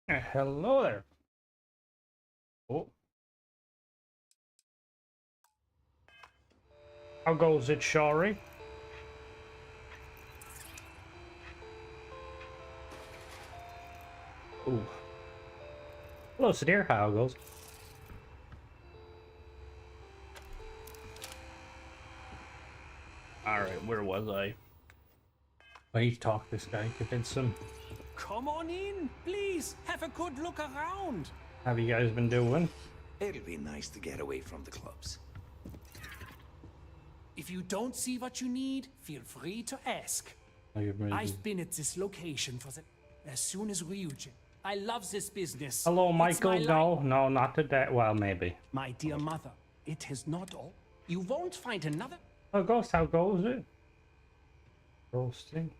Hello there. Oh, how goes it, Shari? Ooh. Hello, Sadir. How goes? Alright, where was I? I need to talk to this guy, convince him. Come on in, please. Have a good look around. How have you guys been doing? It'll be nice to get away from the clubs. If you don't see what you need, feel free to ask. Oh, you're ready. I've been at this location for as soon as Ryujin. I love this business. Hello, It's Michael. my No, not today. Well, maybe. My dear mother, it has not all. You won't find another. Oh, Ghost, how goes it? Roasting.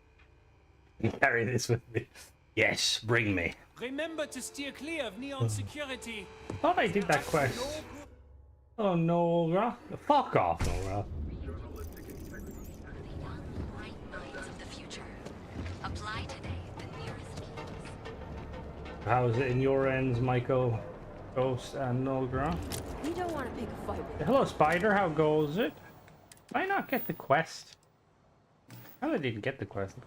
Carry this with me. Yes, bring me. Remember to steer clear of neon security. I thought I did that quest. Oh, Nora. Fuck off, Nora. How's it in your ends, Michael, Ghost, and Nogra? We don't want to pick a fight with Hello, Spider. How goes it? Did I not get the quest? How did I didn't get the quest?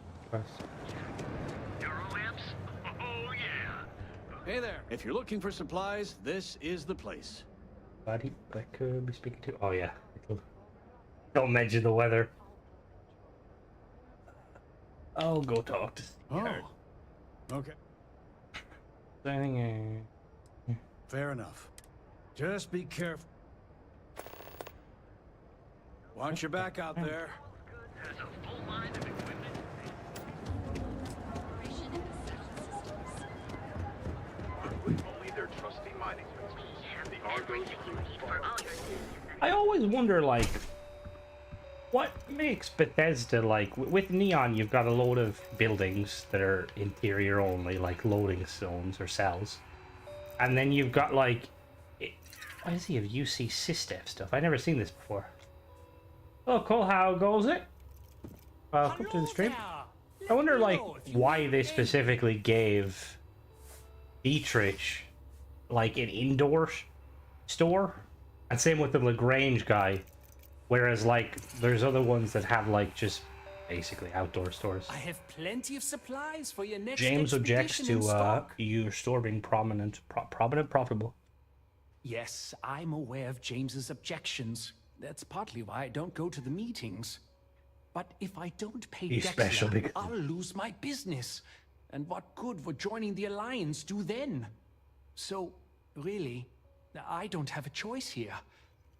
Hey there. If you're looking for supplies, this is the place. Buddy, I could be speaking to. Oh yeah. Don't mention the weather. I'll go talk to. Oh. Okay. Anything, Fair enough. Just be careful. Watch your back out there. Has a full line of equipment. With only their trusty mining tools, the Argos I always wonder, like, what makes Bethesda, like, with Neon, you've got a load of buildings that are interior only, like loading zones or cells. And then you've got, like, why does he have UC System stuff? I've never seen this before. Oh, Cole, how goes it? Welcome to the stream. I wonder, like, why they specifically gave Dietrich, like, an indoor store? And same with the Lagrange guy. Whereas, like, there's other ones that have, like, just basically outdoor stores. I have plenty of supplies for your next James objects expedition in to stock. your store being profitable. Yes, I'm aware of James's objections. That's partly why I don't go to the meetings. But if I don't pay He's special Dexter, because- I'll lose my business. And what good would joining the Alliance do then? So, really, I don't have a choice here.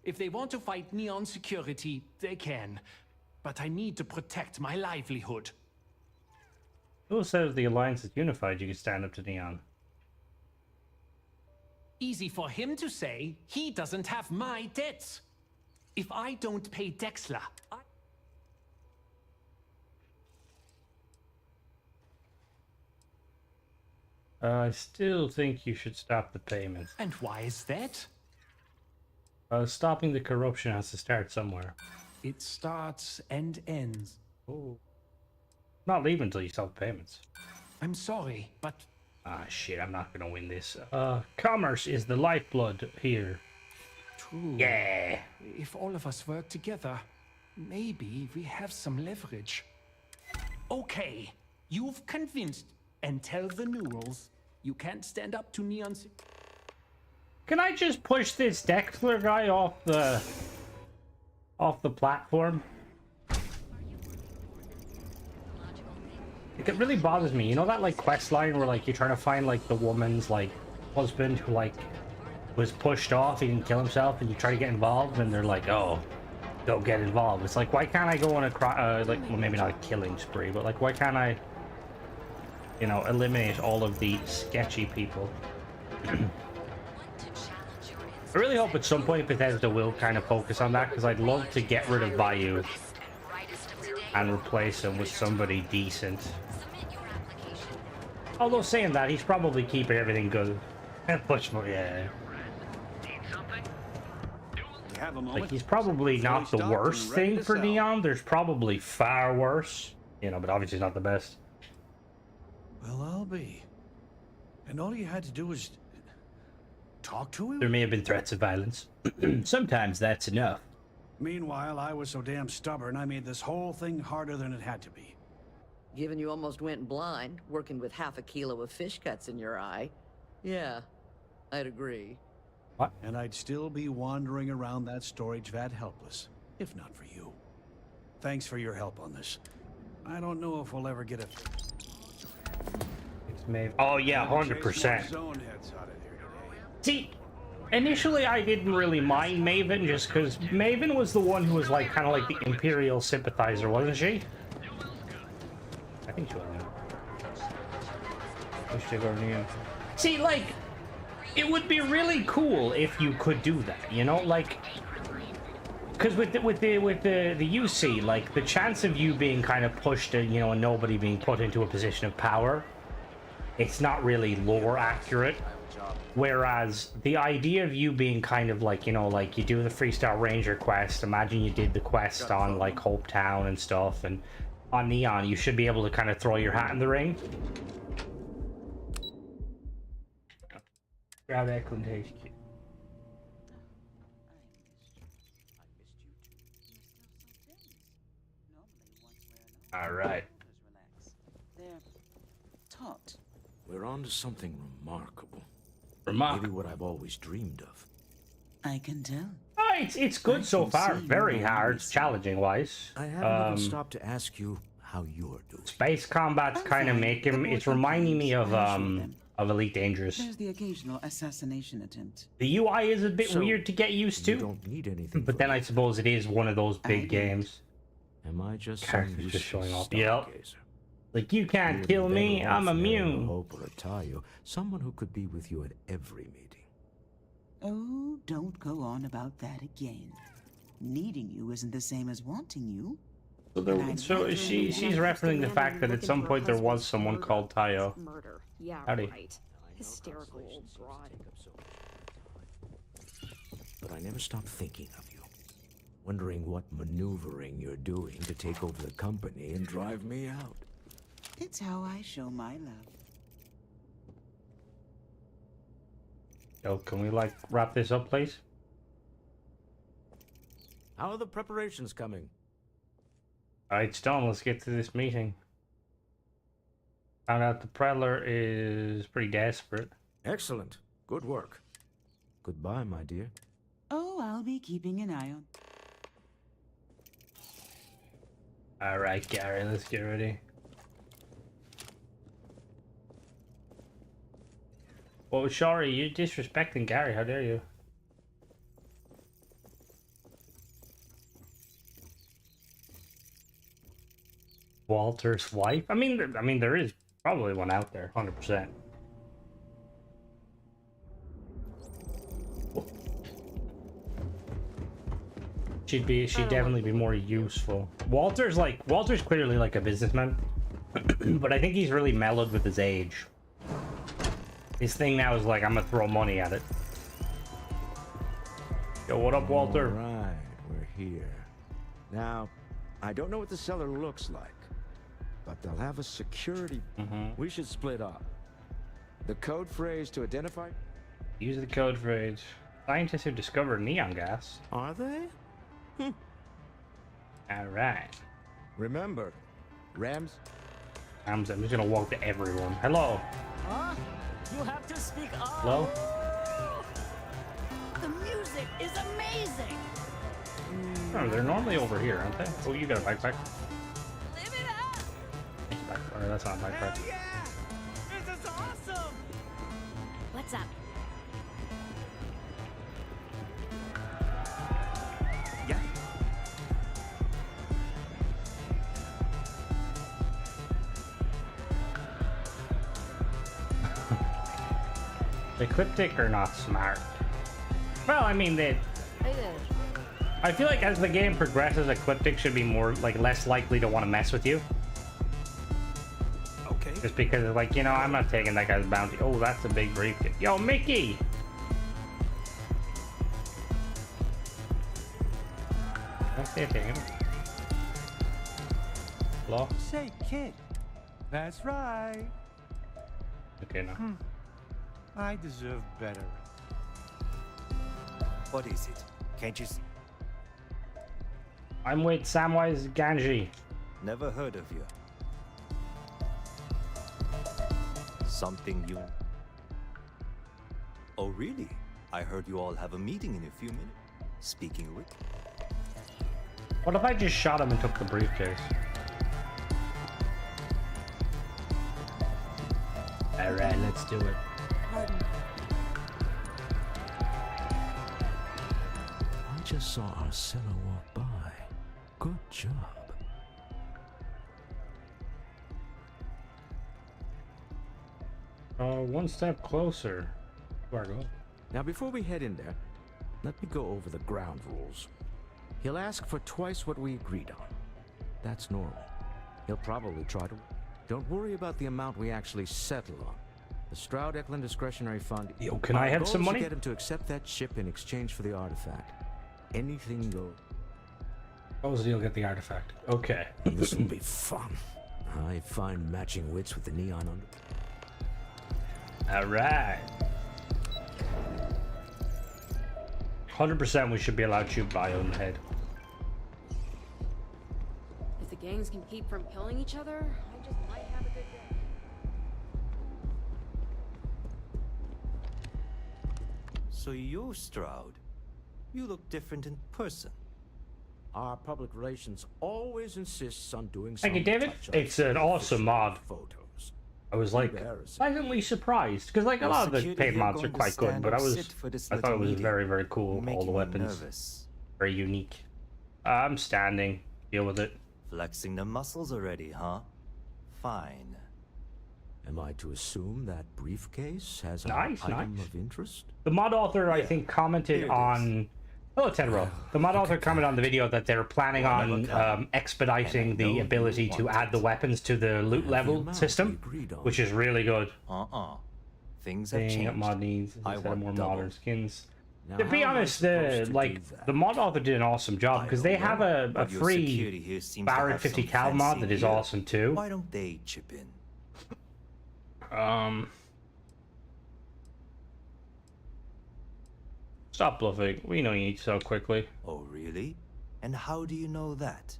If they want to fight Neon security, they can. But I need to protect my livelihood. Who says the Alliance is unified? You can stand up to Neon. Easy for him to say. He doesn't have my debts. If I don't pay Dexla, I still think you should stop the payments. And why is that? Stopping the corruption has to start somewhere. It starts and ends. Oh. Not leaving until you stop the payments. I'm sorry, but Ah, shit, I'm not gonna win this. Commerce is the lifeblood here. true. Yeah. If all of us work together, maybe we have some leverage. Okay, you've convinced. And tell the Neurals you can't stand up to Neon. Can I just push this Dexler guy off the platform? It really bothers me. You know that, like, quest line where, like, you're trying to find, like, the woman's, like, husband who, like, was pushed off, he didn't kill himself, and you try to get involved, and they're like, oh, don't get involved. It's like, why can't I go on a like, well, maybe not a killing spree, but, like, why can't I, you know, eliminate all of the sketchy people? I really hope at some point Bethesda will kind of focus on that, because I'd love to get rid of Bayou and replace him with somebody decent. Although saying that, he's probably keeping everything good. Much more, yeah. Like, he's probably not the worst thing for Neon. There's probably far worse, you know, but obviously not the best. Well, I'll be. And all you had to do was talk to him? There may have been threats of violence. Sometimes that's enough. Meanwhile, I was so damn stubborn, I made this whole thing harder than it had to be. Given you almost went blind, working with half a kilo of fish cuts in your eye. Yeah, I'd agree. What? And I'd still be wandering around that storage vat helpless, if not for you. Thanks for your help on this. I don't know if we'll ever get a... Oh yeah, 100%. See, initially I didn't really mind Maven just because Maven was the one who was like kind of like the Imperial sympathizer, wasn't she? I think she was. See, like, it would be really cool if you could do that, you know, like, because with the UC, like the chance of you being kind of pushed, and you know, and nobody being put into a position of power, it's not really lore accurate. Whereas the idea of you being kind of like, you know, like you do the Freestar Ranger quest, imagine you did the quest on like Hope Town and stuff, and on Neon, you should be able to kind of throw your hat in the ring. Grab Eklund HQ. All right. We're on to something remarkable. Remarkable. Maybe what I've always dreamed of. I can tell. Oh, it's good so far. Very hard, challenging wise. I haven't even stopped to ask you how you're doing. Space combat's kind of making it's reminding me of Elite Dangerous. There's the occasional assassination attempt. The UI is a bit weird to get used to. You don't need anything. But then I suppose it is one of those big games. Am I just Characters just showing off? Yep. Like, you can't kill me, I'm immune. Hope or a Tayo, someone who could be with you at every meeting. Oh, don't go on about that again. Needing you isn't the same as wanting you. So she's referencing the fact that at some point there was someone called Tayo. Murder. Yeah, Howdy. right. Hysterical old broad. But I never stopped thinking of you. Wondering what maneuvering you're doing to take over the company and drive me out. It's how I show my love. Yo, can we like wrap this up, please? How are the preparations coming? Alright, it's done. Let's get to this meeting. Found out the Predator is pretty desperate. Excellent. Good work. Goodbye, my dear. Oh, I'll be keeping an eye on. Alright, Gary, let's get ready. Oh, sorry, you're disrespecting Gary. How dare you? Walter's wife? I mean, there is probably one out there, 100%. She'd definitely be more useful. Walter's clearly like a businessman, but I think he's really mellowed with his age. His thing now is like, I'm gonna throw money at it. Yo, what up, Walter? All right, we're here. Now, I don't know what the cellar looks like, but they'll have a security. We should split up. The code phrase to identify? Use the code phrase. Scientists who discovered neon gas. Are they? Alright. Remember, Rams. I'm just gonna walk to everyone. Hello. Huh? You have to speak up. Hello? The music is amazing. Oh, they're normally over here, aren't they? Oh, you got a backpack. Live it up. Or that's not a backpack. Yeah. This is awesome. What's up? Yeah. The Ecliptic are not smart. Well, I mean, I feel like as the game progresses, Ecliptic should be less likely to want to mess with you. Okay. Just because it's like, you know, I'm not taking that guy's bounty. Oh, that's a big briefcase. Yo, Mickey! Can I say it to him? Hello? Say, kid. That's right. Okay, no. I deserve better. What is it? Can't you see? I'm with Samwise Ganji. Never heard of you. Something you... Oh, really? I heard you all have a meeting in a few minutes. Speaking of which... What if I just shot him and took the briefcase? Alright, let's do it. Pardon. I just saw Arcella walk by. Good job. One step closer. Where I go? Now, before we head in there, let me go over the ground rules. He'll ask for twice what we agreed on. That's normal. He'll probably try to... Don't worry about the amount we actually settle on. The Stroud-Eklund Discretionary Fund... Yo, can I have some money? Get him to accept that ship in exchange for the artifact. Anything goes. What was the deal? Get the artifact. Okay. This will be fun. I find matching wits with the neon under... Alright. 100% we should be allowed to shoot bio in the head. If the gangs can keep from killing each other, I just might have a good day. So you're Stroud. You look different in person. Our public relations always insists on doing Thank you, some David. touch-ups It's an awesome mod. photos. I was like pleasantly surprised because like a lot of the paid mods are quite good, but I thought it was very, very cool. All the weapons, very unique. I'm standing. Deal with it. Flexing the muscles already, huh? Fine. Am I to assume that briefcase has an Nice, item nice. of interest? The mod author, I think, commented on. Hello, Tenro. The mod author commented on the video that they're planning on expediting the ability to add the weapons to the loot level system, which is really good. Things have Up changed. mod needs instead of more double. modern skins. Now, To be how am I honest, supposed to like do that? the mod author did an awesome job because they have a But your free security here seems to Barrett have 50 some cal mod fancy that is gear. awesome too. Why don't they chip in? Stop bluffing. We know you eat so quickly. Oh, really? And how do you know that?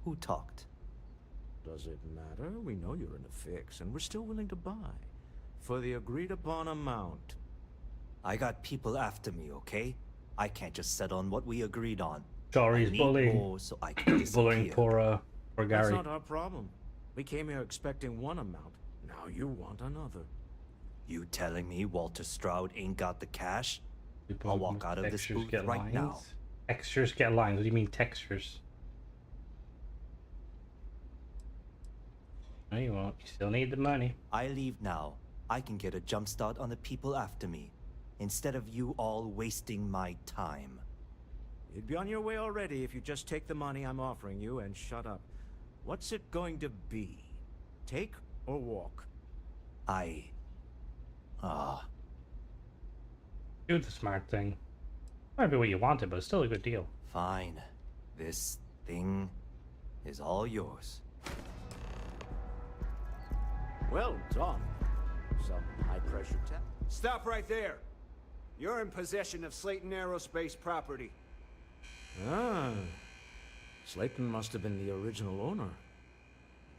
Who talked? Does it matter? We know you're in a fix, and we're still willing to buy. For the agreed-upon amount. I got people after me, okay? I can't just settle on what we agreed on. Sorry, I he's need bullying. more so I can Bullying disappear. poor That's Gary. not our problem. We came here expecting one amount. Now you want another. You telling me Walter Stroud ain't got the cash? People I'll walk out of this textures booth get right lines? now. Textures get lines. What do you mean textures? No, you won't. You still need the money. I leave now. I can get a jump start on the people after me, instead of you all wasting my time. You'd be on your way already if you just take the money I'm offering you and shut up. What's it going to be? Take or walk? Do the smart thing. Might be what you wanted, but it's still a good deal. Fine. This thing is all yours. Well done. Some high-pressure test. Stop right there. You're in possession of Slayton Aerospace property. Ah. Slayton must have been the original owner.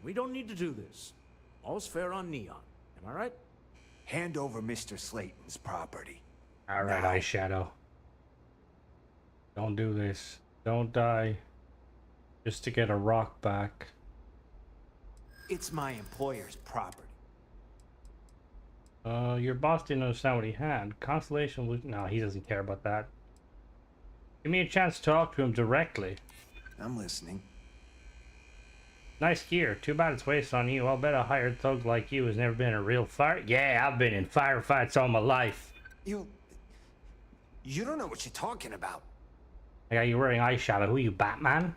We don't need to do this. All's fair on Neon. Am I right? Hand over Mr. Slayton's property. Alright, Eyeshadow. Don't do this. Don't die. Just to get a rock back. It's my employer's property. Your boss didn't understand what he had. Constellation was... No, he doesn't care about that. Give me a chance to talk to him directly. I'm listening. Nice gear. Too bad it's wasted on you. I'll bet a hired thug like you has never been in a real fire. Yeah, I've been in firefights all my life. You don't know what you're talking about. Yeah, you're wearing eyeshadow. Who are you, Batman?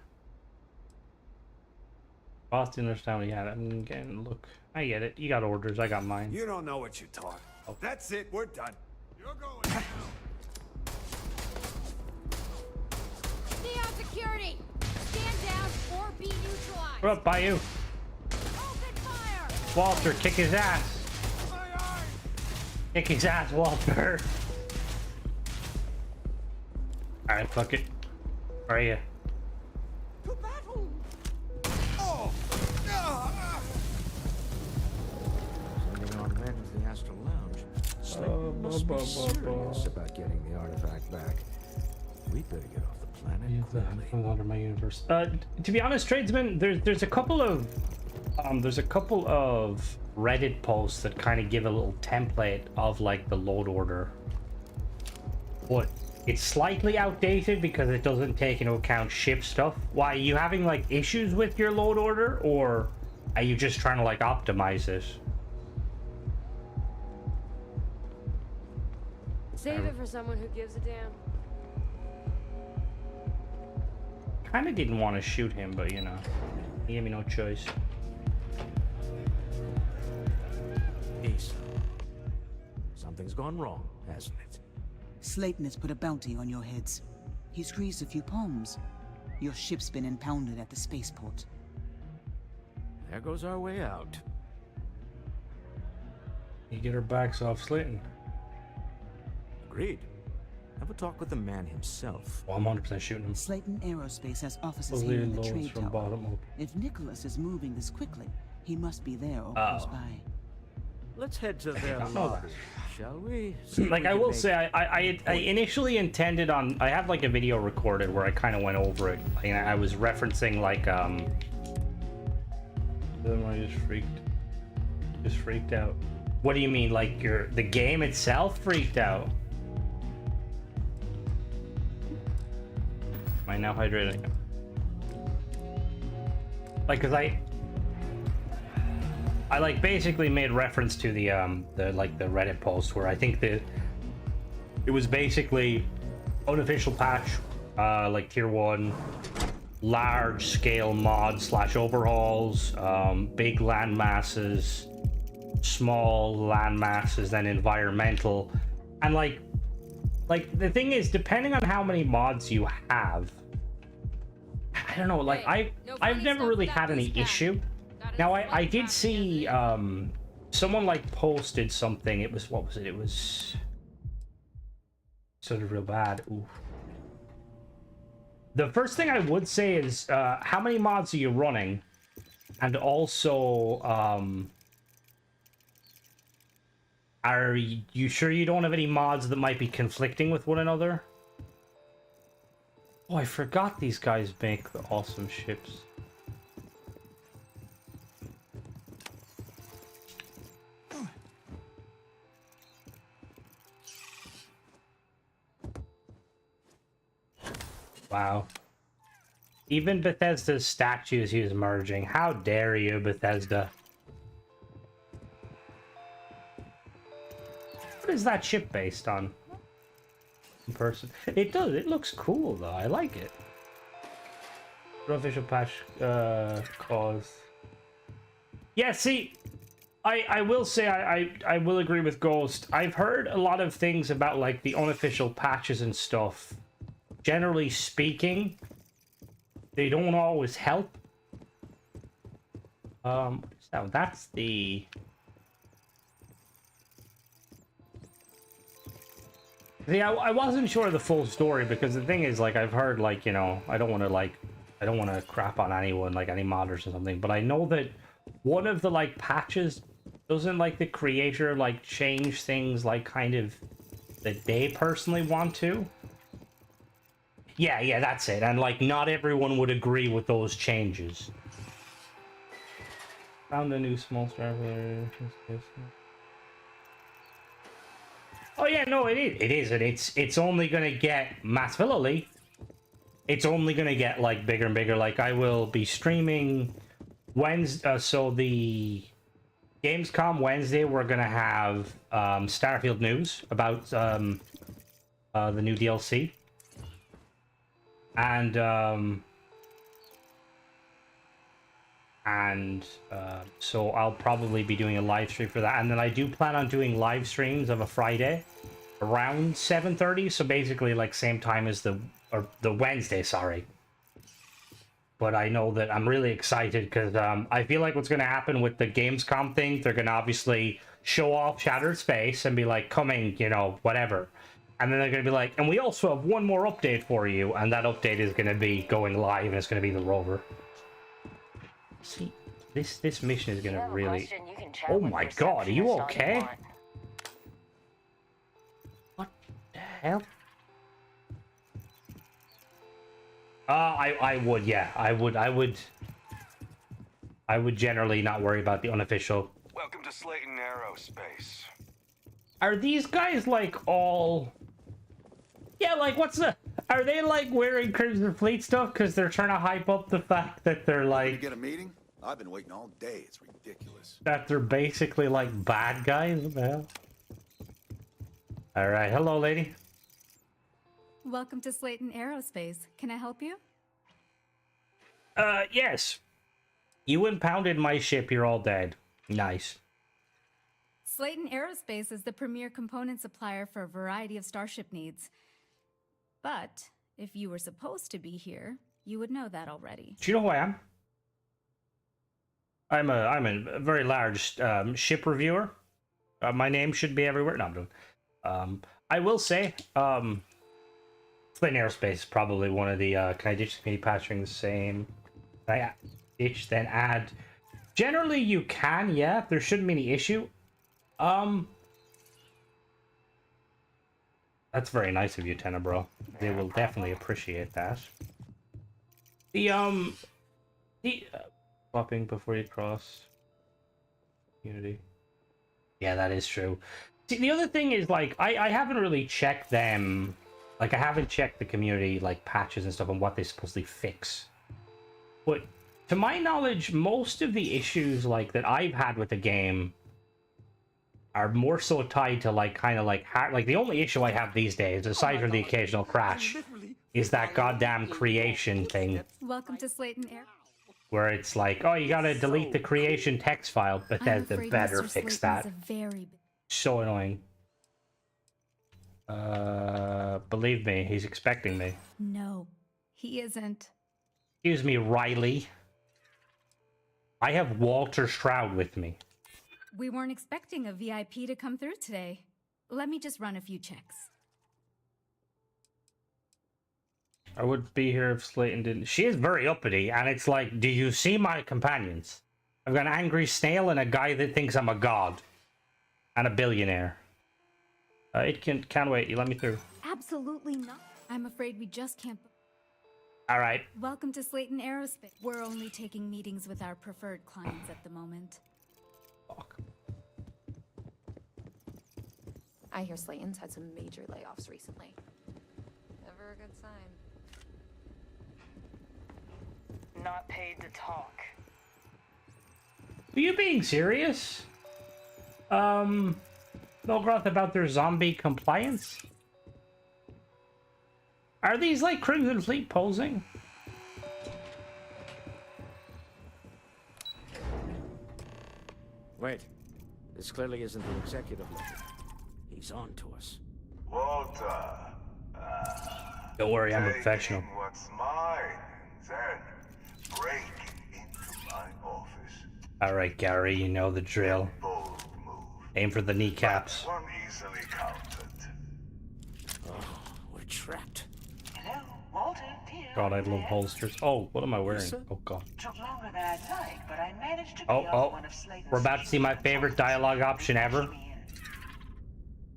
Boss didn't understand what he had. I'm getting... Look, I get it. You got orders. I got mine. You don't know what you're talking. Oh. That's it. We're done. You're going now. Neon security! Stand down or be neutralized! What up, Bayou? Open fire! Walter, kick his ass. Kick his ass, Walter. Alright, fuck it. Where are you? To battle! Sending on men to the Astral Lounge. Slayton must be serious about getting the artifact back. We'd better get off the planet quickly. From out of my universe. To be honest, tradesman, there's a couple of Reddit posts that kind of give a little template of like the load order, but it's slightly outdated because it doesn't take into account ship stuff. Why, are you having like issues with your load order, or are you just trying to like optimize it? Save it for someone who gives a damn. Kind of didn't want to shoot him, but you know, he gave me no choice. Ace. Something's gone wrong, hasn't it? Slayton has put a bounty on your heads. He's greased a few palms. Your ship's been impounded at the spaceport. There goes our way out. You get our backs off Slayton. Agreed. Have a talk with the man himself. Well, I'm 100% shooting him. Slayton Aerospace has offices Those here in the loads trade from tower. bottom up. If Nicolaus is moving this quickly, he must be there or Oh. close by. Let's head to their don't know lobby, shall we? See if Like, we I can will make say, I initially intended on, I have like a video recorded where I kind of went over it, and I was referencing like, then I just freaked out. What do you mean, like the game itself freaked out? Am I now hydrating? Like, cause I like basically made reference to the Reddit post where I think that it was basically unofficial patch, like tier 1, large scale mods / overhauls, big land masses, small land masses, then environmental, and like the thing is, depending on how many mods you have, I don't know, like I've never really had any issue. Now I did see someone like posted something. It was, what was it? It was sort of real bad. Ooh. The first thing I would say is how many mods are you running, and also are you sure you don't have any mods that might be conflicting with one another? Oh, I forgot these guys make the awesome ships. Wow. Even Bethesda's statues he was merging. How dare you, Bethesda? What is that ship based on? In person. It does. It looks cool, though. I like it. Official patch cause. Yeah, see, I will say I will agree with Ghost. I've heard a lot of things about like the unofficial patches and stuff. Generally speaking, they don't always help. So that's the. See, I wasn't sure of the full story because the thing is, like, I've heard, like, you know, I don't want to crap on anyone, like any modders or something, but I know that one of the like patches doesn't like the creator like change things like kind of that they personally want to. Yeah, that's it. And like not everyone would agree with those changes. Found a new small Starfield. Oh yeah, no, it is, and it's only gonna get massively. It's only gonna get like bigger and bigger. Like I will be streaming Wednesday. So the Gamescom Wednesday, we're gonna have Starfield news about the new DLC, and so I'll probably be doing a live stream for that, and then I do plan on doing live streams of a Friday around 7:30, so basically like same time as the Wednesday, sorry. But I know that I'm really excited because I feel like what's going to happen with the Gamescom thing, they're going to obviously show off Shattered Space and be like, coming, you know, whatever. And then they're going to be like, and we also have one more update for you, and that update is going to be going live, and it's going to be the rover. See, this mission is going to really... Oh my god, are you okay? What the hell? I would, yeah. I would generally not worry about the unofficial. Welcome to Slayton Aerospace. Are these guys, like, all... Yeah, like, what's the... Are they, like, wearing Crimson Fleet stuff because they're trying to hype up the fact that they're, like... You get a meeting? I've been waiting all day. It's ridiculous. That they're basically, like, bad guys? What the hell? Alright, hello, lady. Welcome to Slayton Aerospace. Can I help you? Yes. You impounded my ship, you're all dead. Nice. Slayton Aerospace is the premier component supplier for a variety of starship needs. But if you were supposed to be here, you would know that already. Do you know who I am? I'm a very large ship reviewer. My name should be everywhere. No, I'm doing. I will say, Slayton Aerospace is probably one of the. Can I ditch the community patch during the same? Can I ditch then add? Generally, you can. Yeah, there shouldn't be any issue. That's very nice of you, Tenebro. They will definitely appreciate that. Swapping before you cross Unity. Yeah, that is true. See, the other thing is, like, I haven't really checked them. Like, I haven't checked the community, like, patches and stuff and what they supposedly fix. But to my knowledge, most of the issues, like, that I've had with the game are more so tied to, like, kind of like the only issue I have these days, aside from the occasional crash, is that goddamn creation thing. Welcome to Slayton Air. Where it's like, oh, you gotta delete the creation text file, but then the better fix that. So annoying. Believe me, he's expecting me. No, he isn't. Excuse me, Riley. I have Walter Shroud with me. We weren't expecting a VIP to come through today. Let me just run a few checks. I would be here if Slayton didn't. She is very uppity, and it's like, do you see my companions? I've got an angry snail and a guy that thinks I'm a god. And a billionaire. It can't wait. You let me through. Absolutely not. I'm afraid we just can't... Alright. Welcome to Slayton Aerospace. We're only taking meetings with our preferred clients at the moment. Fuck. I hear Slayton's had some major layoffs recently. Never a good sign. Not paid to talk. Are you being serious? Milgroth about their zombie compliance? Are these like Crimson Fleet posing? Wait. This clearly isn't an executive letter. He's on to us. Walter. Don't worry, I'm a professional. What's mine, then break into my office. Alright, Gary, you know the drill. Aim for the kneecaps. One easily counted. Oh, we're trapped. Hello, Walter, dear. God, I love holsters. Oh, what am I wearing? Oh, God. Took longer than I'd like, but I managed to be on one of Slayton's... We're about to see my favorite dialogue option ever.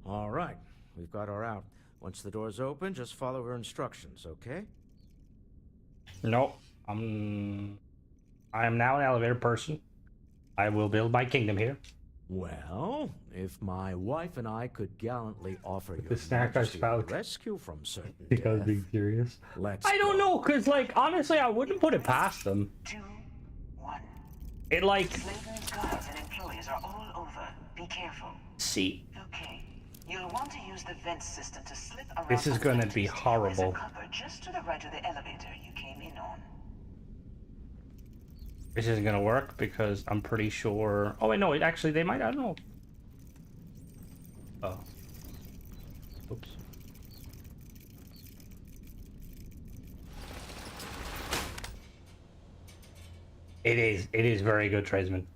All right, we've got her out. Once the door's open, just follow her instructions, okay? Nope. I am now an elevator person. I will build my kingdom here. Well, if my wife and I could gallantly offer you the snack I spout. Rescue from certain because death, being serious. I don't know, cause like honestly, I wouldn't put it past them. 2, 1. It like. Slayton's guards and employees are all over. Be careful. See. Okay. You'll want to use the vent system to slip around. This is gonna be horrible. Just to the right of the elevator you came in on. This isn't gonna work because I'm pretty sure. Oh wait, no. Actually, they might. I don't know. Oh. Oops. It is very good, tradesman.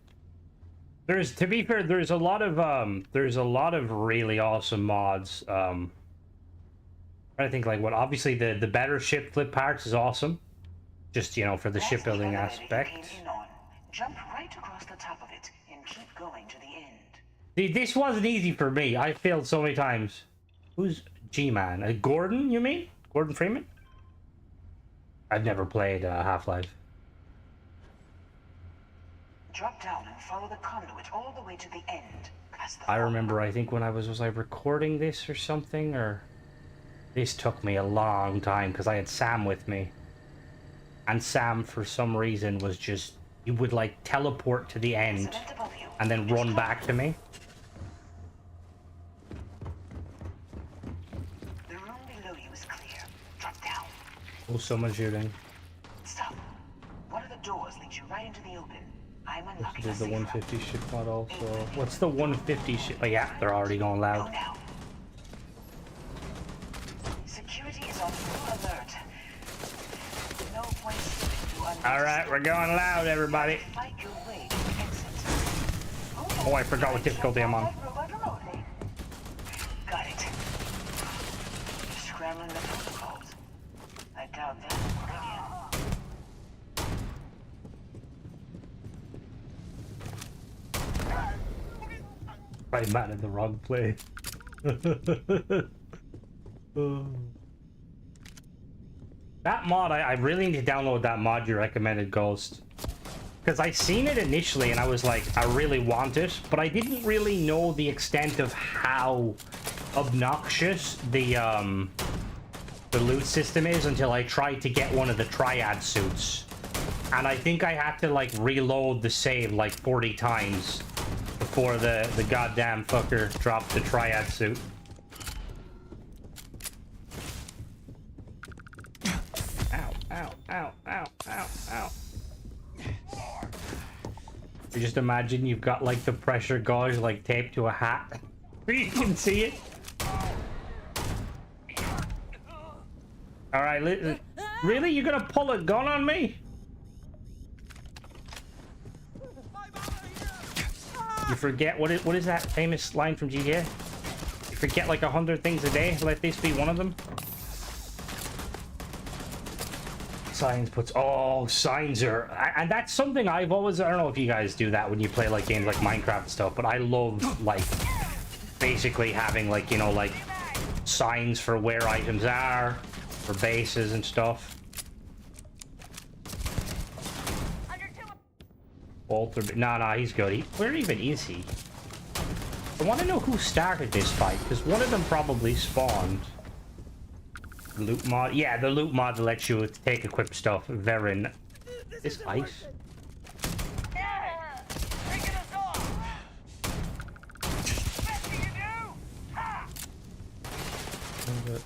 To be fair, there's a lot of really awesome mods. I think like what obviously the better ship flip parts is awesome. Just, you know, for the shipbuilding aspect. Jump right across the top of it and keep going to the end. See, this wasn't easy for me. I failed so many times. Who's G-Man? Gordon, you mean? Gordon Freeman? I've never played Half-Life. Drop down and follow the conduit all the way to the end. I remember, I think when was I recording this or something, or... This took me a long time, because I had Sam with me. And Sam, for some reason, was just... He would, like, teleport to the end, and then run back to me. The room below you is clear. Drop down. Oh, someone's shooting. Stop. One of the doors leads you right into the open. I'm unlocking There's the 150 ship mod also. What's the 150 ship? Oh yeah, they're already going loud. Security is on full alert. No point slipping through. Alright, we're going loud, everybody. Fight your way to the exit. Oh, I forgot what difficulty I'm on. Got it. Scrambling the protocols. I doubt that will work again. Right, man, in the wrong place. That mod, I really need to download that mod you recommended, Ghost. Because I seen it initially and I was like, I really want it, but I didn't really know the extent of how obnoxious the loot system is until I tried to get one of the triad suits. And I think I had to like reload the save like 40 times before the goddamn fucker dropped the triad suit. Ow, ow, ow, ow, ow, ow. You just imagine you've got like the pressure gauge like taped to a hat. You can see it. Alright, really? You're gonna pull a gun on me? You forget, what is that famous line from GTA? You forget like 100 things a day, let this be one of them? Signs puts, oh, signs are, and that's something I've always, I don't know if you guys do that when you play like games like Minecraft and stuff, but I love like basically having like, you know, like signs for where items are, for bases and stuff. Walter, no, he's good. Where even is he? I want to know who started this fight, because one of them probably spawned. Loot mod? Yeah, the loot mod lets you take equipped stuff. Verin. This ice?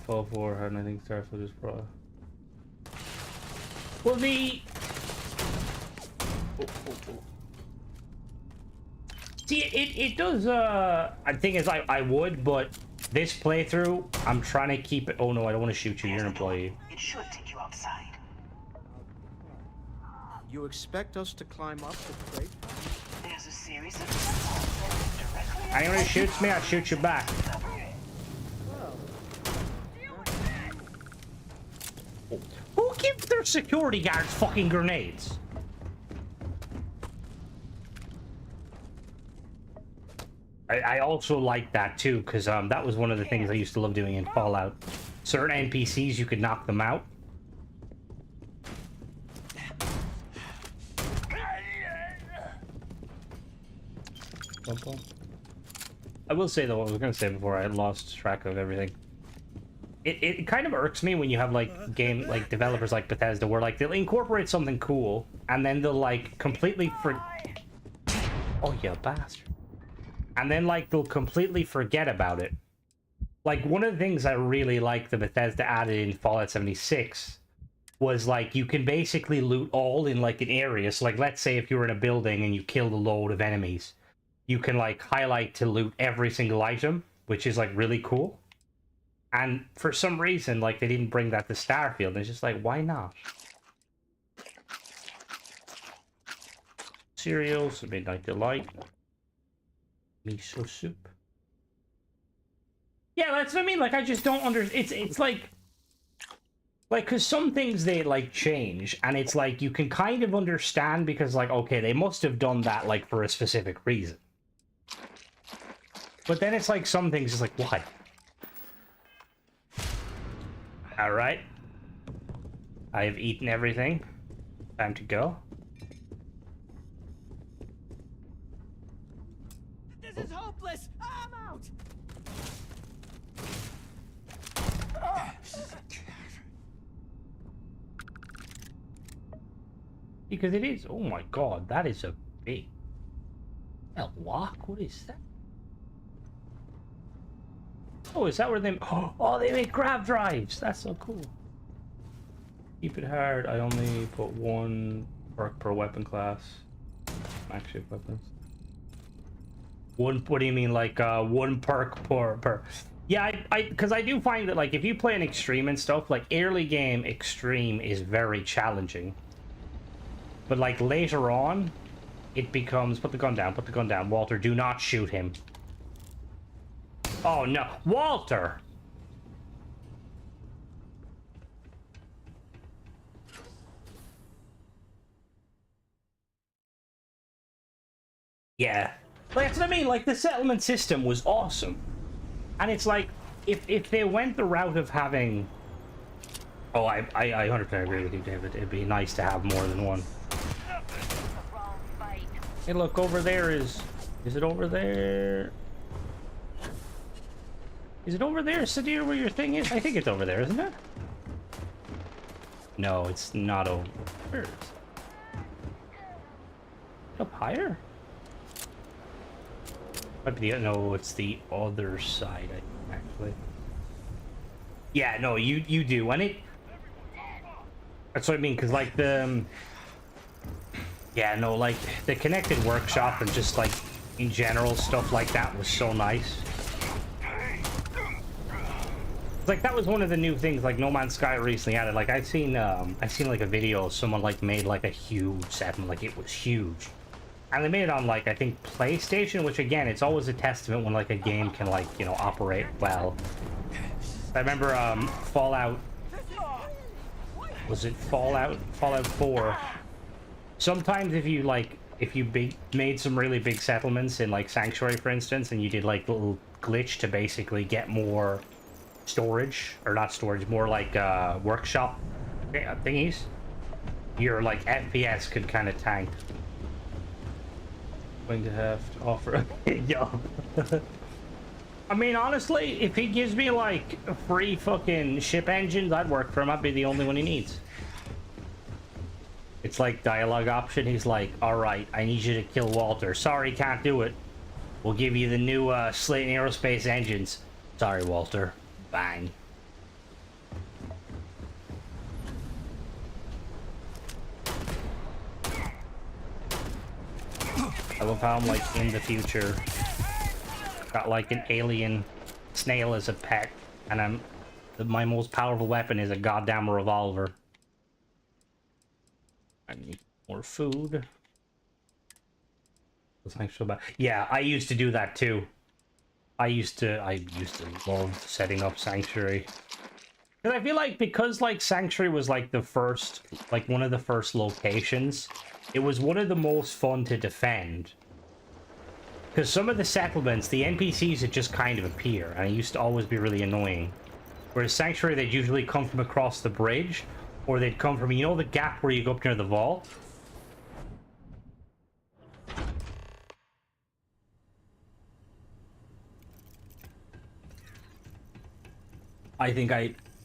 Fall 4, how I think Starfield is pro. Well, the... See, it does, I think it's like, I would, but this playthrough, I'm trying to keep it, oh no, I don't want to shoot you, you're an employee. It should take you outside. You expect us to climb up the crate? There's a series of pitfalls that directly... Anyone who shoots me, I'll shoot you back. Who gives their security guards fucking grenades? I also like that too, because that was one of the things I used to love doing in Fallout. Certain NPCs, you could knock them out. I will say though, what I was going to say before I lost track of everything. It kind of irks me when you have like developers like Bethesda where like they'll incorporate something cool and then they'll like completely oh, you bastard. And then, like, they'll completely forget about it. Like, one of the things I really like the Bethesda added in Fallout 76 was, like, you can basically loot all in, like, an area. So, like, let's say if you're in a building and you killed a load of enemies, you can, like, highlight to loot every single item, which is, like, really cool. And for some reason, like, they didn't bring that to Starfield. It's just like, why not? Cereals, Midnight Delight. Miso soup. Yeah, that's what I mean. Like, I just don't understand. It's like, because some things they, like, change, and it's like, you can kind of understand because, like, okay, they must have done that, like, for a specific reason. But then it's like, some things is like, why? Alright. I have eaten everything. Time to go. This is hopeless! I'm out! Because it is. Oh my god, that is a big... A lock? What is that? Oh, is that where they... Oh, they make grab drives! That's so cool. Keep it hard. I only put 1 perk per weapon class. Max shift weapons. What do you mean, like, 1 perk per... Yeah, because I do find that, like, if you play an extreme and stuff, like, early game extreme is very challenging. But, like, later on, it becomes... Put the gun down, put the gun down. Walter, do not shoot him. Oh, no. Walter! Yeah. Like, that's what I mean. Like, the settlement system was awesome. And it's like, if they went the route of having... Oh, I 100% agree with you, David. It'd be nice to have more than one. Hey, look, over there is... Is it over there? Is it over there, Sadir, where your thing is? I think it's over there, isn't it? No, it's not over. Where is it? Up higher? Might be the... No, it's the other side, actually. Yeah, no, you do. And it... That's what I mean, because, like, the... Yeah, no, like, the connected workshop and just, like, in general, stuff like that was so nice. Like, that was one of the new things, like, No Man's Sky recently added. Like, I've seen, like, a video of someone, like, made, like, a huge settlement. Like, it was huge. And they made it on, like, I think PlayStation, which, again, it's always a testament when, like, a game can, like, you know, operate well. I remember, Fallout... Was it Fallout? Fallout 4. Sometimes if you, like, made some really big settlements in, like, Sanctuary, for instance, and you did, like, little glitch to basically get more storage, or not storage, more, like, workshop thingies, your, like, FPS could kind of tank. Going to have to offer a job. I mean, honestly, if he gives me, like, free fucking ship engines, I'd work for him. I'd be the only one he needs. It's like dialogue option. He's like, alright, I need you to kill Walter. Sorry, can't do it. We'll give you the new Slayton Aerospace engines. Sorry, Walter. Bang. I love how I'm, like, in the future. Got, like, an alien snail as a pet, and my most powerful weapon is a goddamn revolver. I need more food. Thanks so bad. Yeah, I used to do that too. I used to love setting up Sanctuary. And I feel like because, like, Sanctuary was, like, the first, like, one of the first locations, it was one of the most fun to defend. Because some of the settlements, the NPCs would just kind of appear, and it used to always be really annoying. Whereas Sanctuary, they'd usually come from across the bridge, or they'd come from, you know, the gap where you go up near the vault? I think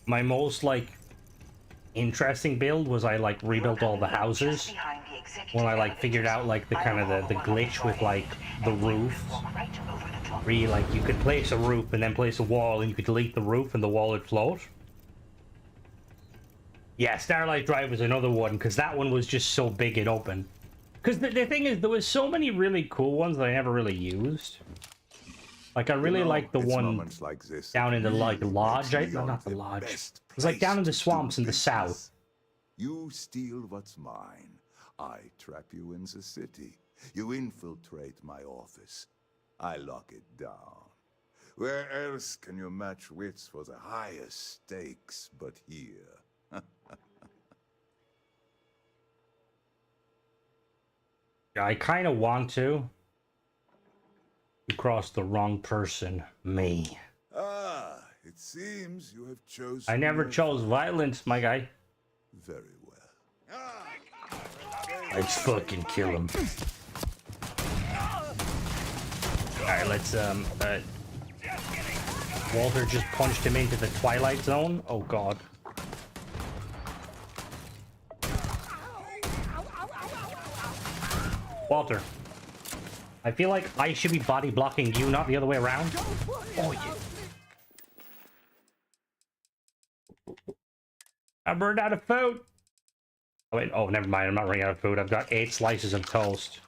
my most, like, interesting build was I, like, rebuilt all the houses when I, like, figured out, like, the kind of the glitch with, like, the roof. Where you, like, you could place a roof and then place a wall, and you could delete the roof and the wall would float. Yeah, Starlight Drive was another one, because that one was just so big and open. Because the thing is, there was so many really cool ones that I never really used. Like, I really liked the one like this, down in the, like, lodge. No, not the lodge. It was, like, down in the swamps in the south. You steal what's mine. I trap you in the city. You infiltrate my office. I lock it down. Where else can you match wits for the highest stakes but here? I kind of want to. You crossed the wrong person. Me. Ah, it seems you have chosen... I never chose violence, my guy. Very well. Let's fucking kill him. Alright, let's, Walter just punched him into the Twilight Zone. Oh, God. Walter. I feel like I should be body blocking you, not the other way around. Oh, yeah. I burned out of food. Oh, wait. Oh, never mind. I'm not running out of food. I've got 8 slices of toast.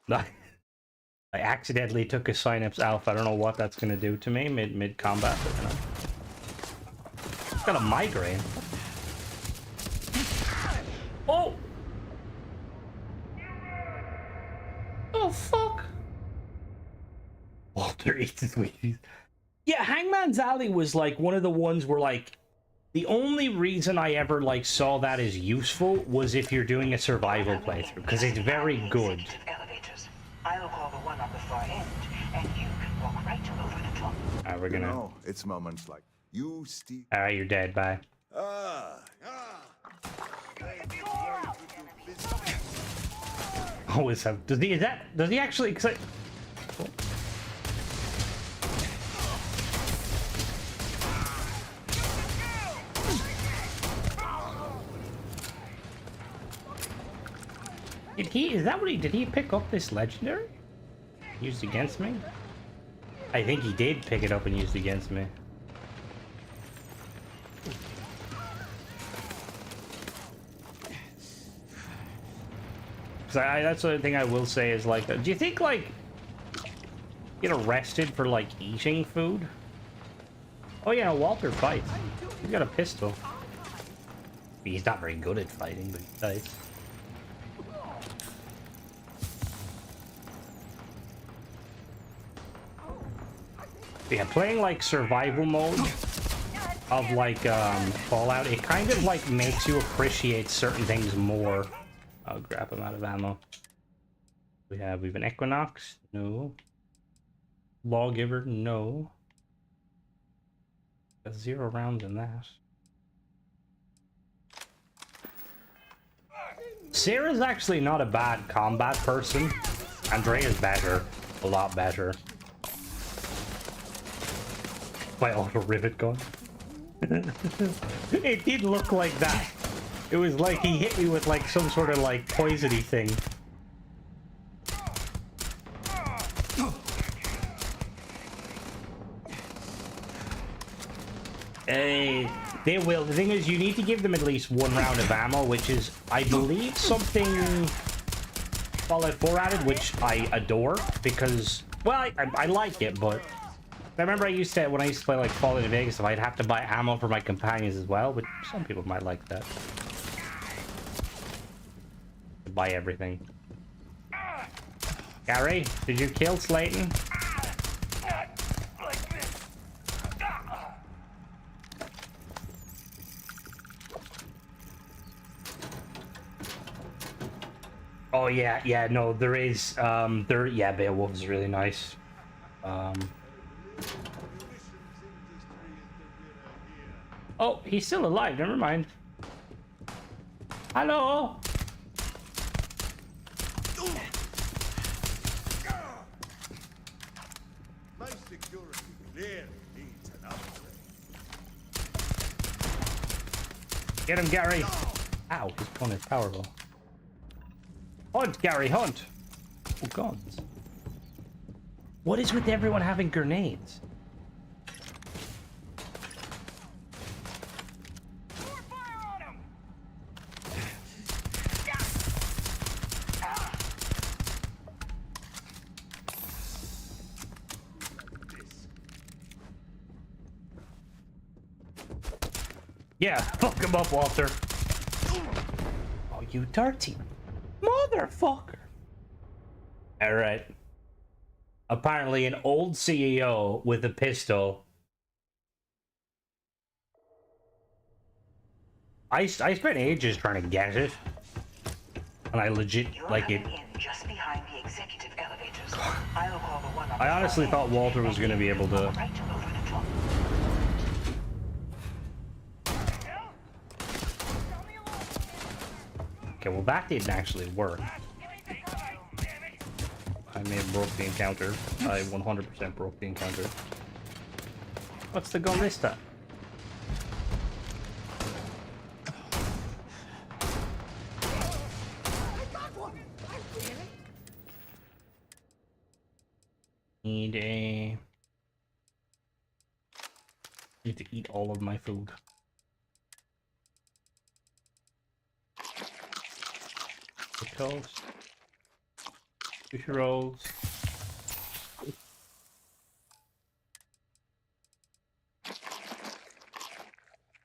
I accidentally took a Synapse Alpha. I don't know what that's going to do to me mid combat. But, you know. Got a migraine. Oh! Oh, fuck! Walter eats his Wheaties. Yeah, Hangman's Alley was like one of the ones where like the only reason I ever like saw that as useful was if you're doing a survival playthrough, because it's very good. Elevators. I'll call the one on the far end, and you can walk right over the top. Alright, we're gonna... No, it's moments like you steal... Alright, you're dead, bye. Always have... Does he actually... Cause I... Did he pick up this legendary? Used against me? I think he did pick it up and used against me. That's the thing I will say is like, do you think like get arrested for like eating food? Oh yeah, Walter fights. He's got a pistol. He's not very good at fighting, but he fights. Yeah, playing like survival mode of like Fallout, it kind of like makes you appreciate certain things more. I'll grab him out of ammo. We have an Equinox, no. Lawgiver, no. Got 0 rounds in that. Sarah's actually not a bad combat person. Andrea's better, a lot better. My auto rivet gun. It did look like that. It was like he hit me with like some sort of like poisony thing. They will. The thing is, you need to give them at least 1 round of ammo, which is, I believe, something Fallout 4 added, which I adore, because, well, I like it, but I remember when I used to play like Fallout in Vegas, I'd have to buy ammo for my companions as well, but some people might like that. Buy everything. Gary, did you kill Slayton? Oh yeah, no, there is, yeah, Beowulf is really nice. Oh, he's still alive, never mind. Hello? My security clearly needs an upgrade. Get him, Gary! Ow, his opponent is powerful. Hunt, Gary, hunt! Oh, guns. What is with everyone having grenades? Yeah, fuck him up, Walter. Oh, you dirty motherfucker. Alright. Apparently an old CEO with a pistol. I spent ages trying to get it. And I legit, like it... Just behind the executive elevators. I'll call the one on I honestly thought Walter was going to be able to... Okay, well that didn't actually work. I may have broke the encounter. I 100% broke the encounter. What's the gun this time? Need to eat all of my food. Toast. Sushi rolls.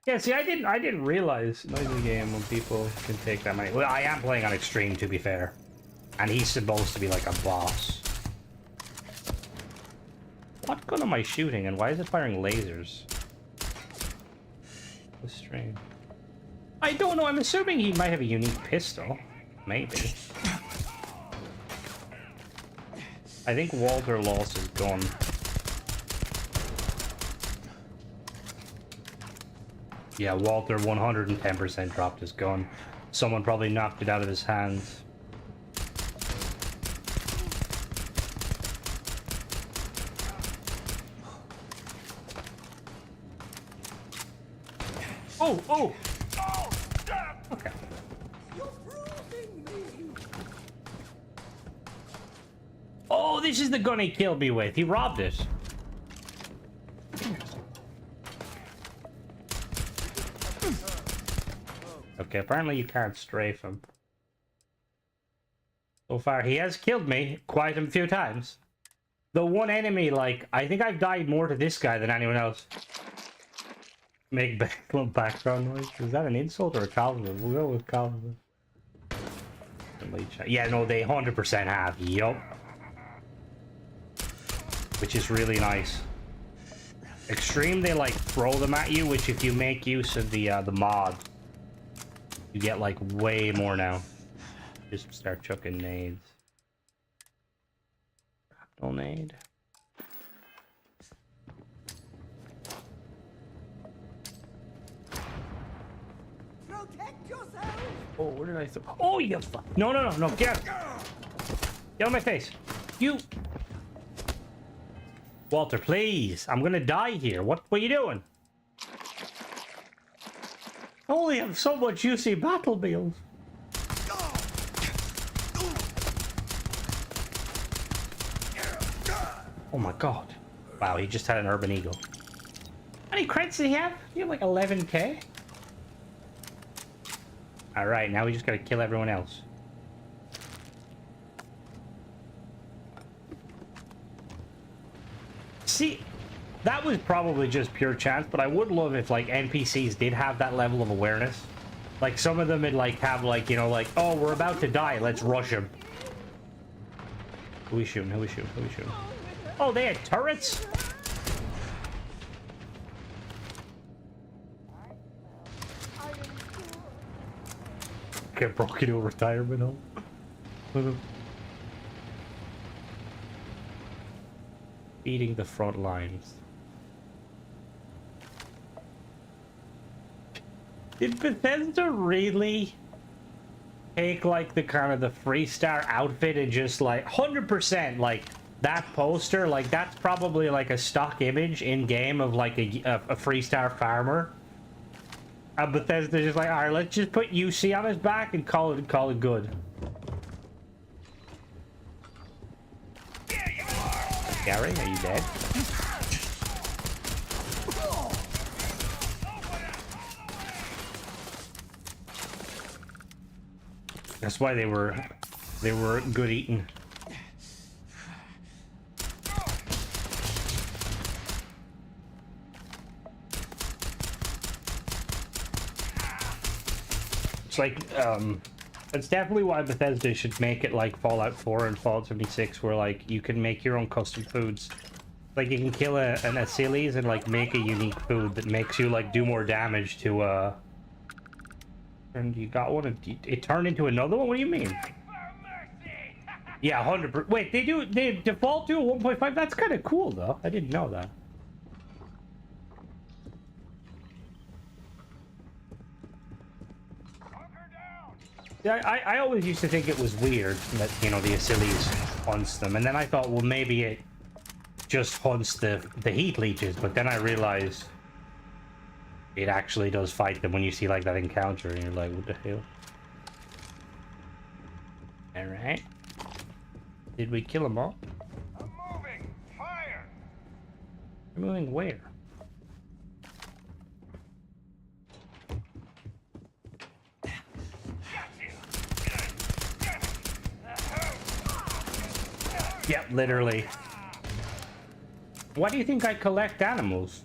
Yeah, see, I didn't realize noisy game when people can take that many. Well, I am playing on extreme, to be fair, and he's supposed to be like a boss. What gun am I shooting, and why is it firing lasers? This strange. I don't know. I'm assuming he might have a unique pistol. Maybe. I think Walter lost his gun. Yeah, Walter 110% dropped his gun. Someone probably knocked it out of his hands. Oh, oh! Okay. Oh, this is the gun he killed me with. He robbed it. Okay, apparently you can't strafe him. So far, he has killed me quite a few times. The one enemy, like, I think I've died more to this guy than anyone else. Make background noise. Is that an insult or a compliment? We'll go with compliment. Yeah, no, they 100% have. Yup. Which is really nice. Extreme, they like throw them at you, which if you make use of the mod, you get like way more now. Just start chucking nades. No nade. Oh, where did I throw? Oh, you fuck! No, no, no, no! Get out! Get on my face! You! Walter, please! I'm gonna die here. What are you doing? I only have so much juicy battle bills. Oh my god! Wow, he just had an urban eagle. How many credits did he have? He had like 11k. Alright, now we just gotta kill everyone else. See, that was probably just pure chance, but I would love if, like, NPCs did have that level of awareness. Like, some of them would, like, have, like, you know, like, oh, we're about to die, let's rush him. Who we shooting? Who we shooting? Who we shooting? Oh, they had turrets? Get broke into a retirement home. Feeding the front lines. Did Bethesda really take like the kind of the Freestar outfit and just like 100% like that poster? Like that's probably like a stock image in game of like a Freestar farmer. And Bethesda just like, all right, let's just put UC on his back and call it good. Gary, are you dead? That's why they were good eating. It's like That's definitely why Bethesda should make it like Fallout 4 and Fallout 76, where like you can make your own custom foods. Like you can kill an Achilles and like make a unique food that makes you like do more damage to And you got one and it turned into another one? What do you mean? Yeah, 100%. Wait, they default to a 1.5? That's kind of cool though. I didn't know that. Yeah, I always used to think it was weird that, you know, the Achilles hunts them, and then I thought, well, maybe it just hunts the heat leeches, but then I realized it actually does fight them when you see like that encounter, and you're like, what the hell? All right. Did we kill them all? I'm moving. Fire. Moving where? Yep, literally. Why do you think I collect animals?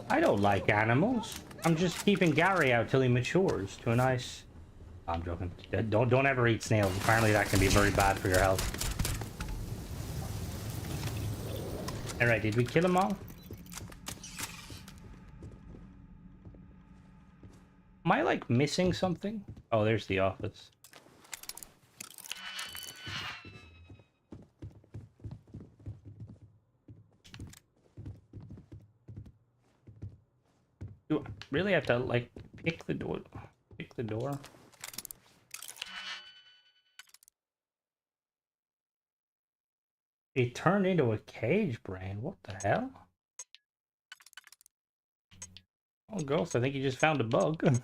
I don't like animals. I'm just keeping Gary out till he matures to a nice... I'm joking. Don't ever eat snails. Apparently that can be very bad for your health. Alright, did we kill them all? Am I like missing something? Oh, there's the office. Do I really have to like pick the door? Pick the door? It turned into a cage brain. What the hell? Oh, Ghost, I think you just found a bug.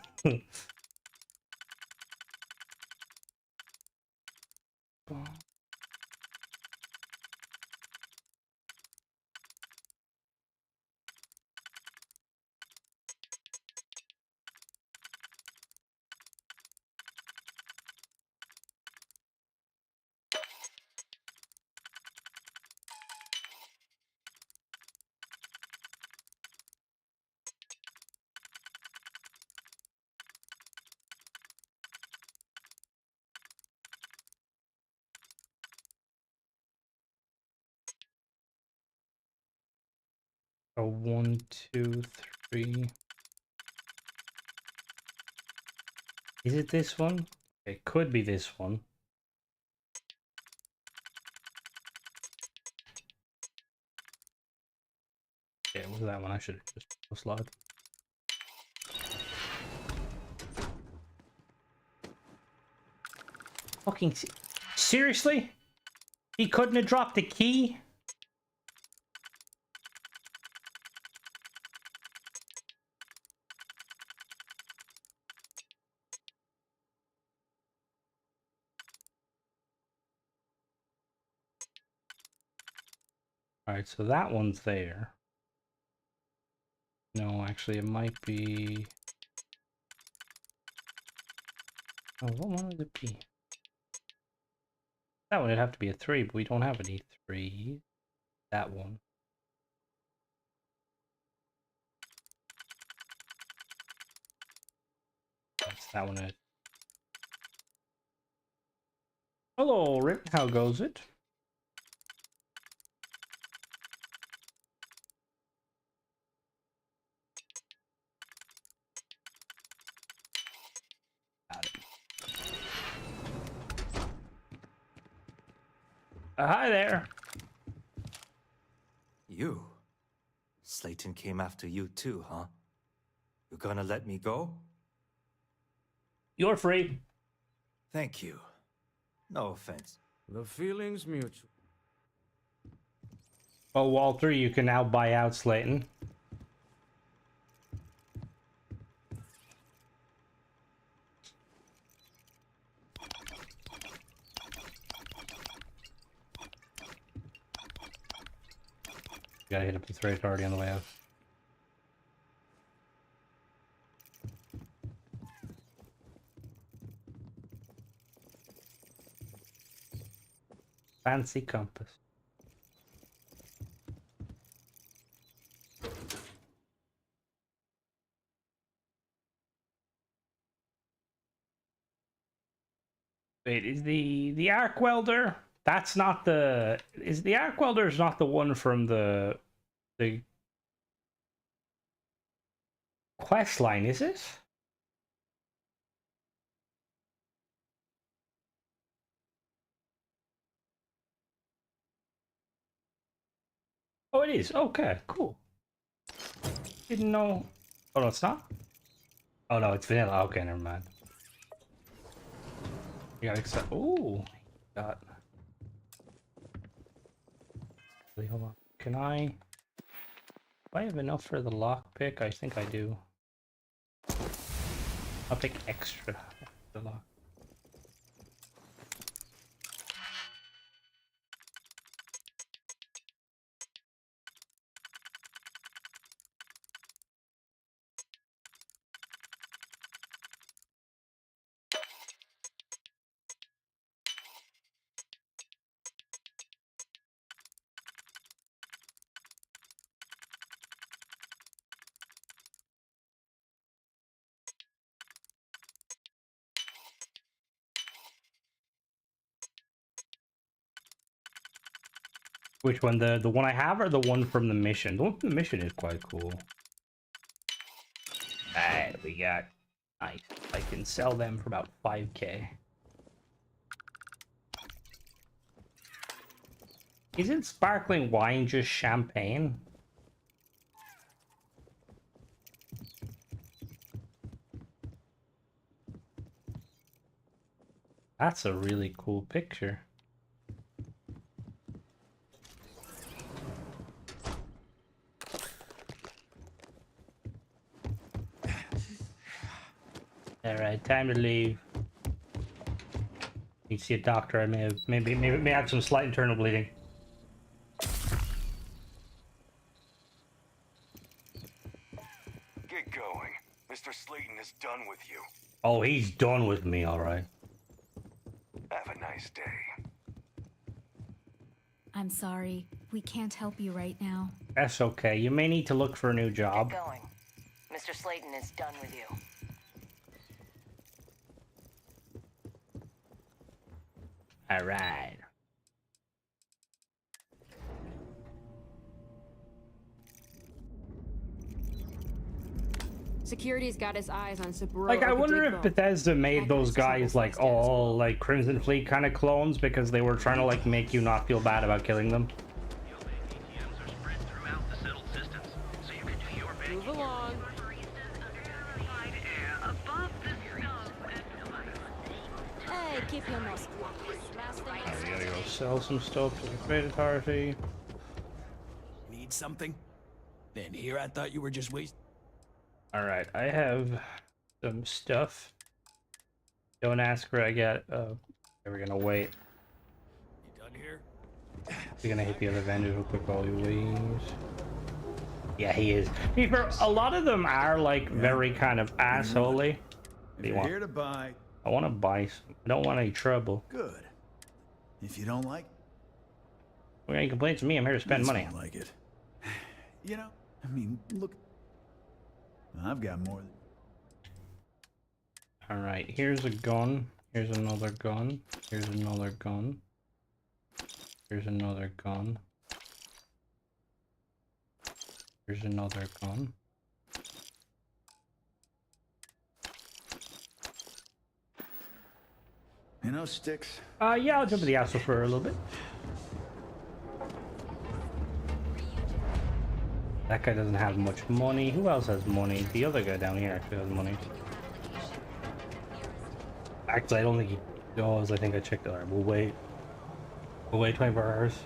A 1, 2, 3. Is it this one? It could be this one. Yeah, it was that one. I should have just slide. Fucking seriously? He couldn't have dropped the key? Alright, so that one's there. No, actually, it might be... Oh, what one would it be? That one would have to be a 3, but we don't have any 3. That one. That's that one. Hello, Rip. How goes it? Hi there. You? Slayton came after you too, huh? You gonna let me go? You're free. Thank you. No offense. The feeling's mutual. Oh, Walter, you can now buy out Slayton. Gotta hit up the thread already on the way out. Fancy compass. Wait, is the arc welder? That's not the. Is the arc welder is not the one from the quest line, is it? Oh, it is. Okay, cool. Didn't know. Oh no, it's not. Oh no, it's vanilla. Okay, never mind. You gotta accept. Ooh, got. Wait, hold on. Can I? Do I have enough for the lockpick? I think I do. I'll pick extra. The lock. Which one? The one I have or the one from the mission? The one from the mission is quite cool. Alright, we got... I can sell them for about 5k. Isn't sparkling wine just champagne? That's a really cool picture. Alright, time to leave. Need to see a doctor. I may have some slight internal bleeding. Get going. Mr. Slayton is done with you. Oh, he's done with me, alright. Have a nice day. I'm sorry. We can't help you right now. That's okay. You may need to look for a new job. Get going. Mr. Slayton is done with you. Alright. Security's got his eyes on Saburo. Like, I wonder if Bethesda made those guys, like, all, like, Crimson Fleet kind of clones because they were trying to, like, make you not feel bad about killing them. Move along. Hey, keep your nose closed. Last thing I We gotta go sell some stuff to the Trade Authority. Need something? Then here I thought you were just wasting. Alright, I have some stuff. Don't ask where I get. We're gonna wait. You done here? We're gonna hit the other vendors real quick while he leaves. Yeah, he is. A lot of them are like very kind of assholey. If you're here to buy, I want to buy some. I don't want any trouble. good. If you don't like, Well, any complaints to me? I'm here to spend I money. don't like it. You know, I mean, look. I've got more. All right, here's a gun. Here's another gun. Here's another gun. Here's another gun. Here's another gun. You know, Sticks. Yeah, I'll jump to the asshole for a little bit. That guy doesn't have much money. Who else has money? The other guy down here actually has money. Actually, I don't think he does. I think I checked it. Alright, we'll wait. We'll wait 24 hours.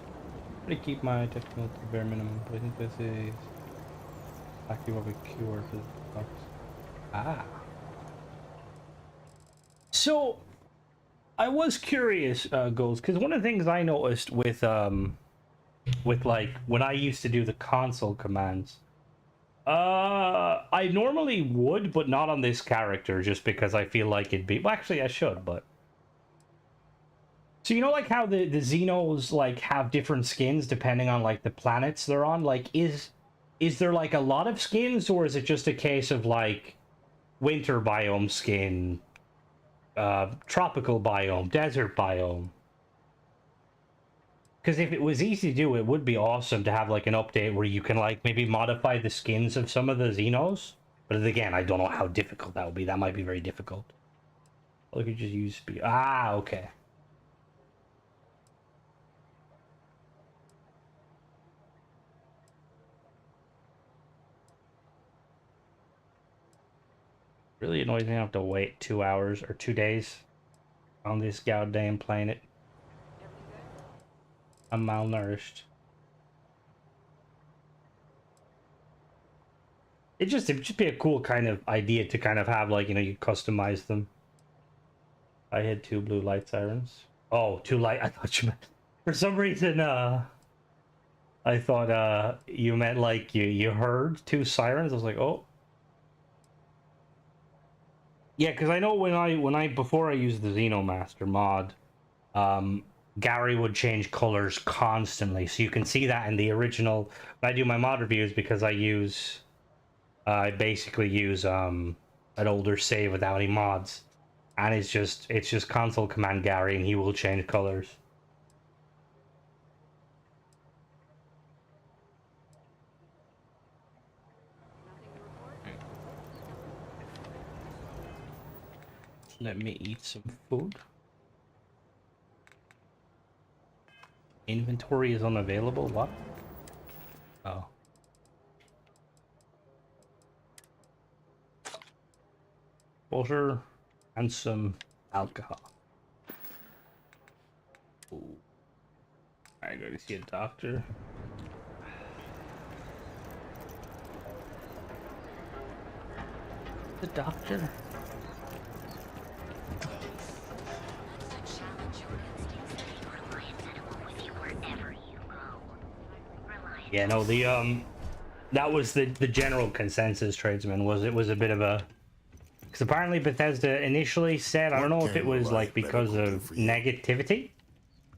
I'm gonna keep my technical to bare minimum. I think this is actually what we cure for the box. Ah. So, I was curious, Ghost, because one of the things I noticed with like when I used to do the console commands, I normally would, but not on this character, just because I feel like it'd be. Well, actually, I should, but. So you know, like how the Xenos like have different skins depending on like the planets they're on. Like, is there like a lot of skins, or is it just a case of like winter biome skin, tropical biome, desert biome. Because if it was easy to do, it would be awesome to have like an update where you can like maybe modify the skins of some of the Xenos. But again, I don't know how difficult that would be. That might be very difficult. Or you could just use speed. Ah, okay. Really annoys me I have to wait 2 hours or 2 days on this goddamn planet. I'm malnourished. It'd just be a cool kind of idea to kind of have, like, you know, you customize them. I had 2 blue light sirens. Oh, 2 light. I thought you meant, for some reason, I thought you meant like you heard 2 sirens. I was like, oh. Yeah, because I know when I before I used the Xenomaster mod, Gary would change colors constantly. So you can see that in the original. When I do my mod reviews, because I basically use an older save without any mods, and it's just console command Gary, and he will change colors. Let me eat some food. Inventory is unavailable. What? Oh. Water and some alcohol. Ooh. I gotta see a doctor. The doctor? Yeah, no, that was the general consensus, tradesman, was it was a bit of a, because apparently Bethesda initially said, I don't know if it was like because of negativity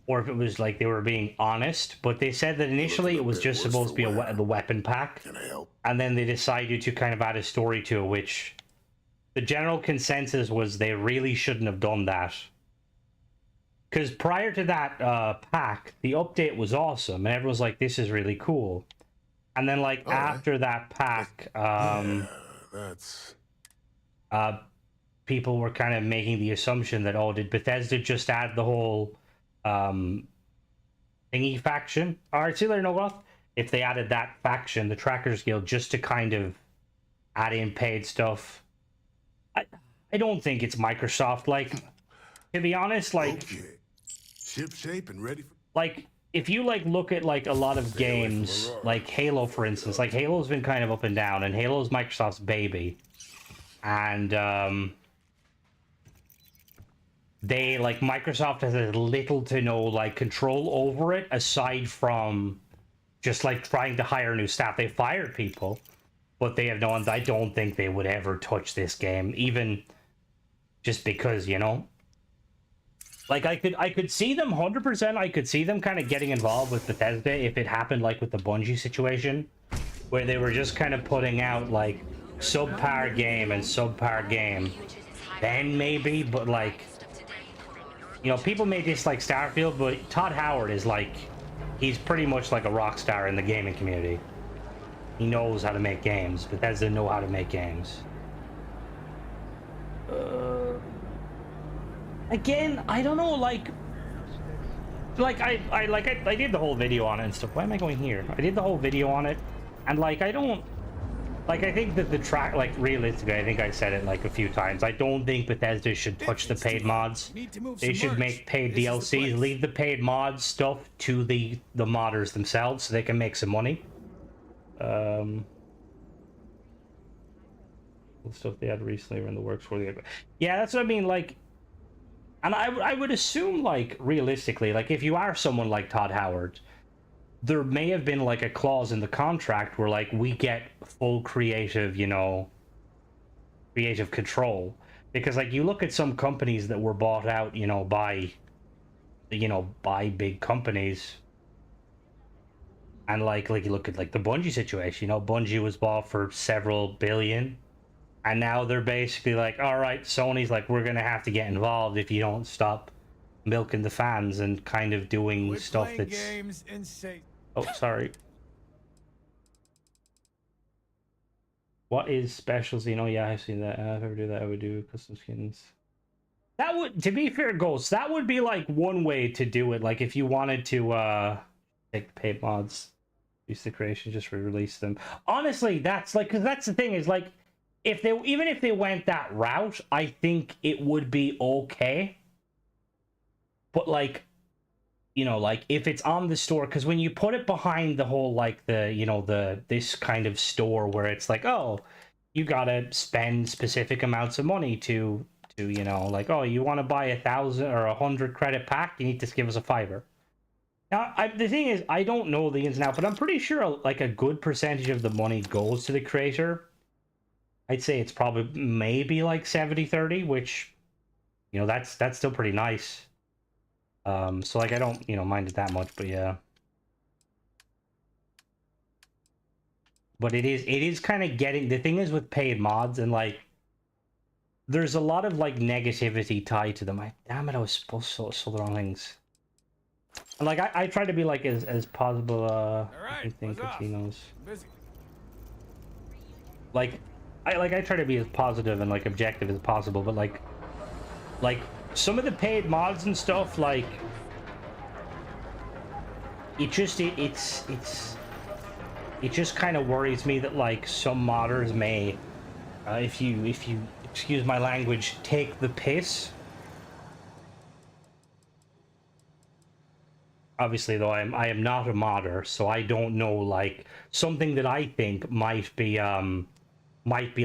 or if it was like they were being honest, but they said that initially it was just supposed to be the weapon pack, and then they decided to kind of add a story to it, which the general consensus was they really shouldn't have done that. Because prior to that pack, the update was awesome, and everyone's like, this is really cool. And then, like, after that pack, people were kind of making the assumption that, oh, did Bethesda just add the whole thingy faction? Alright, see you later, Nicolaus. If they added that faction, the Trackers Guild, just to kind of add in paid stuff. I don't think it's Microsoft. Like, to be honest, like... Ship shape and ready for... Like, if you, like, look at, like, a lot of games, like Halo, for instance, like, Halo's been kind of up and down, and Halo's Microsoft's baby. And, they, like, Microsoft has as little to no, like, control over it, aside from just, like, trying to hire new staff. They fired people, but they have no one. I don't think they would ever touch this game, even just because, you know? Like, I could see them 100%. I could see them kind of getting involved with Bethesda if it happened like with the Bungie situation, where they were just kind of putting out like subpar game and subpar game. Then maybe, but like, you know, people may dislike Starfield, but Todd Howard is like, he's pretty much like a rock star in the gaming community. He knows how to make games. Bethesda know how to make games. Again, I don't know, like I did the whole video on it and stuff. Why am I going here? I did the whole video on it, and like I don't, like, I think that the track, like, realistically, I think I said it like a few times, I don't think Bethesda should touch the paid mods. They should make paid DLCs, leave the paid mods stuff to the modders themselves so they can make some money. The stuff they had recently were in the works for the... Yeah, that's what I mean, like... And I would assume, like, realistically, like, if you are someone like Todd Howard, there may have been, like, a clause in the contract where, like, we get full creative, you know, creative control. Because, like, you look at some companies that were bought out, you know, by big companies. And, like you look at, like, the Bungie situation, you know, Bungie was bought for several billion. And now they're basically like, all right, Sony's like, we're gonna have to get involved if you don't stop milking the fans and kind of doing stuff that's games insane. oh, sorry. What is specials? You know, yeah, I've seen that. If I ever do that, I would do custom skins. That would, to be fair, Ghost, that would be like one way to do it. Like if you wanted to take the paid mods, use the creation, just re-release them. Honestly, that's like, because that's the thing is like, if they, even if they went that route, I think it would be okay. But like, you know, like if it's on the store, because when you put it behind the whole like the, you know, this kind of store where it's like, oh, you gotta spend specific amounts of money to you know, like, oh, you want to buy 1,000 or 100 credit pack, you need to give us a $5. Now, the thing is, I don't know the ins and outs, but I'm pretty sure like a good percentage of the money goes to the creator. I'd say it's probably maybe like 70-30, which, you know, that's still pretty nice. So like I don't, you know, mind it that much, but yeah. But it is kind of getting, the thing is with paid mods and like there's a lot of like negativity tied to them. Damn it, I was supposed to saw the wrong things. And like I try to be like as possible I think casinos. Like I try to be as positive and like objective as possible, but like some of the paid mods and stuff, like it just kind of worries me that like some modders may if you excuse my language, take the piss. Obviously though, I am not a modder, so I don't know, like something that I think might be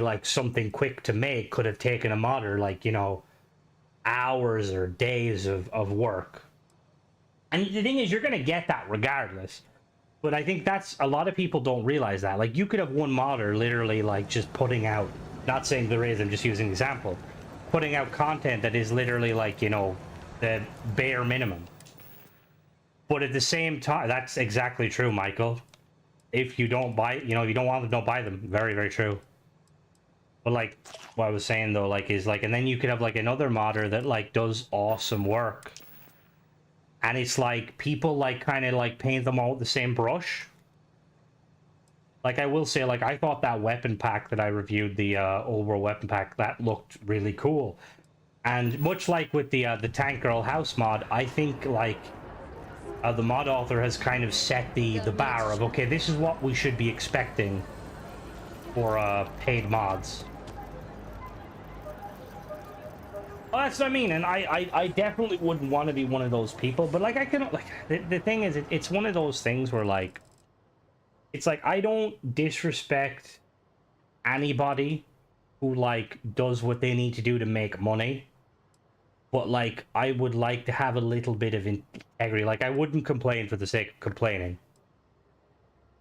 like something quick to make could have taken a modder like, you know, hours or days of work. And the thing is, you're gonna get that regardless. But I think that's, a lot of people don't realize that. Like, you could have one modder literally like just putting out, not saying there is, I'm just using an example, putting out content that is literally like, you know, the bare minimum. But at the same time, that's exactly true, Michael. If you don't buy, you know, if you don't want them, don't buy them. Very, very true. But like, what I was saying though, like, is like, and then you could have like another modder that like does awesome work. And it's like, people like kind of like paint them all with the same brush. Like, I will say, like, I thought that weapon pack that I reviewed, the Old World weapon pack, that looked really cool. And much like with the Tank Girl house mod, I think, like, the mod author has kind of set the bar of, okay, this is what we should be expecting for paid mods. Well, that's what I mean, and I definitely wouldn't want to be one of those people, but, like, I can, like, the thing is, it's one of those things where, like, it's like, I don't disrespect anybody who, like, does what they need to do to make money. But, like, I would like to have a little bit of integrity. Like, I wouldn't complain for the sake of complaining.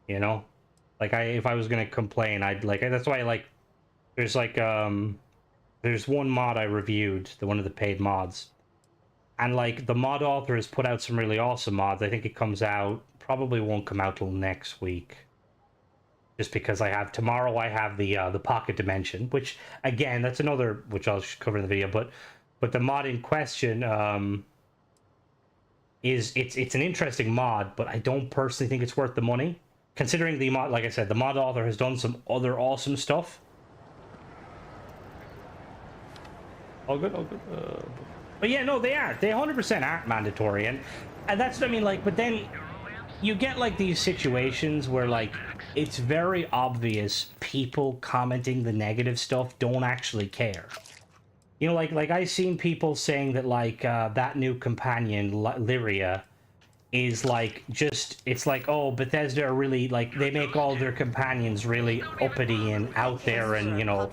You know? Like, if I was gonna complain, I'd, like, that's why, like, there's, like, there's one mod I reviewed, one of the paid mods. And, like, the mod author has put out some really awesome mods. I think it comes out, probably won't come out till next week. Just because tomorrow I have the Pocket Dimension, which, again, that's another, which I'll cover in the video, but the mod in question it's an interesting mod, but I don't personally think it's worth the money. Considering the mod, like I said, the mod author has done some other awesome stuff. All good, all good. But yeah, no, they 100% aren't mandatory, and that's what I mean, like, but then you get, like, these situations where, like, it's very obvious people commenting the negative stuff don't actually care. You know, like I've seen people saying that, like, that new companion, Lyria, is, like, just, it's like, oh, Bethesda are really, like, they make all their companions really uppity and out there and, you know,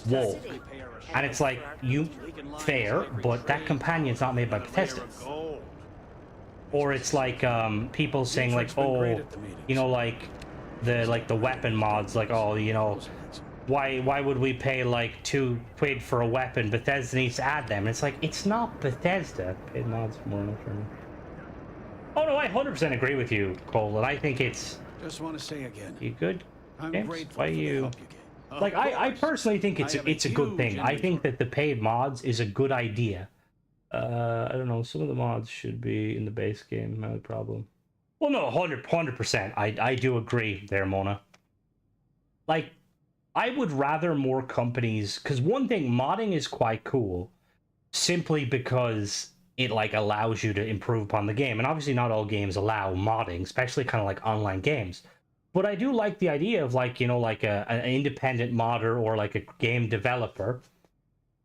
woke. And it's like, fair, but that companion's not made by Bethesda. Or it's like, people saying, like, oh, you know, like the weapon mods, like, oh, you know, why would we pay like £2 for a weapon? Bethesda needs to add them. And it's like, it's not Bethesda. Paid mods more for me. Oh no, I 100% agree with you, Cole, and I think it's. Just want to say again. You good? I'm James? grateful Why for the you? help you gave. Like, I personally think it's a good thing. I think that the paid mods is a good idea. I don't know, some of the mods should be in the base game, no problem. Well, no, 100%. I do agree there, Mona. Like, I would rather more companies, because one thing, modding is quite cool, simply because it, like, allows you to improve upon the game. And obviously not all games allow modding, especially kind of like online games. But I do like the idea of, like, you know, like an independent modder or like a game developer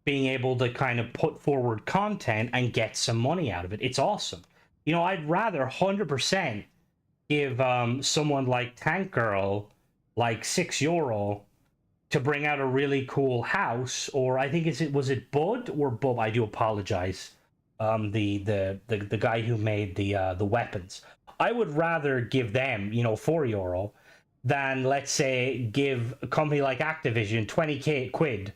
being able to kind of put forward content and get some money out of it. It's awesome. You know, I'd rather 100% give someone like Tank Girl like €6 to bring out a really cool house, or I think was it Bud or Bub? I do apologize. The guy who made the weapons. I would rather give them, you know, €4 than, let's say, give a company like Activision 20 quid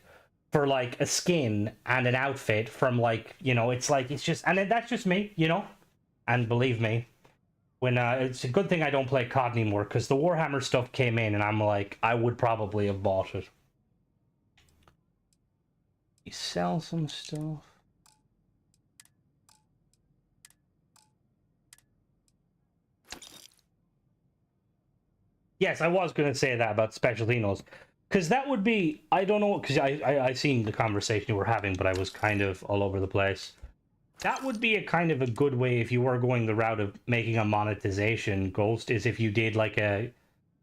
for like a skin and an outfit from, like, you know, it's like, it's just, and that's just me, you know. And believe me, when it's a good thing I don't play COD anymore, because the Warhammer stuff came in and I'm like, I would probably have bought it. You sell some stuff. Yes, I was going to say that about special Dinos. Because that would be, I don't know, because I seen the conversation you were having, but I was kind of all over the place. That would be a kind of a good way if you were going the route of making a monetization, Ghost, is if you did like a,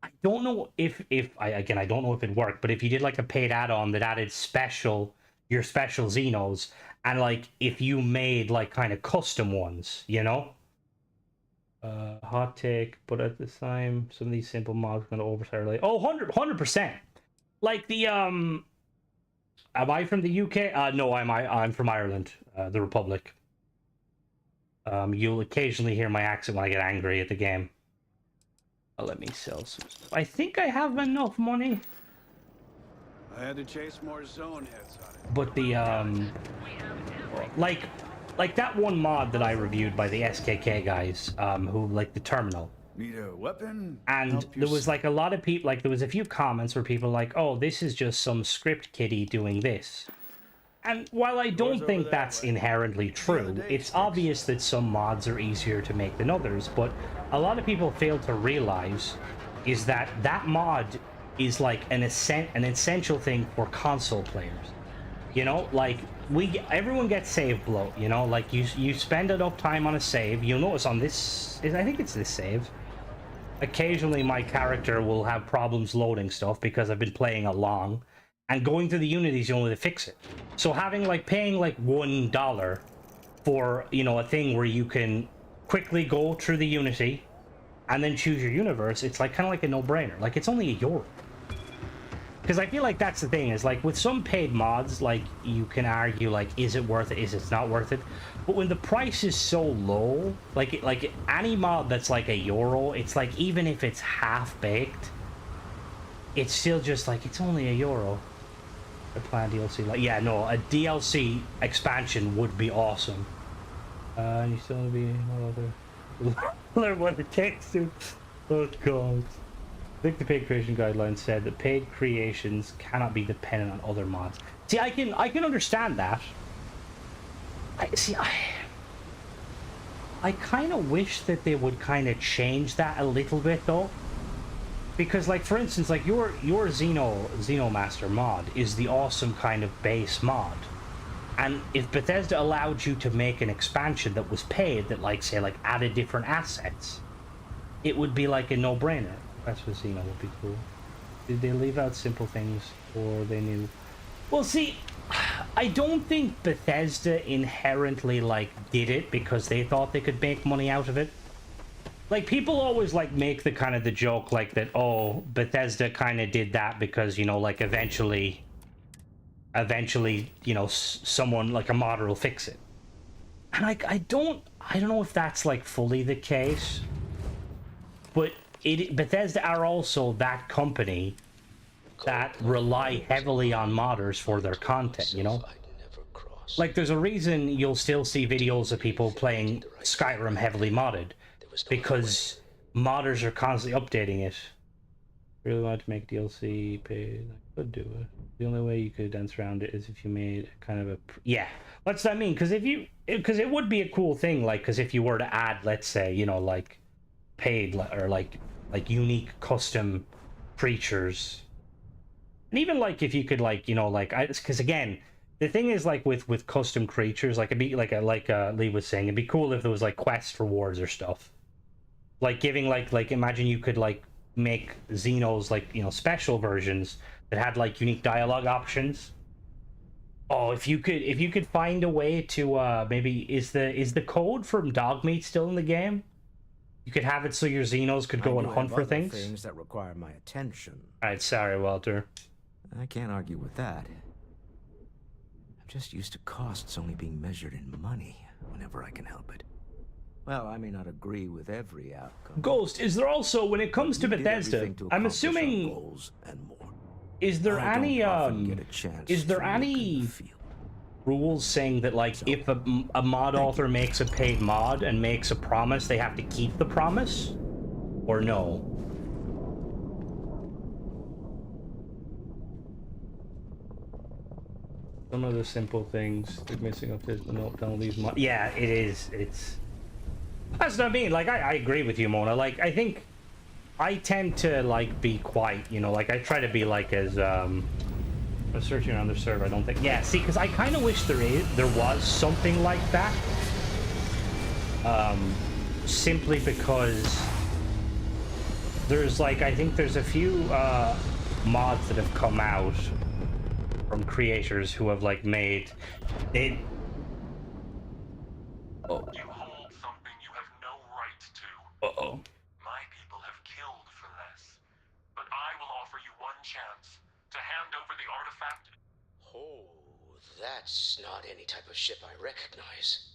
I don't know if I don't know if it worked, but if you did like a paid add-on that added your special Xenos, and like if you made like kind of custom ones, you know? Hot take, but at the time, some of these simple mods going to oversight like, oh, 100%. Like the, am I from the UK? No, I'm from Ireland, the Republic. You'll occasionally hear my accent when I get angry at the game. Let me sell some stuff. I think I have enough money. I had to chase more zone heads on it. But the, like that one mod that I reviewed by the SKK guys, who, like, the terminal. Need a weapon? And there was, like, a lot of people, like, there was a few comments where people were like, oh, this is just some script kiddie doing this. And while I don't think that's inherently true, it's obvious that some mods are easier to make than others, but a lot of people fail to realize is that that mod is, like, an essential thing for console players. You know, like, everyone gets save bloat, you know, like, you spend enough time on a save, you'll notice on this, I think it's this save, occasionally my character will have problems loading stuff because I've been playing along, and going through the Unity is the only way to fix it. So having, like, paying like $1 for, you know, a thing where you can quickly go through the Unity and then choose your universe, it's like kind of like a no-brainer. Like, it's only €1. Because I feel like that's the thing, is like with some paid mods, like, you can argue, like, is it worth it, is it not worth it? But when the price is so low, like any mod that's like €1, it's like, even if it's half-baked, it's still just like, it's only €1. I plan DLC, like, yeah, no, a DLC expansion would be awesome. You still want to be learn what it takes to. Oh god. I think the paid creation guidelines said that paid creations cannot be dependent on other mods. See, I can understand that. I kind of wish that they would kind of change that a little bit though. Because, like, for instance, like your Xenomaster mod is the awesome kind of base mod. And if Bethesda allowed you to make an expansion that was paid, that, like, say, like, added different assets, it would be like a no-brainer. That's what Xeno would be cool. Did they leave out simple things, or they knew? Well, see, I don't think Bethesda inherently, like, did it because they thought they could make money out of it. Like, people always, like, make the kind of the joke, like, that, oh, Bethesda kind of did that because, you know, like, eventually, you know, someone, like, a modder will fix it. And I don't know if that's, like, fully the case. But Bethesda are also that company that rely heavily on modders for their content, you know? Like, there's a reason you'll still see videos of people playing Skyrim heavily modded, because modders are constantly updating it. Really wanted to make DLC paid. I could do it. The only way you could dance around it is if you made kind of a yeah. What's that mean? Because because it would be a cool thing. Like, because if you were to add, let's say, you know, like paid or like unique custom creatures, and even like if you could like, you know, like because again, the thing is like with custom creatures, like it'd be like Lee was saying, it'd be cool if there was like quest rewards or stuff. Like giving like imagine you could like make Xenos like, you know, special versions that had like unique dialogue options. Oh, if you could find a way to maybe is the code from Dogmeat still in the game? You could have it so your Xenos could go and hunt for things that require my attention. All right, sorry, Walter. I can't argue with that. I'm just used to costs only being measured in money whenever I can help it. Well, I may not agree with every outcome. Ghost, is there also, when it comes to Bethesda, I'm assuming, is there any rules saying that like if a mod author makes a paid mod and makes a promise, they have to keep the promise, or no? Some of the simple things, they're missing updates, but no penalties. Yeah, it is. It's. That's what I mean. Like, I agree with you, Mona. Like, I think I tend to like be quiet. You know, like I try to be like as I'm searching around the server. I don't think. Yeah, see, because I kind of wish there was something like that. Simply because there's like I think there's a few mods that have come out from creators who have like made it. Oh. You hold something you have no right to. Uh-oh. My people have killed for less, but I will offer you one chance to hand over the artifact. Oh, that's not any type of ship I recognize.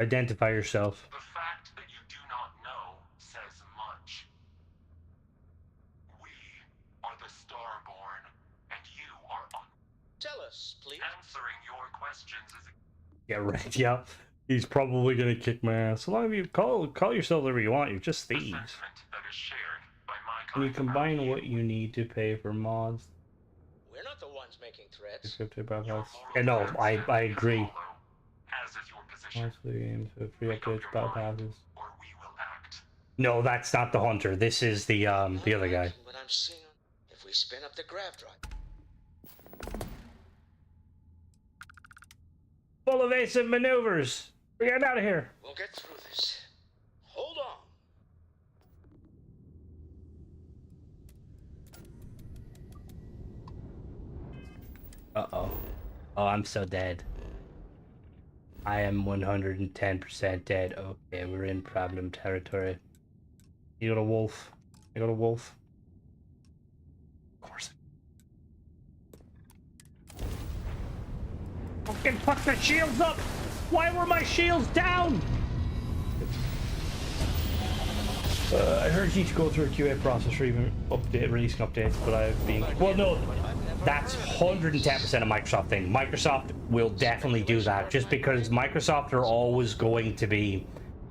Identify yourself. The fact that you do not know says much. We are the Starborn, and you are on. Tell us, please. Answering your questions is. Yeah, right. Yeah, he's probably gonna kick my ass. So long as you call yourself whatever you want, you're just thieves. That is shared by my Can you combine what you need to pay for mods? We're not the ones making threats. Yeah, no, I agree. As is your position. Honestly, games have free updates, battle passes. No, that's not the hunter. This is the other guy. But I'm seeing if we spin up the grav drive. Full evasive maneuvers. We're getting out of here. We'll get through this. Hold on. Uh-oh. Oh, I'm so dead. I am 110% dead. Okay, we're in problem territory. You got a wolf. I got a wolf. Of course. Fucking put the shields up! Why were my shields down? I heard you need to go through a QA process for even releasing updates, but I've been... Well, no, that's 110% a Microsoft thing. Microsoft will definitely do that, just because Microsoft are always going to be...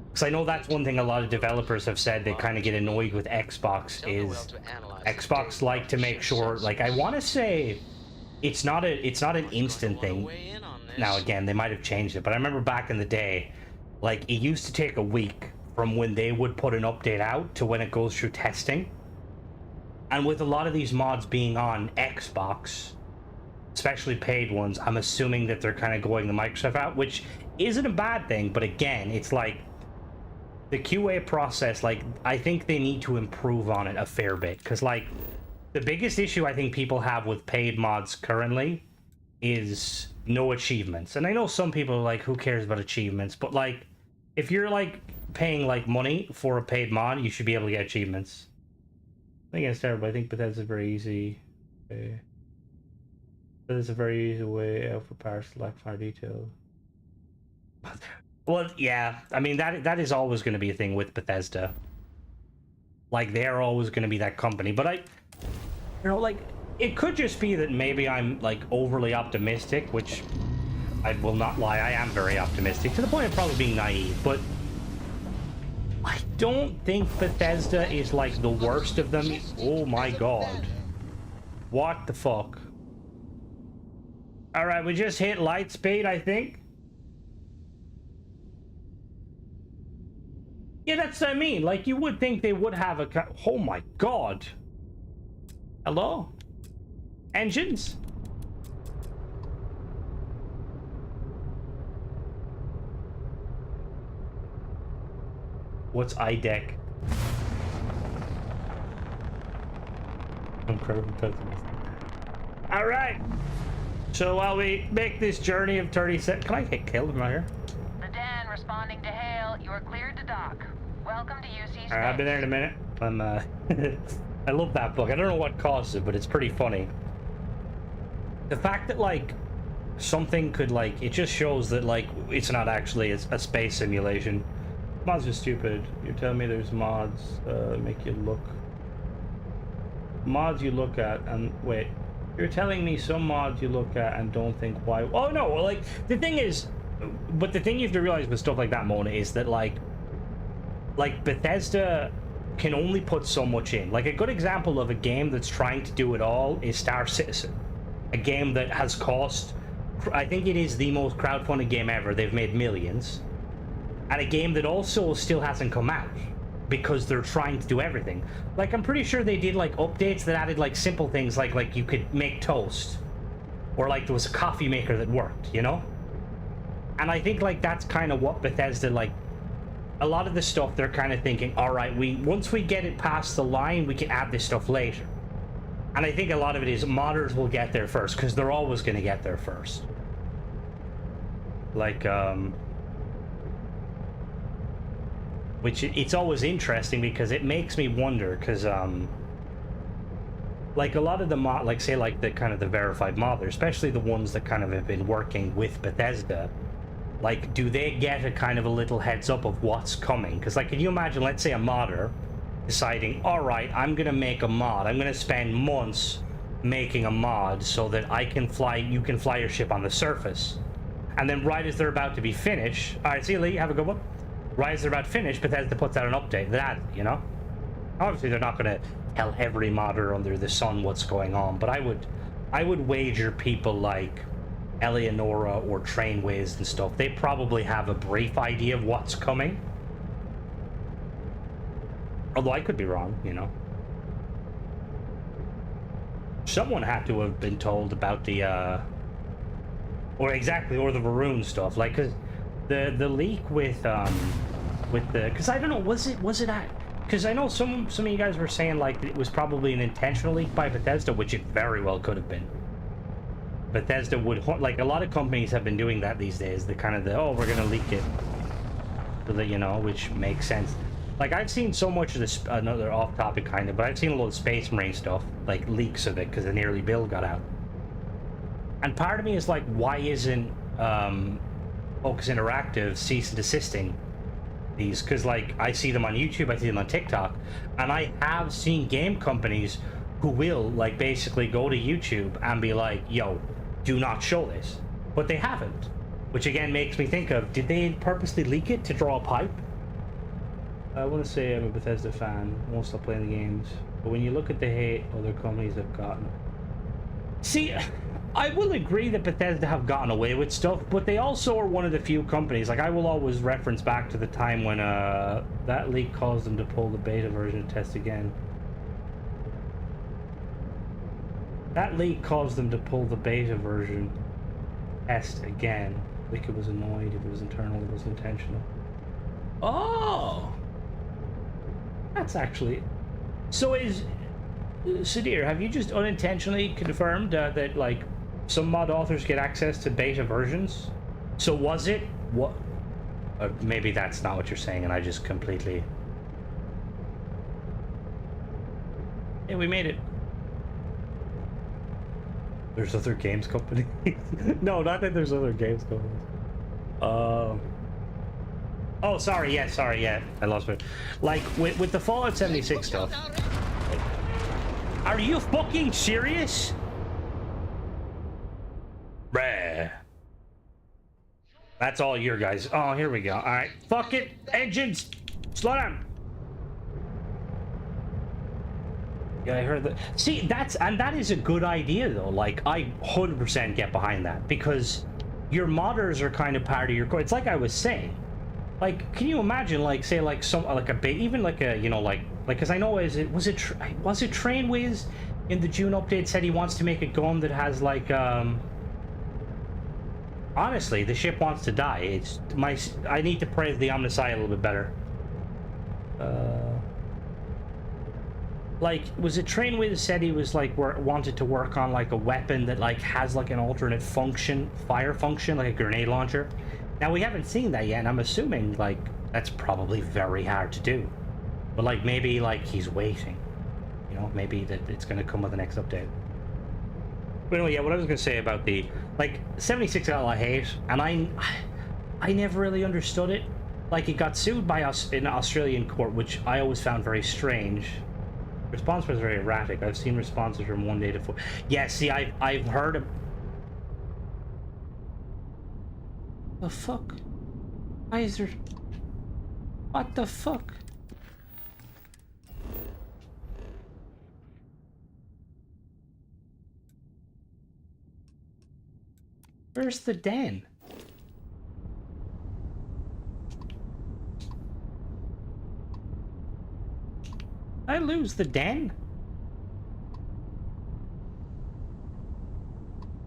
Because I know that's one thing a lot of developers have said they kind of get annoyed with Xbox is... Xbox like to make sure, like, I want to say it's not an instant thing. Now, again, they might have changed it, but I remember back in the day, like, it used to take a week from when they would put an update out to when it goes through testing. And with a lot of these mods being on Xbox, especially paid ones, I'm assuming that they're kind of going the Microsoft out, which isn't a bad thing, but again, it's like the QA process, like, I think they need to improve on it a fair bit, because, like, the biggest issue I think people have with paid mods currently is no achievements. And I know some people are like, who cares about achievements? But, like, if you're, like, paying, like, money for a paid mod, you should be able to get achievements. I think it's terrible. I think Bethesda's a very easy way. There's a very easy way out for parts to lack finer detail. Well, yeah. I mean, that is always going to be a thing with Bethesda. Like, they're always going to be that company. But you know, like, it could just be that maybe I'm, like, overly optimistic, which I will not lie, I am very optimistic, to the point of probably being naive, but I don't think Bethesda is like the worst of them. Oh my god. What the fuck? Alright, we just hit light speed, I think. Yeah, that's what I mean. Like, you would think they would have a... Oh my god. Hello? Engines? What's IDEC? Incredible pessimist. Alright. So while we make this journey of 30 seconds... Can I get killed? Am I here? The Den responding to hail. You are cleared to dock. Welcome to UC. Alright, I'll be there in a minute. I'm, I love that book. I don't know what caused it, but it's pretty funny. The fact that, like, something could, like... It just shows that, like, it's not actually a space simulation. Mods are stupid. You're telling me there's mods make you look... Mods you look at and... Wait. You're telling me some mods you look at and don't think why... Oh, no, like, the thing is... But the thing you have to realize with stuff like that, Mona, is that, like, Bethesda can only put so much in. Like, a good example of a game that's trying to do it all is Star Citizen. A game that has cost... I think it is the most crowdfunded game ever. They've made millions. And a game that also still hasn't come out because they're trying to do everything. Like, I'm pretty sure they did, like, updates that added, like, simple things like you could make toast. Or, like, there was a coffee maker that worked, you know? And I think, like, that's kind of what Bethesda, like... A lot of the stuff, they're kind of thinking, alright, once we get it past the line, we can add this stuff later. And I think a lot of it is modders will get there first, because they're always going to get there first. Like, which it's always interesting because it makes me wonder, because like a lot of the mod, like say like the kind of the verified modders, especially the ones that kind of have been working with Bethesda, like do they get a kind of a little heads up of what's coming? Because like, can you imagine, let's say a modder deciding, all right, I'm gonna make a mod, I'm gonna spend months making a mod so that I can fly, you can fly your ship on the surface, and then right as they're about to be finished, all right, see you, Lee, have a good one. Right as they're about to finish, Bethesda puts out an update that, you know? Obviously, they're not going to tell every modder under the sun what's going on, but I would wager people like Eleonora or Trainways and stuff, they probably have a brief idea of what's coming. Although I could be wrong, you know? Someone had to have been told about the, or the Varun stuff, like, because the leak with the, because I don't know, was it at, because I know some of you guys were saying like it was probably an intentional leak by Bethesda, which it very well could have been. Bethesda would, like, a lot of companies have been doing that these days, the kind of the, oh, we're gonna leak it, so that, you know, which makes sense. Like, I've seen so much of this, another off topic kind of, but I've seen a lot of Space Marine stuff, like leaks of it, because the Nearly Build got out. And part of me is like, why isn't Focus Interactive cease and desisting these? Because like I see them on YouTube, I see them on TikTok, and I have seen game companies who will like basically go to YouTube and be like, yo, do not show this, but they haven't, which again makes me think of, did they purposely leak it to draw a pipe? I want to say I'm a Bethesda fan, won't stop playing the games, but when you look at the hate other companies have gotten, see, I will agree that Bethesda have gotten away with stuff, but they also are one of the few companies, like I will always reference back to the time when that leak caused them to pull the beta version test again. That leak caused them to pull the beta version test again. Like it was annoyed, if it was internal, it was intentional. Oh! That's actually... So is... Sadir, have you just unintentionally confirmed that, like, some mod authors get access to beta versions? So was it... What? Maybe that's not what you're saying and I just completely... Hey, we made it. There's other games companies? No, not that there's other games companies. Oh, sorry, yeah. I lost it. Like, with the Fallout 76 stuff. Are you fucking serious? Bruh. That's all your guys. Oh, here we go. Alright. Fuck it. Engines. Slow down. Yeah, I heard that. See, that is a good idea though. Like, I 100% get behind that because your modders are kind of part of your core. It's like I was saying. Like, can you imagine, like, say, like a big, even like a, you know, like, because I know was it Trainwiz in the June update said he wants to make a gun that has like honestly, the ship wants to die. It's I need to praise the Omnisci a little bit better. Like, was it Trainwiz said he was like wanted to work on like a weapon that like has like an alternate function, fire function, like a grenade launcher. Now we haven't seen that yet, and I'm assuming like that's probably very hard to do. But like maybe like he's waiting, you know, maybe that it's gonna come with the next update. But anyway, yeah, what I was gonna say about the like 76 I hate, and I never really understood it. Like, it got sued by us in Australian court, which I always found very strange. Response was very erratic. I've seen responses from 1 day to 4. Yeah, see, I've heard of... The fuck? Why is there... What the fuck? Where's the den? I lose the den?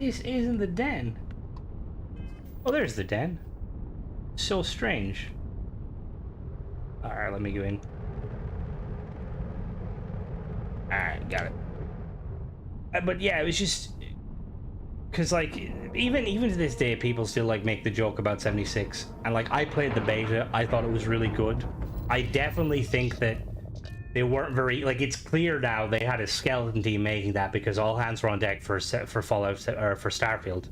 This isn't the den. Oh, there's the den. So strange. Alright, let me go in. Alright, got it. But yeah, it was just... Because, like, even to this day, people still, like, make the joke about 76. And, like, I played the beta. I thought it was really good. I definitely think that they weren't very... Like, it's clear now they had a skeleton team making that because all hands were on deck for Fallout, or for Starfield.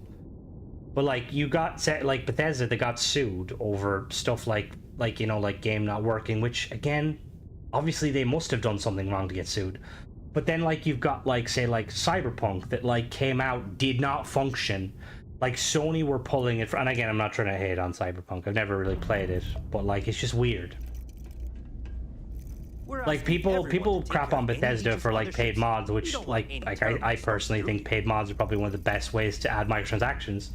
But, like, you got, like, Bethesda, they got sued over stuff like, you know, like, game not working, which, again, obviously they must have done something wrong to get sued. But then, like, you've got, like, say, like, Cyberpunk that, like, came out, did not function. Like, Sony were pulling it... And again, I'm not trying to hate on Cyberpunk. I've never really played it. But, like, it's just weird. Like, people crap on Bethesda for, like, paid mods, which, like I personally think paid mods are probably one of the best ways to add microtransactions.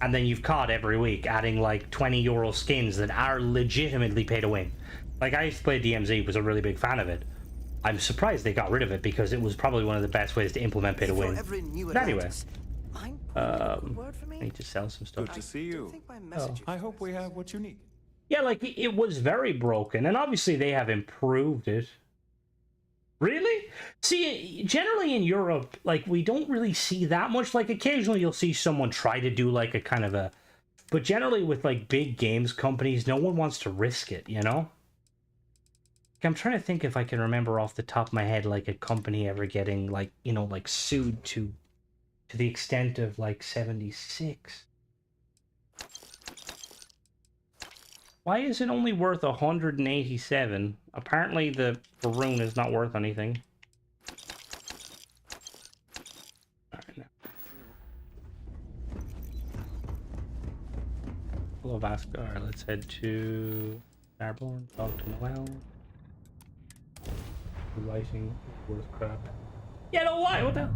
And then you've COD every week adding, like, €20 skins that are legitimately pay to win. Like, I used to play DMZ, was a really big fan of it. I'm surprised they got rid of it because it was probably one of the best ways to implement pay to win. But anyway, I need to sell some stuff. Good to see you. I hope we have what you need. Yeah, like, it was very broken, and obviously they have improved it. Really? See, generally in Europe, like, we don't really see that much. Like, occasionally you'll see someone try to do, like, a kind of a... But generally with, like, big games companies, no one wants to risk it, you know? I'm trying to think if I can remember off the top of my head, like, a company ever getting, like, you know, like, sued to the extent of, like, 76. Why is it only worth 187? Apparently the rune is not worth anything. Alright, now. Hello, Vasco. Alright, let's head to Starborn, talk to Noel. Writing worth crap. Yeah, no, why? What the?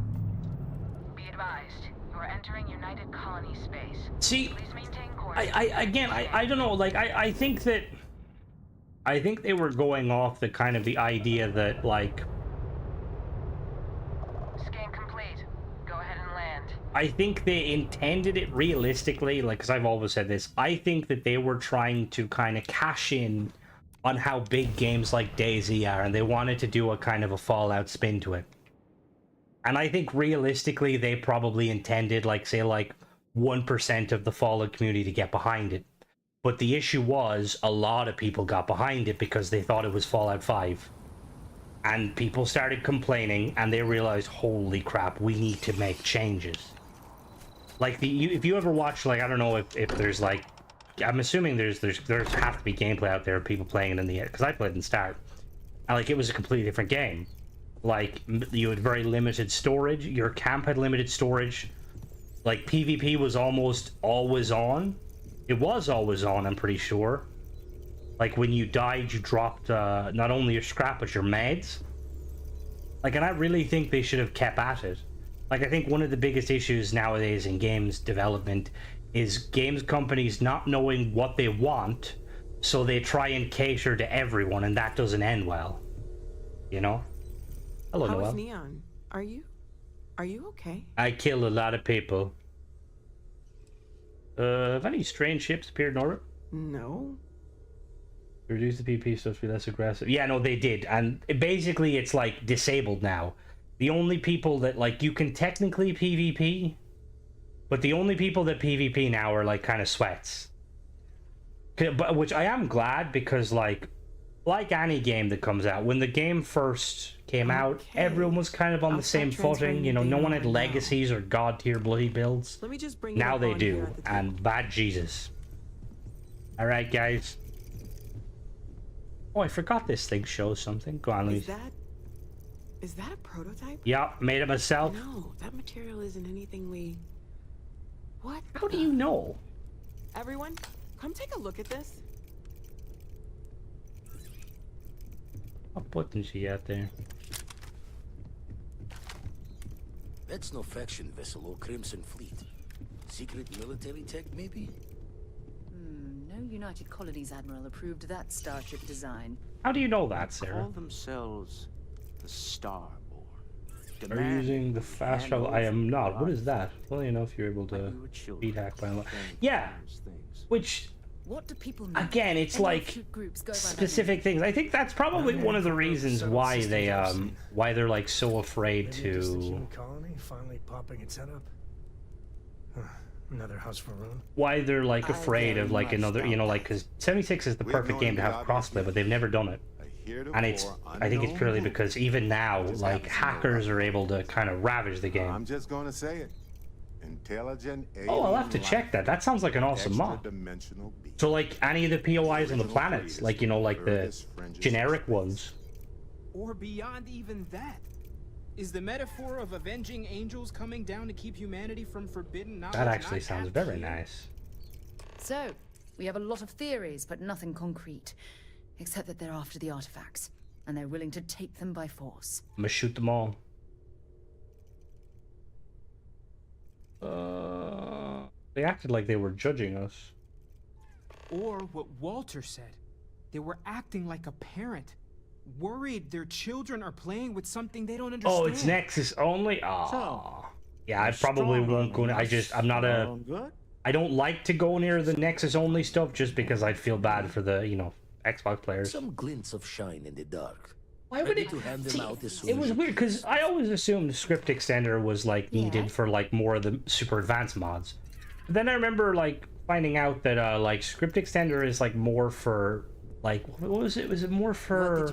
Be advised, you are entering United Colony space. See, please maintain course. I don't know. Like, I think they were going off the kind of the idea that, like, scan complete. Go ahead and land. I think they intended it realistically, like, because I've always said this. I think that they were trying to kind of cash in on how big games like DayZ are, and they wanted to do a kind of a Fallout spin to it. And I think realistically, they probably intended, like, say, like, 1% of the Fallout community to get behind it. But the issue was, a lot of people got behind it because they thought it was Fallout 5. And people started complaining, and they realized, holy crap, we need to make changes. Like, if you ever watch, like, I don't know if there's, like, I'm assuming there's have to be gameplay out there of people playing it in the end, because I played it in the start, and, like, it was a completely different game. Like, you had very limited storage, your camp had limited storage, like, PvP was almost always on. It was always on, I'm pretty sure. Like when you died, you dropped not only your scrap but your meds. Like, and I really think they should have kept at it. Like, I think one of the biggest issues nowadays in games development is games companies not knowing what they want, so they try and cater to everyone, and that doesn't end well. You know? Hello, How Noel. is Neon? Are you okay? I killed a lot of people. Have any strange ships appeared in orbit? No. Reduce the PP so to be less aggressive. Yeah, no, they did. And basically, it's like disabled now. The only people that, like, you can technically PvP, but the only people that PvP now are, like, kind of sweats. But, which I am glad because, like any game that comes out, when the game first came out, everyone was kind of on the same footing. You know, no one had legacies or god tier bloody builds. Let me just bring Now they do, and bad Jesus. All right, guys. Oh, I forgot this thing shows something. Go on, Louise. Is that a prototype? Yeah, made it myself. No, that material isn't anything we... What? How do you know? Everyone, come take a look at this. What button she got there? That's no faction vessel or Crimson Fleet. Secret military tech, maybe? No United Colonies Admiral approved that starship design. How do you know that, Sarah? Call themselves the Starborn. Are you using the fast travel? I am not. What is that? Well, you know, if you're able to beat hack by a lot. Yeah, which, what do people know? Again, it's like specific things. I think that's probably one of the reasons why they're like so afraid to. Colony finally popping its head up. Another house for Rune. Why they're like afraid of like another, you know, like because 76 is the perfect game to have crossplay, but they've never done it. And I think it's purely because even now, like, hackers are able to kind of ravage the game. I'm just gonna say it. Intelligent. Oh, I'll have to check that. That sounds like an awesome mod. So, like, any of the POIs on the planets, like, you know, like the generic ones. Or beyond even that. Is the metaphor of avenging angels coming down to keep humanity from forbidden knowledge? That actually sounds very nice. So, we have a lot of theories, but nothing concrete. Except that they're after the artifacts, and they're willing to take them by force. I'm gonna shoot them all. They acted like they were judging us. Or what Walter said. They were acting like a parent. Worried their children are playing with something they don't understand. Oh, it's Nexus only? Oh. Yeah, I probably won't go. I'm not a... I don't like to go near the Nexus only stuff just because I'd feel bad for the, you know, Xbox players. Some glints of shine in the dark. Why would it? It was weird because I always assumed Script Extender was like needed for like more of the super advanced mods. But then I remember like finding out that like Script Extender is like more for like what was it? Was it more for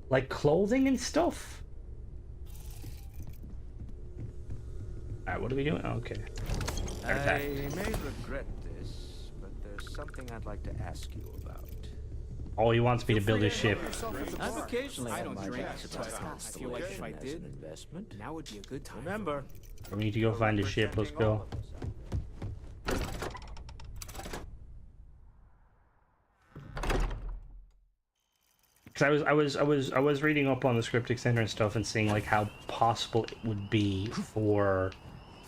like clothing and stuff? Alright, what are we doing? Okay. I may regret this, but there's something I'd like to ask you about. Oh, he wants me to build his ship. I've occasionally I don't had my drink, backs but against I feel like if I as did, an investment. now would be a good time. Remember, We need to go find his ship. Let's go. Because I was reading up on the Script Extender and stuff and seeing like how possible it would be for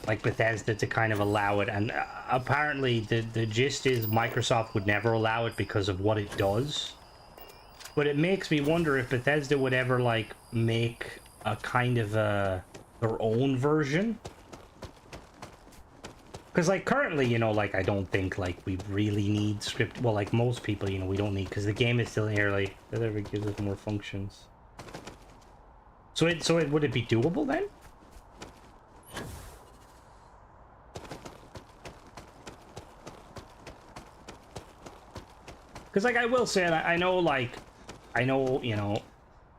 like Bethesda to kind of allow it, and apparently the gist is Microsoft would never allow it because of what it does. But it makes me wonder if Bethesda would ever like make a kind of their own version. Because like currently, you know, like I don't think like we really need script. Well, like most people, you know, we don't need, because the game is still early. That ever gives us more functions. So would it be doable then? Because like I will say, I know, you know,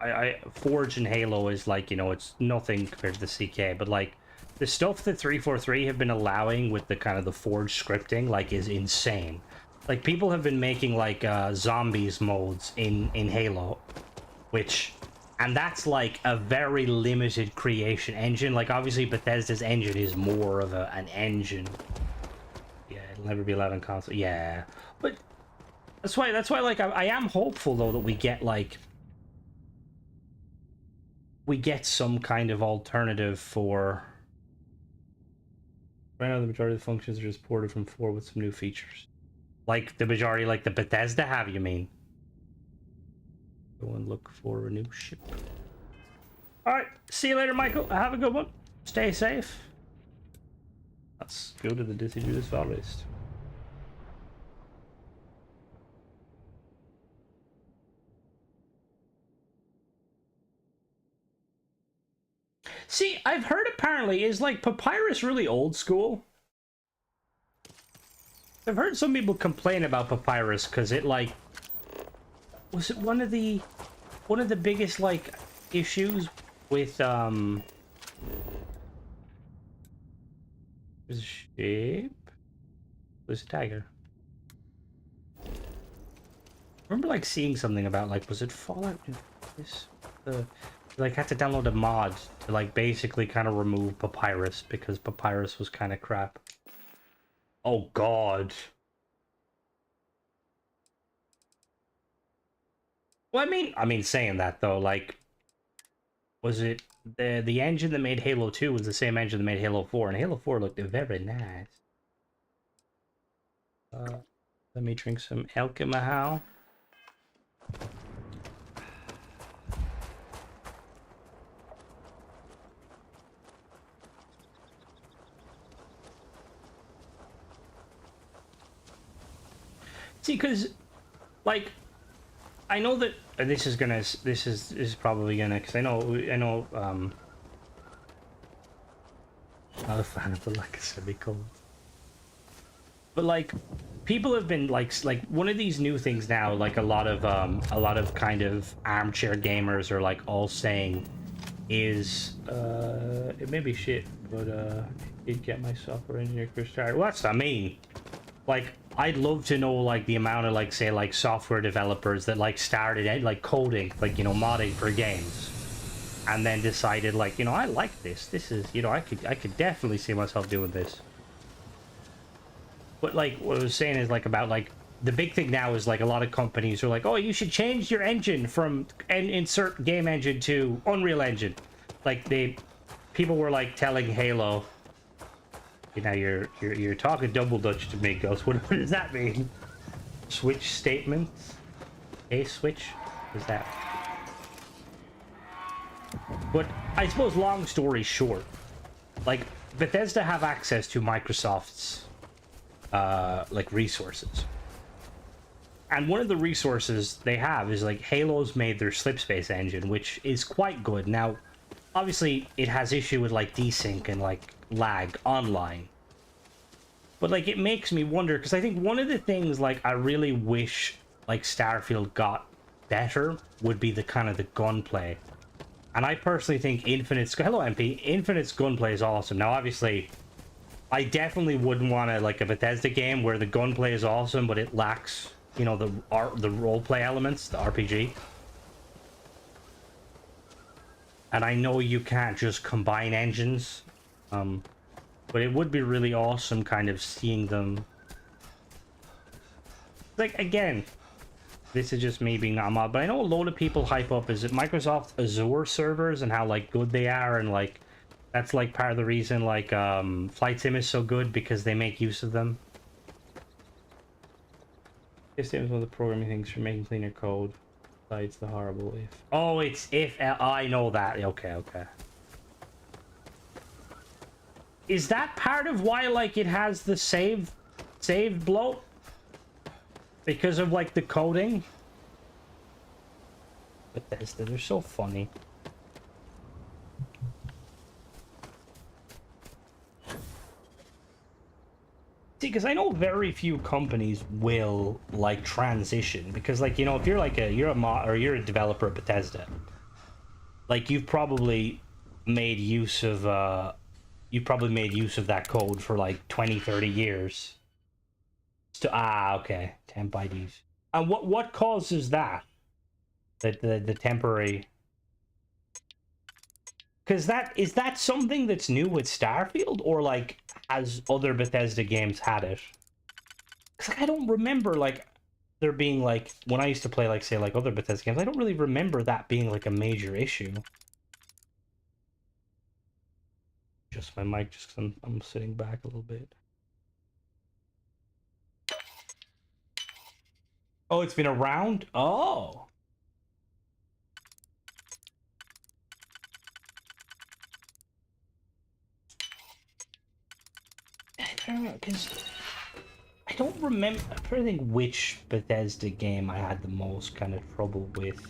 I Forge and Halo is like, you know, it's nothing compared to the CK, but like the stuff that 343 have been allowing with the kind of the Forge scripting, like, is insane. Like, people have been making like zombies modes in Halo, and that's like a very limited creation engine. Like, obviously Bethesda's engine is more of an engine. Yeah, it'll never be allowed on console. Yeah, but That's why like I am hopeful though that we get some kind of alternative for. Right now the majority of the functions are just ported from 4 with some new features. Like the majority, like the Bethesda have, you mean? Go and look for a new ship. Alright, see you later, Michael. Have a good one. Stay safe. Let's go to the Deciduous Forest. See, I've heard apparently, is like Papyrus really old school? I've heard some people complain about Papyrus because it like was it one of the biggest like issues with shape? There's a tiger. I remember like seeing something about like was it Fallout? This like had to download a mod to like basically kind of remove Papyrus because Papyrus was kind of crap. Oh god. Well, I mean saying that though, like was it the engine that made Halo 2 was the same engine that made Halo 4 and Halo 4 looked very nice. Let me drink some Alchemahal. See, because, like, I know that this is probably gonna, because I know, not a fan of the like semicolon. But like, people have been like one of these new things now, like a lot of kind of armchair gamers are like all saying is, it may be shit, but did get my software engineer career started. Well, that's what I mean. Like, I'd love to know like the amount of like say like software developers that like started like coding, like, you know, modding for games, and then decided like, you know, I like this. This is, you know, I could definitely see myself doing this. But like what I was saying is like about like the big thing now is like a lot of companies are like, oh, you should change your engine from insert game engine to Unreal Engine. Like people were like telling Halo. Now you're talking double Dutch to me, Ghost. What does that mean? Switch statements? A switch? What is that? But I suppose long story short, like Bethesda have access to Microsoft's like resources. And one of the resources they have is like Halo's made their slipspace engine, which is quite good. Now, obviously it has issue with like desync and like lag online, but like it makes me wonder, because I think one of the things like I really wish like Starfield got better would be the kind of the gunplay. And I personally think Infinite's gunplay is awesome. Now obviously I definitely wouldn't want to like a Bethesda game where the gunplay is awesome but it lacks, you know, the roleplay elements, the RPG. And I know you can't just combine engines, but it would be really awesome kind of seeing them. Like, again, this is just me being not a mod, but I know a load of people hype up is it Microsoft Azure servers and how like good they are, and like that's like part of the reason like Flight Sim is so good, because they make use of them. This is one of the programming things for making cleaner code. Besides the horrible if. Oh, it's if. I know that. Okay. Is that part of why like it has the save bloat? Because of like the coding? Bethesda, they're so funny. See, because I know very few companies will like transition, because like, you know, if you're like you're a developer at Bethesda, like you've probably made use of that code for like 20-30 years. Okay, temp IDs. And what causes that? The temporary. Because is that something that's new with Starfield, or like has other Bethesda games had it? Because like, I don't remember like there being like, when I used to play like, say, like other Bethesda games, I don't really remember that being like a major issue. Just my mic, just 'cause I'm sitting back a little bit. Oh, it's been around? Oh. I don't know, because I don't remember. I'm trying to think which Bethesda game I had the most kind of trouble with.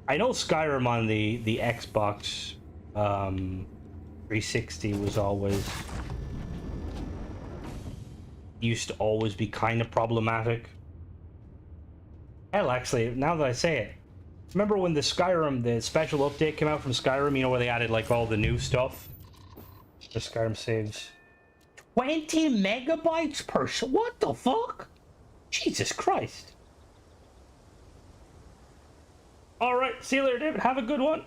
I know Skyrim on the Xbox 360 was always used to always be kind of problematic. Hell, actually, now that I say it, remember when the Skyrim, the special update came out from Skyrim, you know, where they added like all the new stuff? The Skyrim saves 20 megabytes per what the fuck? Jesus Christ. All right, see you later, David. Have a good one.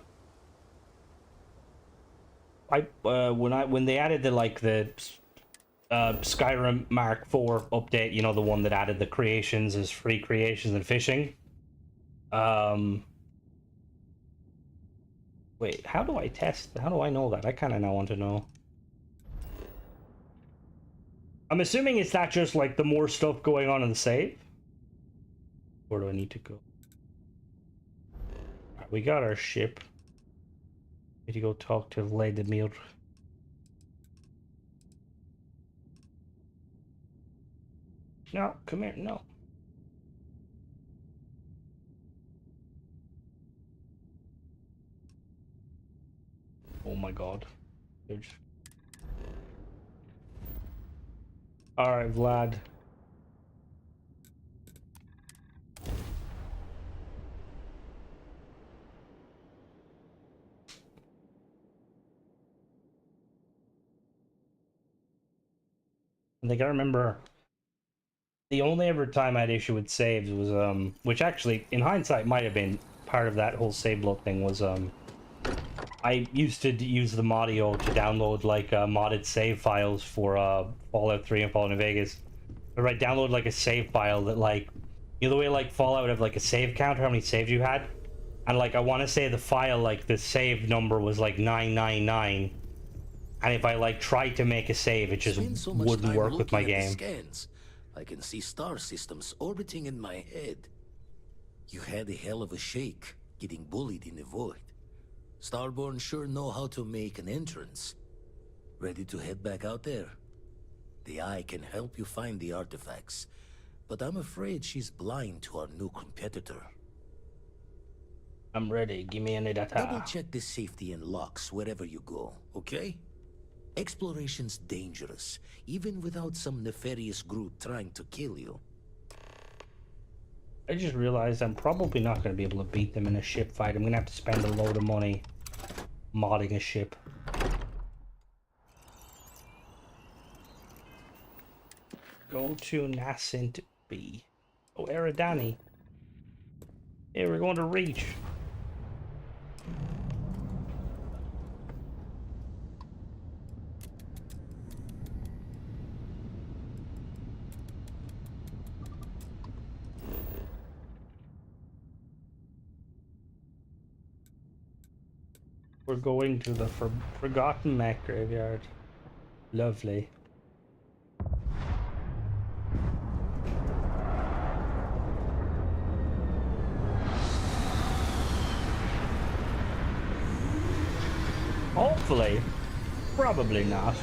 When they added the Skyrim Mark IV update, you know, the one that added the creations as free creations and fishing. Wait, how do I test? How do I know that? I kind of now want to know. I'm assuming it's not just like the more stuff going on in the save. Where do I need to go? Right, we got our ship. Need to go talk to Vladimir. No, come here, no. Oh my god. Alright, Vlad. I think I remember the only ever time I had issue with saves was which actually in hindsight might have been part of that whole save bloat thing was I used to use the Modio to download like modded save files for Fallout 3 and Fallout New Vegas. But I download like a save file that like, you know the way like Fallout would have like a save counter, how many saves you had? And like I want to say the file, like the save number was like 999. And if I like tried to make a save, it just wouldn't work with my game. Scans. I can see star systems orbiting in my head. You had a hell of a shake, getting bullied in the void. Starborn sure know how to make an entrance. Ready to head back out there? The Eye can help you find the artifacts, but I'm afraid she's blind to our new competitor. I'm ready. Give me any data. Double check the safety and locks wherever you go, okay? Exploration's dangerous, even without some nefarious group trying to kill you. I just realized I'm probably not going to be able to beat them in a ship fight. I'm going to have to spend a load of money modding a ship. Go to Nascent B. Oh, Eridani. Yeah, we're going to Reach. We're going to the Forgotten Mech Graveyard. Lovely. Hopefully. Probably not.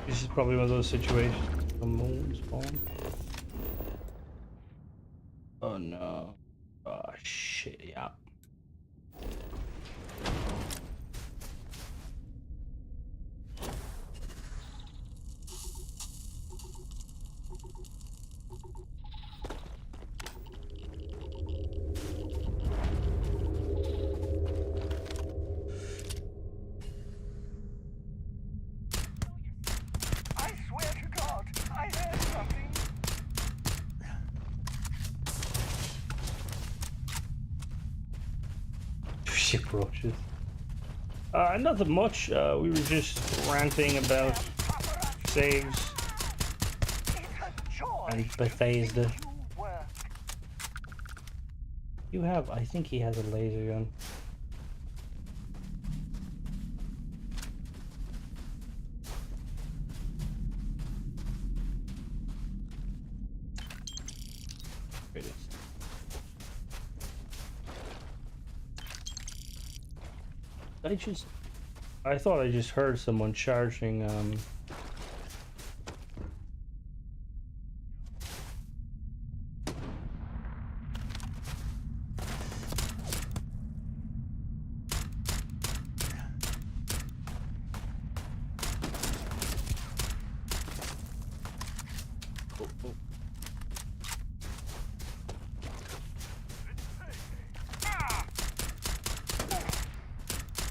This is probably one of those situations. The moon spawn. Oh no. Oh shit, yeah. I swear to God, I heard something. Ship roaches. Nothing much. We were just ranting about saves. and Bethesda. You have, I think he has a laser gun. There it is. I thought I just heard someone charging,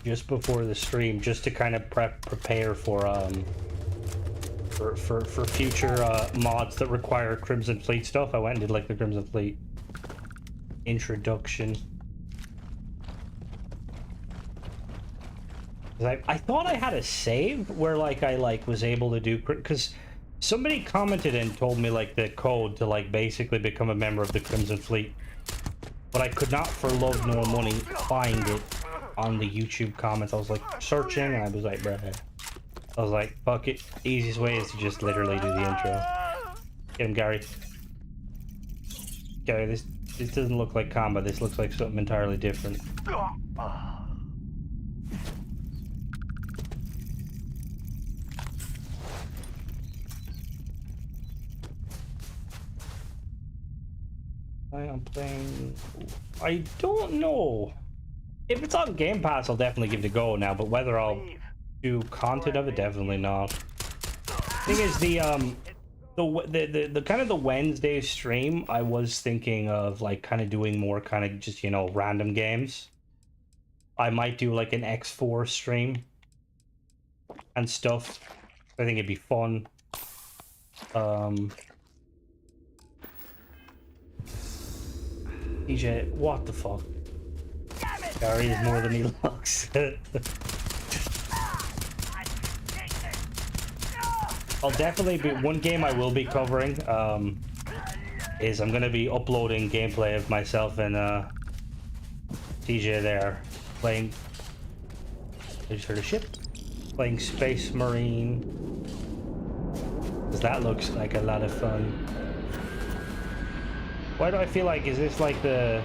just before the stream, just to kind of prepare for future mods that require Crimson Fleet stuff. I went and did like the Crimson Fleet introduction. I thought I had a save where like I was able to do, because somebody commented and told me like the code to like basically become a member of the Crimson Fleet, but I could not for love nor money find it on the YouTube comments. I was like searching and I was like, bruh. I was like, fuck it. The easiest way is to just literally do the intro. Get him, Gary. Gary, this doesn't look like combat. This looks like something entirely different. I am playing... I don't know. If it's on Game Pass, I'll definitely give it a go now, but whether I'll do content of it, definitely not. Thing is, the kind of the Wednesday stream, I was thinking of like kind of doing more kind of just, you know, random games. I might do like an X4 stream and stuff. I think it'd be fun. DJ, what the fuck? Gary is more than he looks. I'll definitely be, one game I will be covering is I'm gonna be uploading gameplay of myself and DJ there playing. I just heard a ship playing Space Marine, because that looks like a lot of fun. Why do I feel like, is this like the...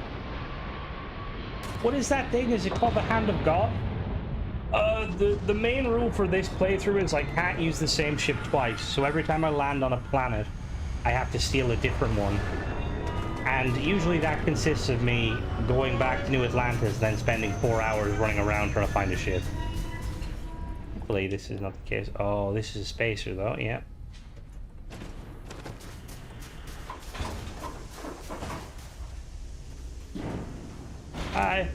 What is that thing? Is it called the Hand of God? The main rule for this playthrough is I can't use the same ship twice. So every time I land on a planet, I have to steal a different one. And usually that consists of me going back to New Atlantis, then spending 4 hours running around trying to find a ship. Hopefully this is not the case. Oh, this is a spacer though, yeah. Hi.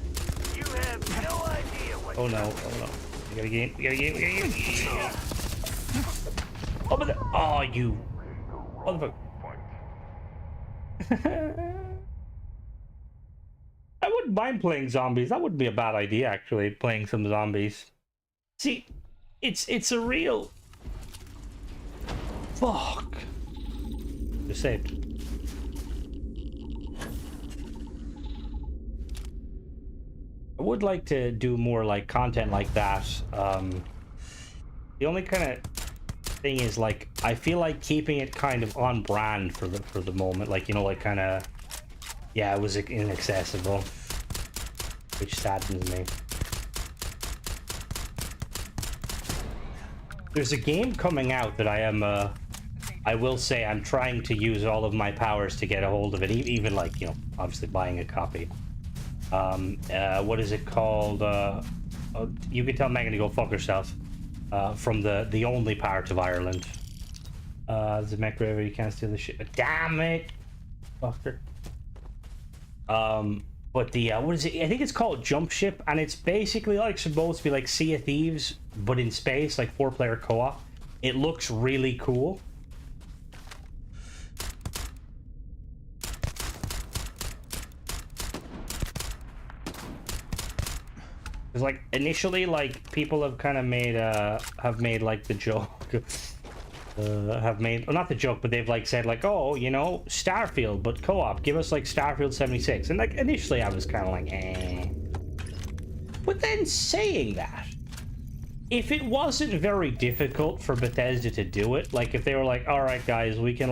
You have no idea what. Oh no, oh no. We gotta get in, we gotta get in, we gotta get in. Oh, but oh, you. Motherfucker. I wouldn't mind playing zombies. That wouldn't be a bad idea, actually, playing some zombies. See, it's a real... Fuck. Just saved. I would like to do more like content like that. The only kind of thing is like I feel like keeping it kind of on brand for the moment, like, you know, like kind of, yeah, it was inaccessible, which saddens me. There's a game coming out that I will say I'm trying to use all of my powers to get a hold of it, even like, you know, obviously buying a copy. What is it called? You can tell Megan to go fuck herself. From the only part of Ireland. The mech river, you can't steal the shit. Damn it, fucker. But the what is it? I think it's called Jump Ship, and it's basically like supposed to be like Sea of Thieves, but in space, like 4-player co-op. It looks really cool. Because like initially, like people have kind of made like the joke have made, well, not the joke, but they've like said like, oh, you know, Starfield, but co-op, give us like Starfield 76. And like initially I was kind of like, eh. But then saying that, if it wasn't very difficult for Bethesda to do it, like if they were like, all right, guys, we can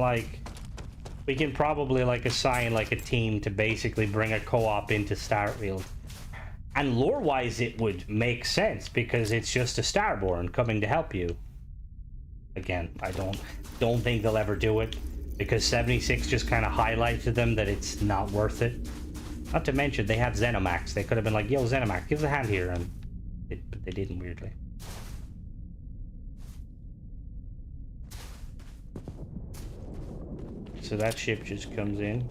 probably like assign like a team to basically bring a co-op into Starfield. And lore-wise, it would make sense because it's just a starborn coming to help you. Again, I don't think they'll ever do it because 76 just kind of highlights to them that it's not worth it. Not to mention they have Zenimax. They could have been like, yo, Zenimax, give us a hand here, and but they didn't, weirdly. So that ship just comes in.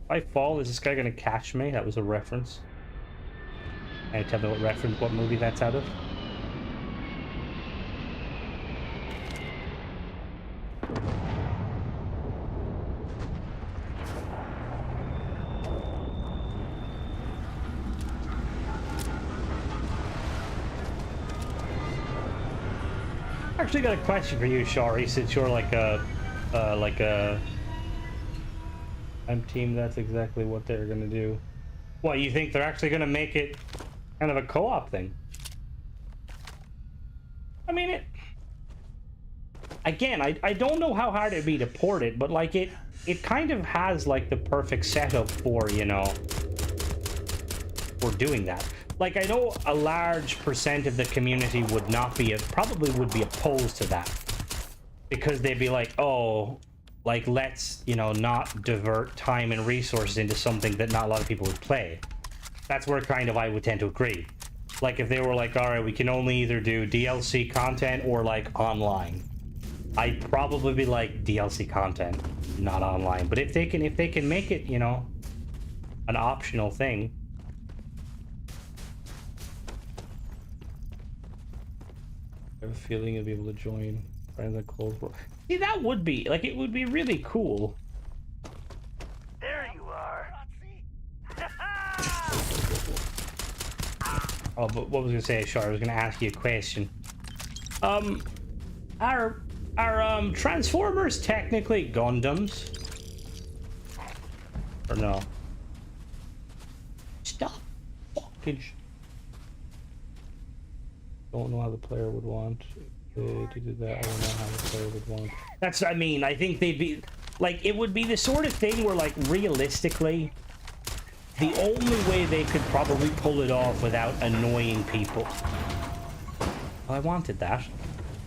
If I fall, is this guy gonna catch me? That was a reference. Can you tell me what movie that's out of? Actually got a question for you, Shari, since you're like a I'm team, that's exactly what they're gonna do. What, you think they're actually gonna make it kind of a co-op thing? I mean, again, I don't know how hard it'd be to port it, but like it kind of has like the perfect setup for, you know, for doing that. Like, I know a large percent of the community would not be, probably would be opposed to that. Because they'd be like, oh, like, let's, you know, not divert time and resources into something that not a lot of people would play. That's where kind of I would tend to agree. Like, if they were like, all right, we can only either do DLC content or, like, online. I'd probably be like, DLC content, not online. But if they can make it, you know, an optional thing. I have a feeling you'll be able to join friends at close world. See, that would be like, it would be really cool. There you are. Oh, but what was I gonna say, Char? I was gonna ask you a question. Are Transformers technically Gundams? Or no? Stop fucking. Don't know how the player would want to do that. I don't know how the player would want. That's, I mean, I think they'd be like, it would be the sort of thing where, like, realistically, the only way they could probably pull it off without annoying people. Well, I wanted that.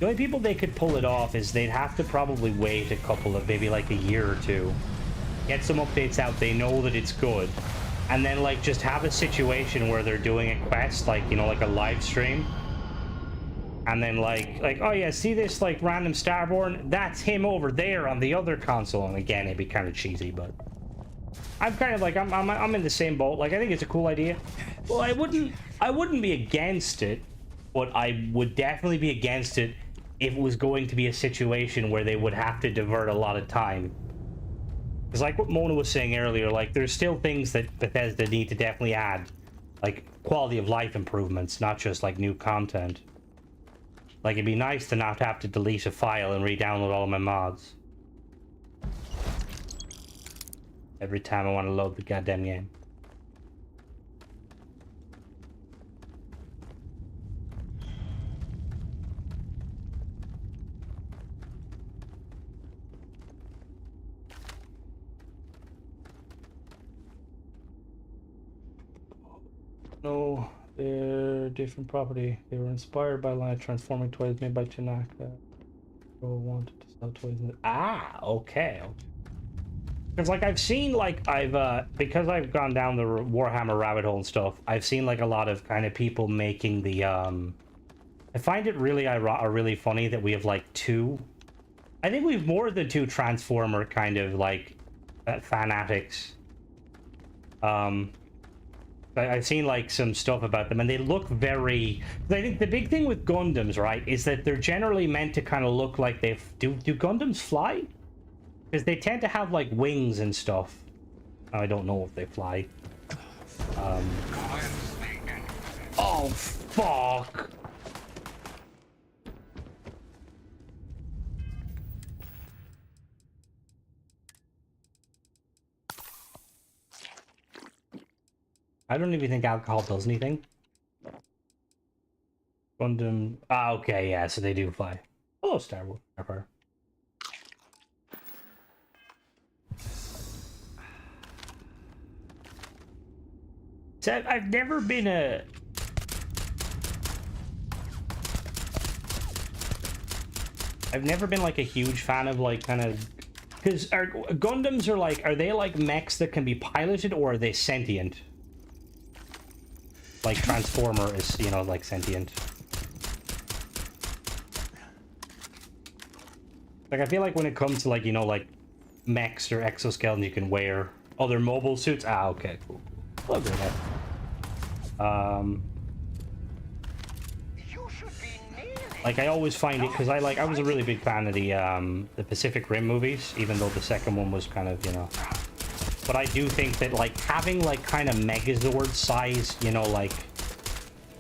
The only people they could pull it off is they'd have to probably wait a couple of, maybe like a year or two, get some updates out, they know that it's good, and then like just have a situation where they're doing a quest, like, you know, like a live stream. And then like, oh yeah, see this like random starborn? That's him over there on the other console. And again, it'd be kind of cheesy, but I'm kind of like, I'm in the same boat. Like, I think it's a cool idea. Well, I wouldn't be against it, but I would definitely be against it if it was going to be a situation where they would have to divert a lot of time. Because like what Mona was saying earlier, like there's still things that Bethesda need to definitely add, like quality of life improvements, not just like new content. Like, it'd be nice to not have to delete a file and re-download all of my mods every time I want to load the goddamn game. No, they're different property. They were inspired by line of transforming toys made by Tanaka. Who wanted to sell toys. Ah, okay. Because like I've seen, like because I've gone down the Warhammer rabbit hole and stuff, I've seen like a lot of kind of people making the I find it really really funny that we have like two. I think we have more than two Transformer kind of like fanatics. I've seen like some stuff about them and they look very, I think the big thing with Gundams, right, is that they're generally meant to kind of look like do Gundams fly? Because they tend to have like wings and stuff. I don't know if they fly. Oh fuck. I don't even think alcohol does anything. Gundam. Ah, okay, yeah, so they do fly. Oh, Star Wars. So I've never been a... I've never been like a huge fan of like kind of... Because Gundams are like, are they like mechs that can be piloted or are they sentient? Like Transformer is, you know, like sentient. Like I feel like when it comes to like, you know, like mechs or exoskeletons you can wear other mobile suits. Ah, okay, cool. I'll agree with that. Like I always find it because I was a really big fan of the Pacific Rim movies, even though the second one was kind of, you know. But I do think that like having like kind of Megazord size, you know, like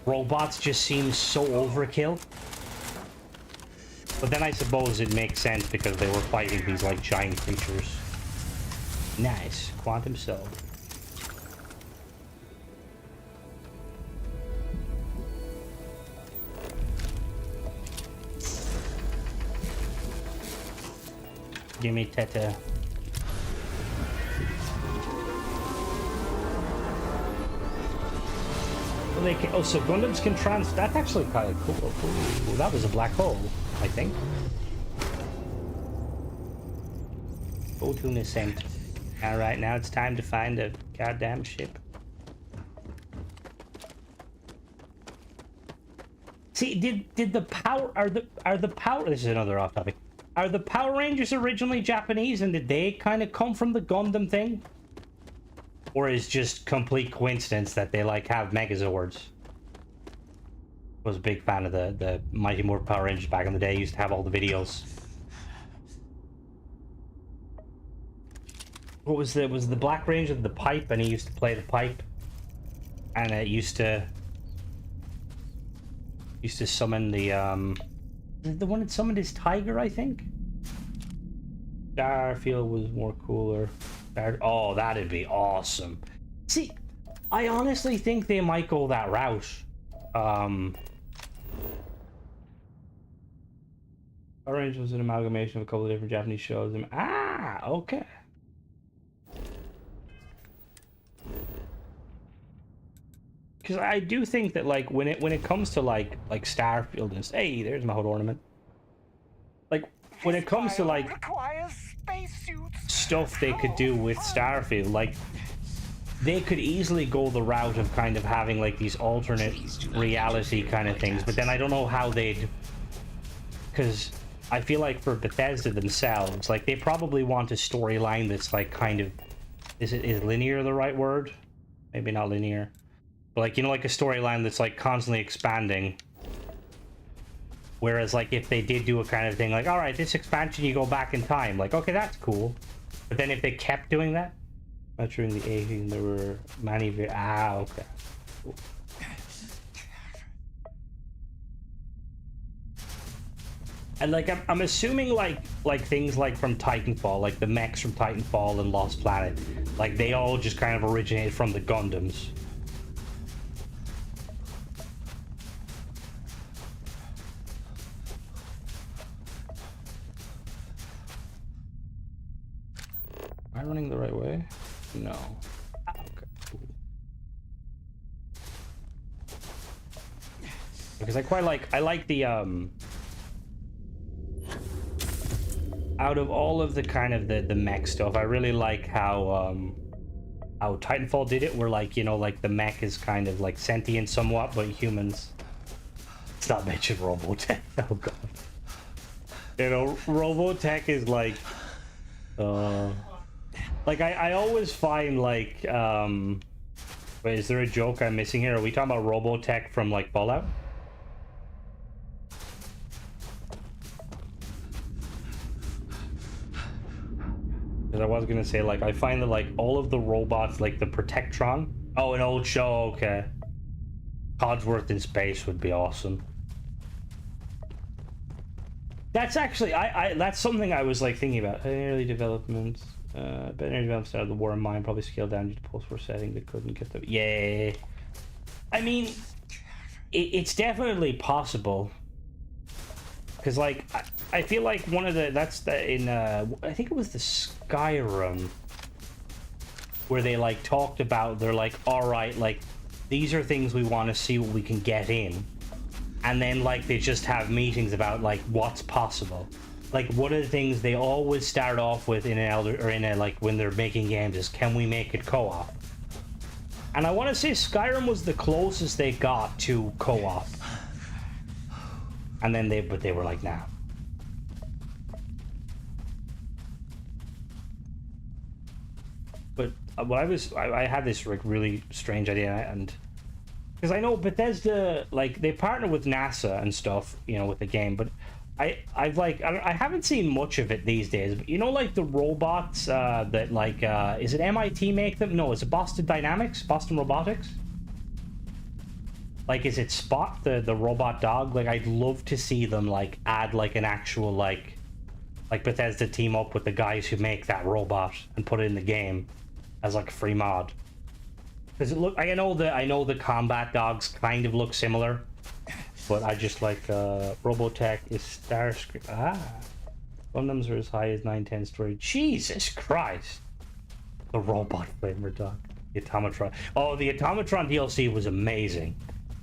robots just seems so overkill. But then I suppose it makes sense because they were fighting these like giant creatures. Nice. Quantum Cell. Give me Teta. Well, they can, oh, so Gundams can that's actually kind of cool. Ooh, that was a black hole, I think. Photon ascent. Alright, now it's time to find a goddamn ship. See, did the power are the power this is another off topic. Are the Power Rangers originally Japanese and did they kind of come from the Gundam thing? Or is just complete coincidence that they like have Megazords? Was a big fan of the Mighty Morphin Power Rangers back in the day. Used to have all the videos. What was the Black Ranger the pipe, and he used to play the pipe, and it used to summon the one that summoned his tiger, I think. Starfield was more cooler. Oh, that'd be awesome. See, I honestly think they might go that route. Power Rangers was an amalgamation of a couple of different Japanese shows. Ah, okay. Because I do think that like when it comes to like Starfield and hey, there's my whole ornament. Like when it comes to like stuff they could do with Starfield, like they could easily go the route of kind of having like these alternate reality kind of things, but then I don't know how they'd, because I feel like for Bethesda themselves, like they probably want a storyline that's like kind of, is linear the right word? Maybe not linear. But like, you know, like a storyline that's like constantly expanding. Whereas like if they did do a kind of thing like, all right, this expansion you go back in time, like, okay, that's cool. But then if they kept doing that, not during the 80s, there were many, okay. Cool. And like I'm assuming like things like from Titanfall, like the mechs from Titanfall and Lost Planet, like they all just kind of originated from the Gundams. Am I running the right way? No. Okay, cool. Because I like the out of all of the kind of the mech stuff, I really like how Titanfall did it, where like, you know, like the mech is kind of like sentient somewhat, but humans. Let's not mention Robotech. Oh god. You know, Robotech is like I always find like wait, is there a joke I'm missing here? Are we talking about Robotech from like Fallout? Because I was gonna say, like, I find that like all of the robots, like the Protectron. Oh, an old show, okay. Codsworth in space would be awesome. That's actually that's something I was like thinking about. Early development. Better development started the war in mind, probably scaled down due to post-war setting. They couldn't get the... Yeah. I mean, it's definitely possible. Because, like, I feel like one of the... That's the... In, I think it was the Skyrim. Where they, like, talked about... They're like, alright, like, these are things we want to see what we can get in. And then, like, they just have meetings about, like, what's possible. Like, one of the things they always start off with in an like, when they're making games is, can we make it co-op? And I want to say Skyrim was the closest they got to co-op. And then they were like, nah. But what I had this like really strange idea, and because I know Bethesda, like, they partner with NASA and stuff, you know, with the game, but I haven't seen much of it these days. But you know, like the robots that like is it MIT make them? No, is it Boston Robotics? Like, is it Spot the robot dog? Like, I'd love to see them like add like an actual like Bethesda team up with the guys who make that robot and put it in the game as like a free mod. Because it look, I know the combat dogs kind of look similar. But I just like Robotech is Starscream. Gundams are as high as 910 story. Jesus Christ! The robot flamer dog. The Automatron. Oh, the Automatron DLC was amazing.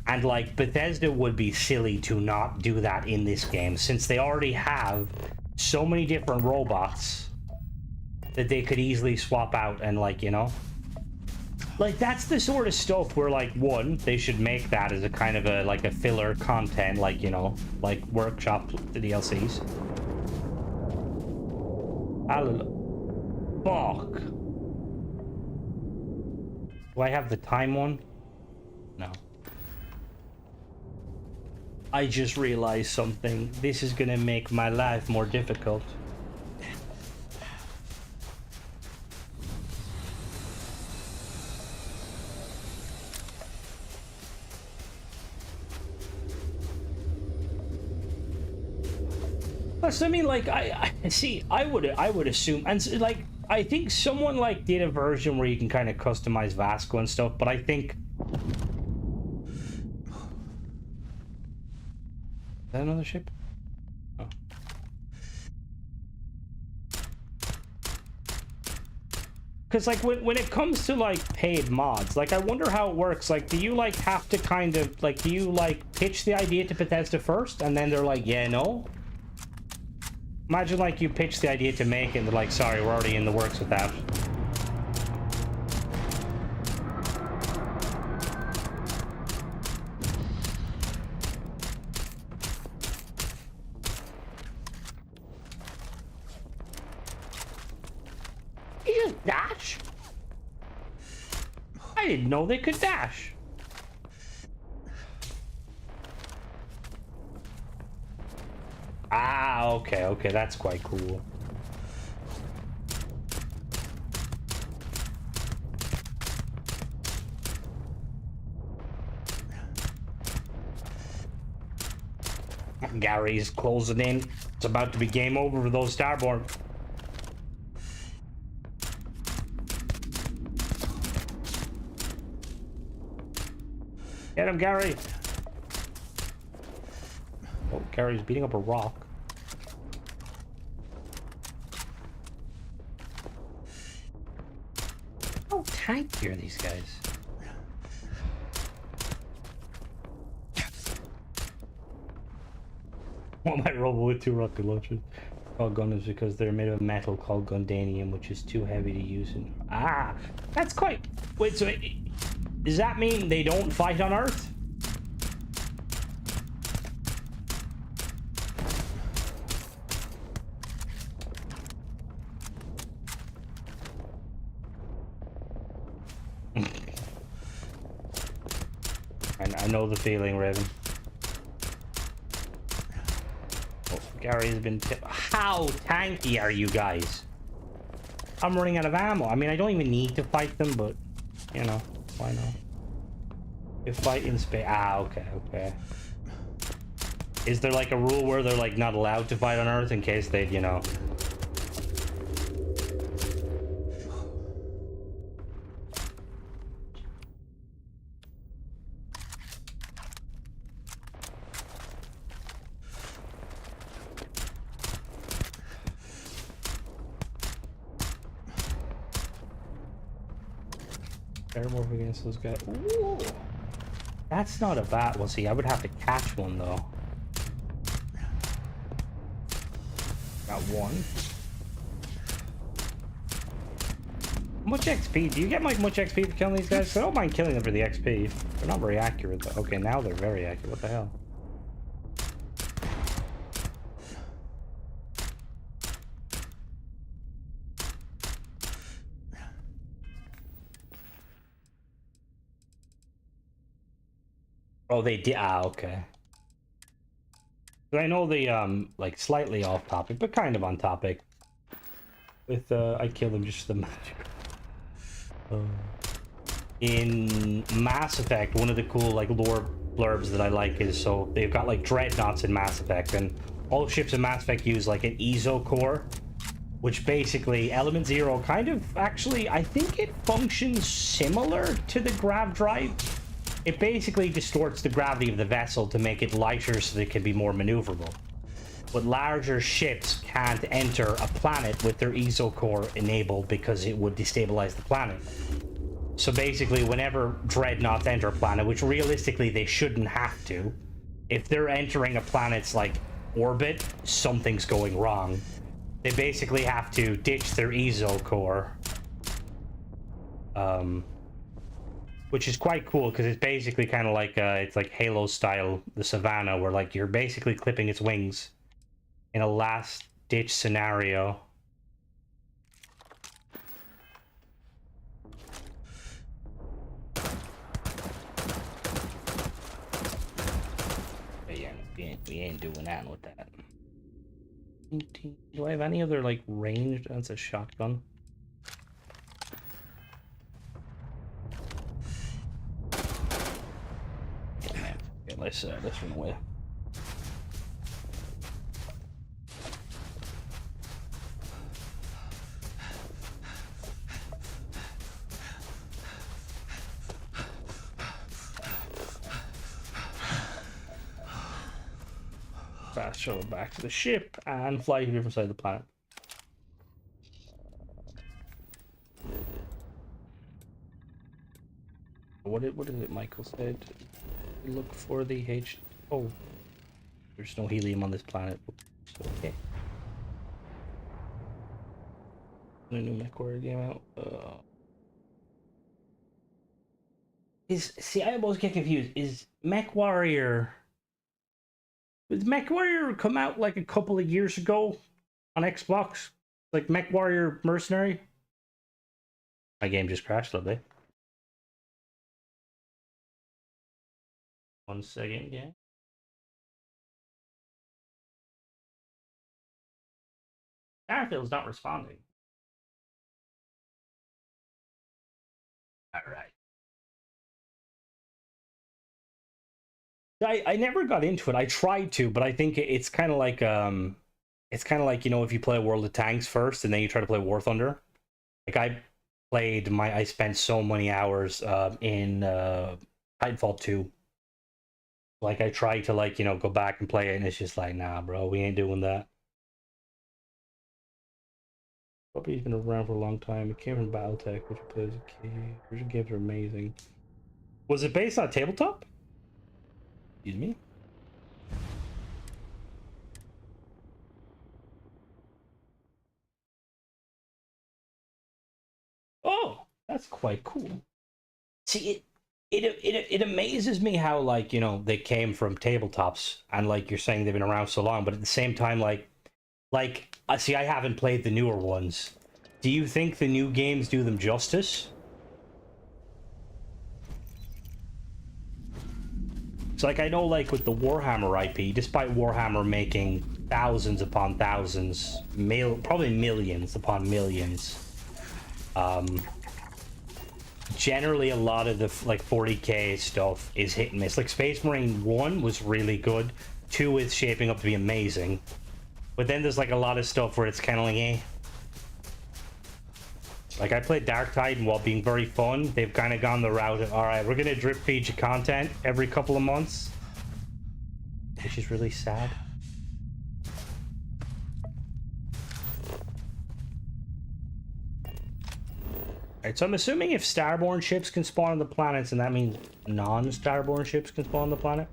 And like Bethesda would be silly to not do that in this game, since they already have so many different robots that they could easily swap out and, like, you know. Like, that's the sort of stuff where, like, one, they should make that as a kind of a, like, a filler content, like, you know, like, workshop the DLCs. Fuck. Do I have the time one? No. I just realized something. This is gonna make my life more difficult. Plus, I mean, like, I see. I would assume, and like, I think someone like did a version where you can kind of customize Vasco and stuff. But I think is that another ship? Oh. Because like when it comes to like paid mods, like I wonder how it works. Like, do you like have to kind of like, do you like pitch the idea to Bethesda first, and then they're like, yeah, no? Imagine like you pitch the idea to make it and they're like, sorry, we're already in the works with that. You just dash? I didn't know they could dash. Ah, okay, that's quite cool. Gary's closing in. It's about to be game over for those starborn. Get him, Gary. Oh, Gary's beating up a rock. How tanky are these guys? Well, my robot with 2 rocket launchers called Gundams because they're made of metal called Gundanium, which is too heavy to use in... Ah! That's quite... Wait, so... Does that mean they don't fight on Earth? I know the feeling, Raven. Oh, Gary has been... How tanky are you guys? I'm running out of ammo. I mean, I don't even need to fight them, but, you know, why not? If fight in space... Ah, okay. Is there, like, a rule where they're, like, not allowed to fight on Earth in case they'd, you know... Airmorph against those guys. Ooh. That's not a bad one. See, I would have to catch one though. Got one. How much XP? Do you get like much XP for killing these guys? I don't mind killing them for the XP. They're not very accurate though. Okay, now they're very accurate. What the hell? Oh, they did. Ah, okay. I know they like slightly off topic, but kind of on topic. With I kill them just the magic. In Mass Effect, one of the cool like lore blurbs that I like is so they've got like dreadnoughts in Mass Effect, and all ships in Mass Effect use like an ESO core, which basically Element Zero kind of actually I think it functions similar to the grav drive. It basically distorts the gravity of the vessel to make it lighter so that it can be more maneuverable. But larger ships can't enter a planet with their ESO core enabled because it would destabilize the planet. So basically, whenever dreadnoughts enter a planet, which realistically they shouldn't have to, if they're entering a planet's like orbit, something's going wrong. They basically have to ditch their ESO core. Which is quite cool because it's basically kind of like it's like Halo style, the Savannah, where like you're basically clipping its wings in a last ditch scenario. Yeah, we ain't doing that with that. Do I have any other like ranged? That's a shotgun. Let's run away. Fast shuttle back to the ship and fly to a different side of the planet. What is it Michael said? Look for the H. Oh, there's no helium on this planet. Oops, okay. The new MechWarrior game out. See, I almost get confused. Is MechWarrior? Did MechWarrior come out like a couple of years ago on Xbox? Like MechWarrior Mercenary? My game just crashed a little bit. 1 second, yeah. Starfield's not responding. Alright. I never got into it. I tried to, but I think it's kind of like you know, if you play World of Tanks first and then you try to play War Thunder. Like I spent so many hours in Titanfall 2. Like I tried to like, you know, go back and play it and it's just like, nah, bro, we ain't doing that. Probably been around for a long time. It came from Battletech, which plays a key. Original games are amazing. Was it based on tabletop? Excuse me? Oh, that's quite cool. See, it amazes me how, like, you know, they came from tabletops and like you're saying they've been around so long, but at the same time, like see, I haven't played the newer ones. Do you think the new games do them justice? So like I know like with the Warhammer IP, despite Warhammer making thousands upon thousands, probably millions upon millions, generally a lot of the like 40k stuff is hit and miss. Like Space Marine 1 was really good, 2 is shaping up to be amazing, but then there's like a lot of stuff where it's kind of like eh. Like I played Dark Titan while being very fun. They've kind of gone the route of, all right, we're gonna drip feed you content every couple of months, which is really sad. Alright, so I'm assuming if starborn ships can spawn on the planets, and that means non-starborn ships can spawn on the planet.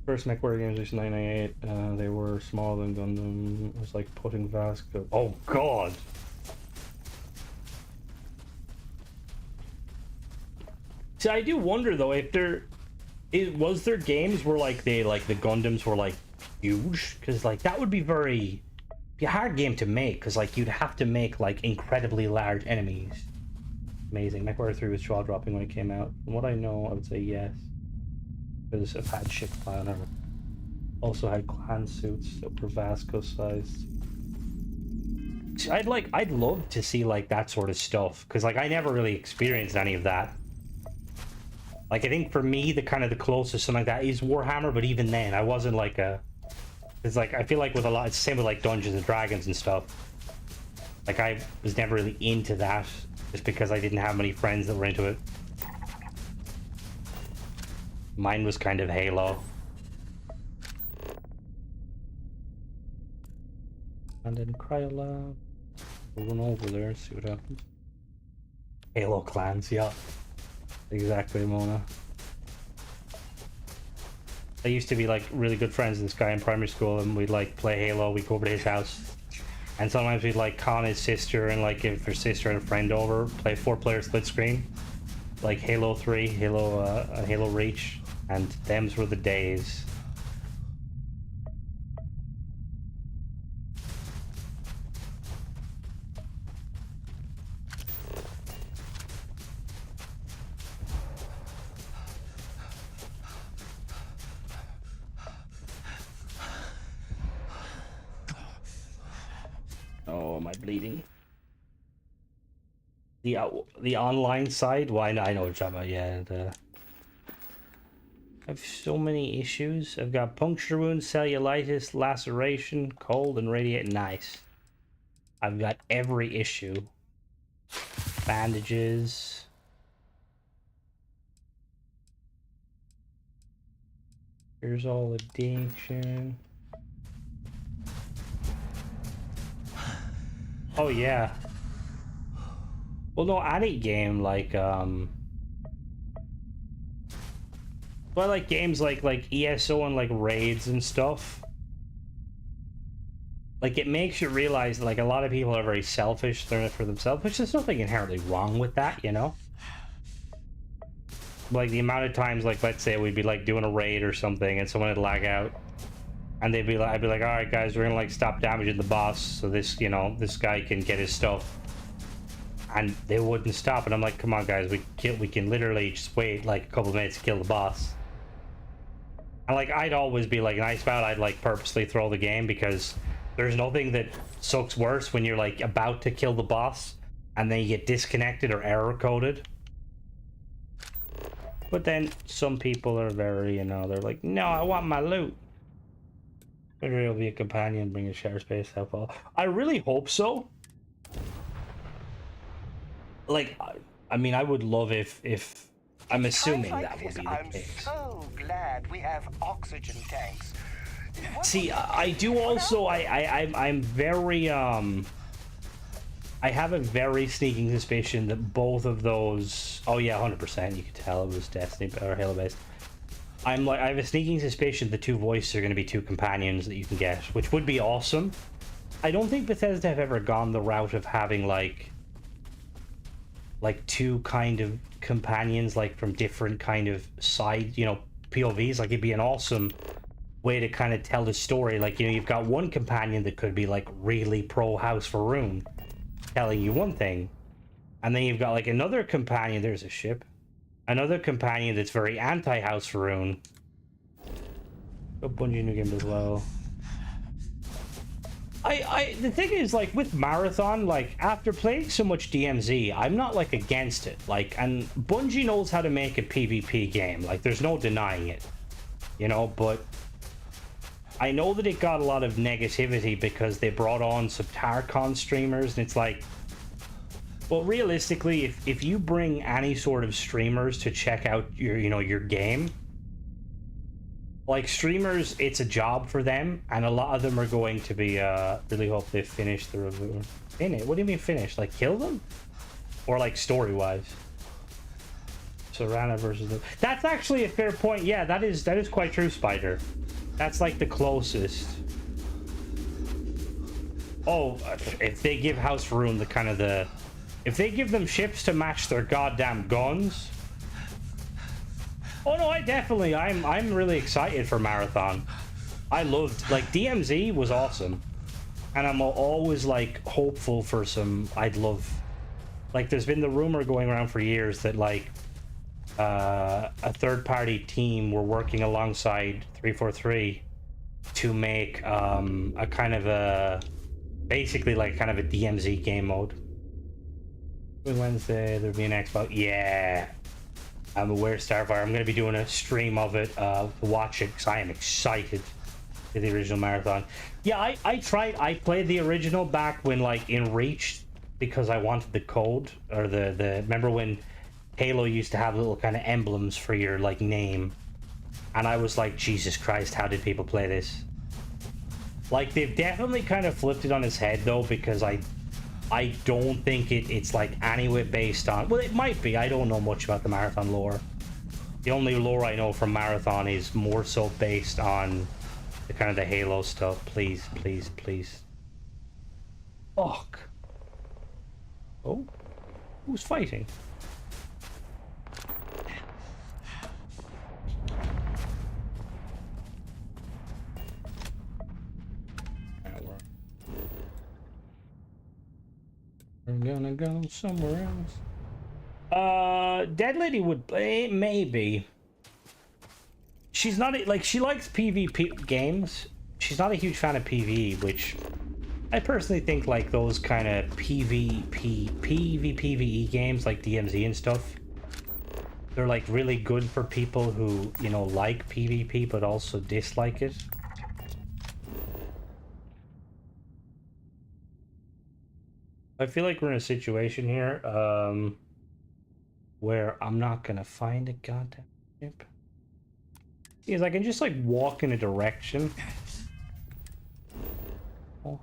First MechWarrior games was 998. They were smaller than Gundam. It was like putting Vasco. Oh god! See, I do wonder though if was there games where like the Gundams were like huge, because like that would be be a hard game to make, because like you'd have to make like incredibly large enemies. Amazing. MechWarrior 3 was jaw dropping when it came out. From what I know, I would say yes. Because I've had ship planner. Also had clan suits that were Vasco sized. I'd love to see like that sort of stuff, because like I never really experienced any of that. Like I think for me the closest something like that is Warhammer, but even then I wasn't like it's like I feel like with a lot, it's the same with like Dungeons and Dragons and stuff. Like I was never really into that just because I didn't have many friends that were into it. Mine was kind of Halo. And then Cryolab. We'll run over there and see what happens. Halo clans, yeah. Exactly, Mona. I used to be like really good friends with this guy in primary school, and we'd like play Halo. We'd go over to his house. And sometimes we'd like con his sister, and like if her sister and a friend over, play 4-player split screen. Like Halo 3, Halo Reach. And them's were the days. Oh, am I bleeding? The online side? Why? Well, I know what you're talking about. Yeah. I have so many issues. I've got puncture wounds, cellulitis, laceration, cold, and radiate. Nice. I've got every issue. Bandages. Here's all addiction. Oh yeah. Well, no, any game like well, like games like ESO and like raids and stuff. Like it makes you realize like a lot of people are very selfish. They're in it for themselves, which there's nothing inherently wrong with that, you know. Like the amount of times, like let's say we'd be like doing a raid or something, and someone would lag out, and I'd be like, all right, guys, we're gonna like stop damaging the boss so this, you know, this guy can get his stuff. And they wouldn't stop, and I'm like, come on, guys, we can literally just wait like a couple of minutes to kill the boss. And like I'd always be like nice about it. I'd like purposely throw the game, because there's nothing that sucks worse when you're like about to kill the boss and then you get disconnected or error coded. But then some people are very, you know, they're like, no, I want my loot. Maybe it'll be a companion, bring a share space, help all. I really hope so. Like, I mean, I would love if I'm assuming that would be the case. I'm so glad we have oxygen tanks. See, I do also, I'm very, I have a very sneaking suspicion that both of those, oh yeah, 100%, you could tell it was Destiny or Halo based. I have a sneaking suspicion the two voices are going to be two companions that you can get, which would be awesome. I don't think Bethesda have ever gone the route of having like two kind of companions, like from different kind of side, you know, POVs. Like it'd be an awesome way to kind of tell the story. Like, you know, you've got one companion that could be like really pro House for Rune, telling you one thing, and then you've got like another companion, there's a ship, another companion that's very anti House for Rune. A Bungie new game as well. The thing is, like, with Marathon, like, after playing so much DMZ, I'm not, like, against it. Like, and Bungie knows how to make a PvP game. Like, there's no denying it. You know, but I know that it got a lot of negativity because they brought on some Tarkon streamers, and it's like, Well, realistically, if you bring any sort of streamers to check out your, you know, your game, like streamers, it's a job for them, and a lot of them are going to be, really hope they finish the review. In it? What do you mean finish? Like kill them? Or like story-wise? Serana versus the... That's actually a fair point. Yeah, that is quite true, Spider. That's like the closest. Oh, if they give House Rune the kind of the... If they give them ships to match their goddamn guns... Oh no, I'm really excited for Marathon. I loved, like, DMZ was awesome. And I'm always, like, hopeful for some... I'd love... Like, there's been the rumor going around for years that, like, a third-party team were working alongside 343 to make a kind of a... Basically, like, kind of a DMZ game mode. Wednesday, there'll be an Xbox. Yeah. I'm aware, Starfire. I'm going to be doing a stream of it to watch it because I am excited for the original Marathon. Yeah, I tried. I played the original back when, like, in Reach because I wanted the code or the remember when Halo used to have little kind of emblems for your, like, name, and I was like, Jesus Christ, how did people play this? Like, they've definitely kind of flipped it on its head though, because I don't think it's like anyway based on... Well, it might be. I don't know much about the Marathon lore. The only lore I know from Marathon is more so based on the kind of the Halo stuff. Please, please, please. Fuck. Oh? Who's fighting? I'm gonna go somewhere else. Dead Lady would play, maybe. She's not like, she likes PvP games. She's not a huge fan of PvE, which I personally think, like, those kind of PvE games like DMZ and stuff, they're like really good for people who, you know, like PvP but also dislike it. I feel like we're in a situation here where I'm not gonna find a goddamn ship. Because I can just, like, walk in a direction. Oh,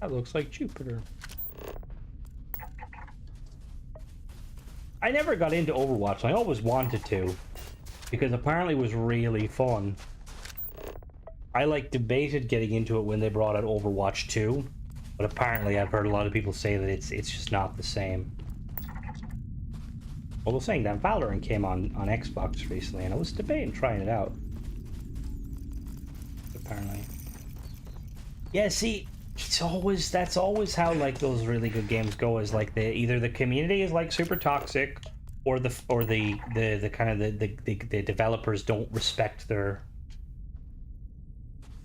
that looks like Jupiter. I never got into Overwatch. I always wanted to, because apparently it was really fun. I, like, debated getting into it when they brought out Overwatch 2, but apparently I've heard a lot of people say that it's just not the same. Well, they're saying that Valorant came on Xbox recently, and I was debating trying it out. Apparently. Yeah, see, that's always how, like, those really good games go, is like either the community is, like, super toxic, or the kind of the developers don't respect their...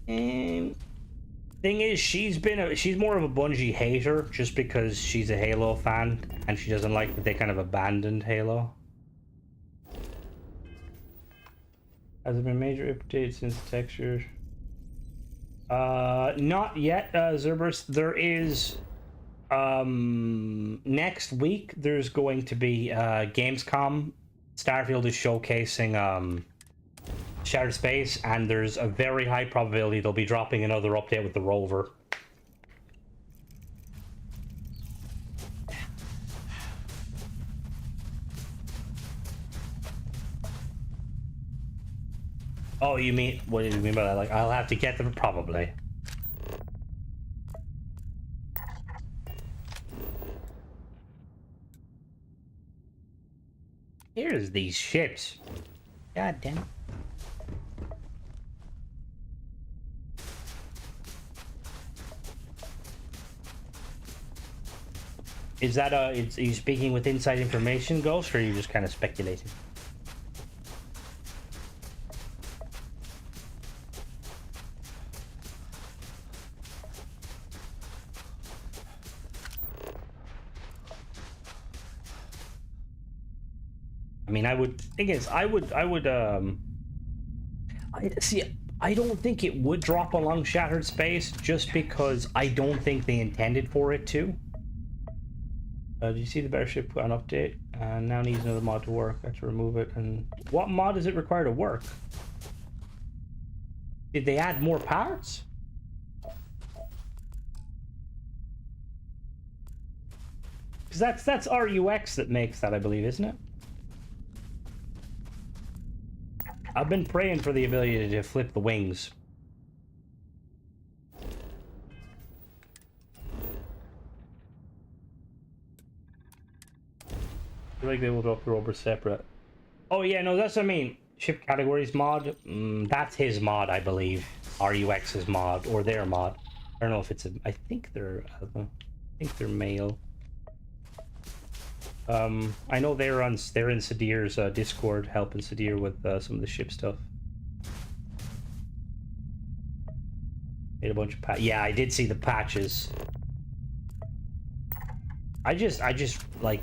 And thing is, she's more of a Bungie hater just because she's a Halo fan and she doesn't like that they kind of abandoned Halo. Has there been major updates since the texture? Not yet, Zerberus. There is, next week there's going to be, Gamescom. Starfield is showcasing, Shattered Space, and there's a very high probability they'll be dropping another update with the rover. Oh, you mean, what do you mean by that? Like, I'll have to get them, probably. Here's these ships. God damn it. Is that are you speaking with inside information, Ghost, or are you just kind of speculating? I mean, I would. Thing is, I would. I don't think it would drop along Shattered Space just because I don't think they intended for it to. Did you see the better ship on update? Now needs another mod to work. I have to remove it. And what mod does it require to work? Did they add more parts? Because that's RUX that makes that, I believe, isn't it? I've been praying for the ability to flip the wings. I feel like they will drop the rubber separate. Oh yeah, no, that's what I mean. Ship categories mod. That's his mod, I believe. RUX's mod or their mod. I don't know if it's a. I think they're male. I know they're in Sadir's Discord, helping Sadir with some of the ship stuff. Made a bunch of yeah, I did see the patches. I just like,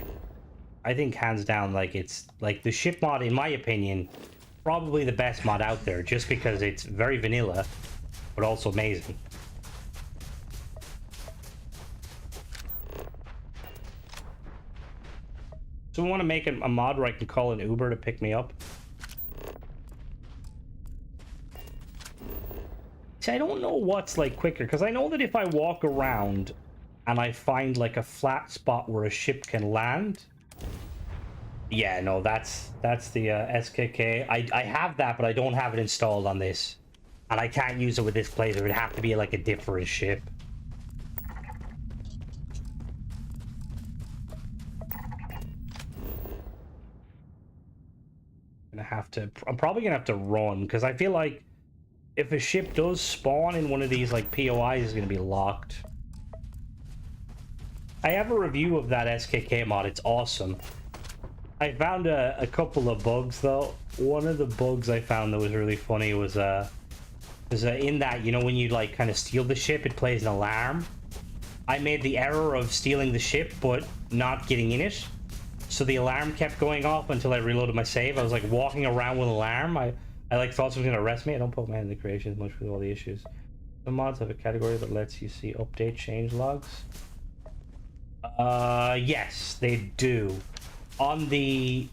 I think hands down, like it's like the ship mod, in my opinion, probably the best mod out there, just because it's very vanilla, but also amazing. So I want to make a mod where I can call an Uber to pick me up. See, I don't know what's like quicker, because I know that if I walk around and I find like a flat spot where a ship can land. Yeah, no, that's the SKK. I have that, but I don't have it installed on this. And I can't use it with this playthrough. It would have to be like a different ship. I'm probably gonna have to run, because I feel like if a ship does spawn in one of these like POIs, it's gonna be locked. I have a review of that SKK mod. It's awesome. I found a couple of bugs though. One of the bugs I found that was really funny was in that, you know, when you like kind of steal the ship, it plays an alarm. I made the error of stealing the ship but not getting in it. So the alarm kept going off until I reloaded my save. I was like walking around with an alarm. I like thought someone was gonna arrest me. I don't put my hand in the creations much with all the issues. Some mods have a category that lets you see update change logs. Yes, they do. On the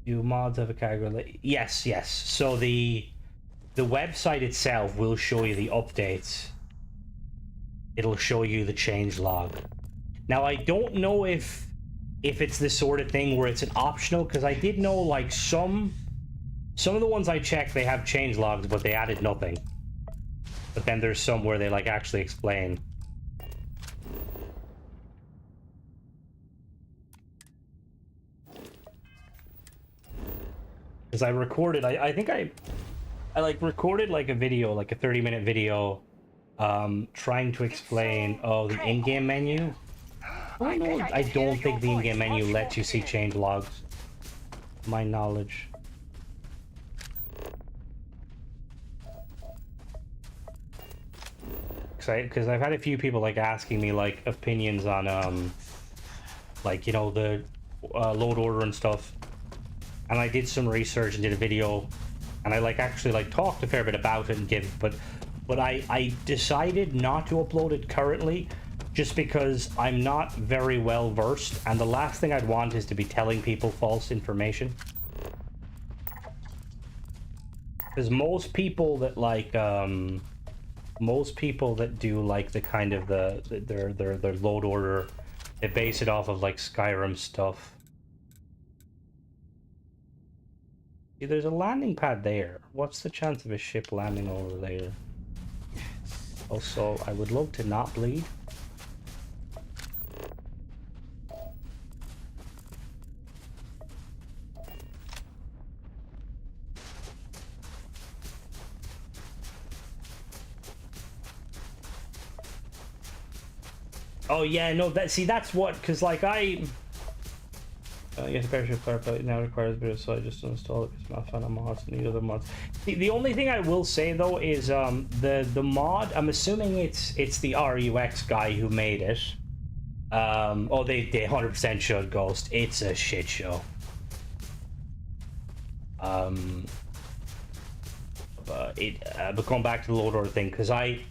do mods have a category? Yes. So the website itself will show you the updates. It'll show you the change log. Now I don't know if it's the sort of thing where it's an optional, because I did know like some of the ones I checked, they have change logs, but they added nothing. But then there's some where they like actually explain. Because I recorded, I think I like recorded like a video, like a 30-minute video, trying to explain the in-game menu. I don't think the in-game menu lets you see change logs. My knowledge. Because I've had a few people like asking me like opinions on like, you know, the load order and stuff. And I did some research and did a video, and I like actually like talked a fair bit about it and but I decided not to upload it currently, just because I'm not very well versed, and the last thing I'd want is to be telling people false information. Because most people that like most people that do like the kind of their load order, they base it off of like Skyrim stuff. See, there's a landing pad there. What's the chance of a ship landing over there? Also, I would love to not bleed. Oh yeah, no, that's what, because like yes, parachute firefight now requires a bit of, so I just install it. It's not fun on mods and need other mods. The only thing I will say though is the mod, I'm assuming it's the RUX guy who made it. Oh, they 100% should, Ghost. It's a shit show. But going back to the load order thing, because like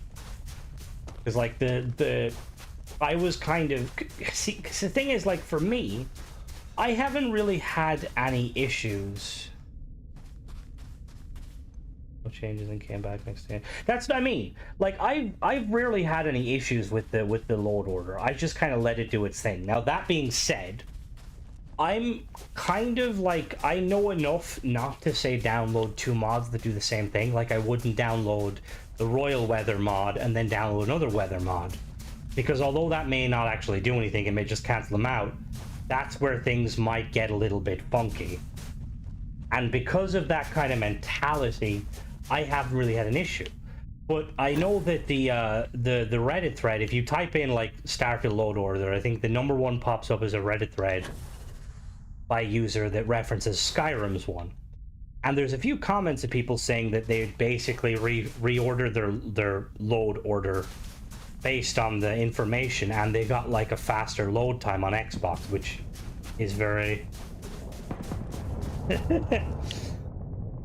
I was kind of see, because the thing is, like, for me, I haven't really had any issues. No changes and came back next day. That's what I mean. Like, I've rarely had any issues with the load order. I just kind of let it do its thing. Now, that being said, I'm kind of like, I know enough not to say download 2 mods that do the same thing. Like, I wouldn't download the Royal Weather mod and then download another weather mod, because although that may not actually do anything, it may just cancel them out. That's where things might get a little bit funky. And because of that kind of mentality, I haven't really had an issue. But I know that the Reddit thread, if you type in like Starfield load order, I think the #1 pops up as a Reddit thread by a user that references Skyrim's one. And there's a few comments of people saying that they basically reordered their load order based on the information, and they got like a faster load time on Xbox, which is very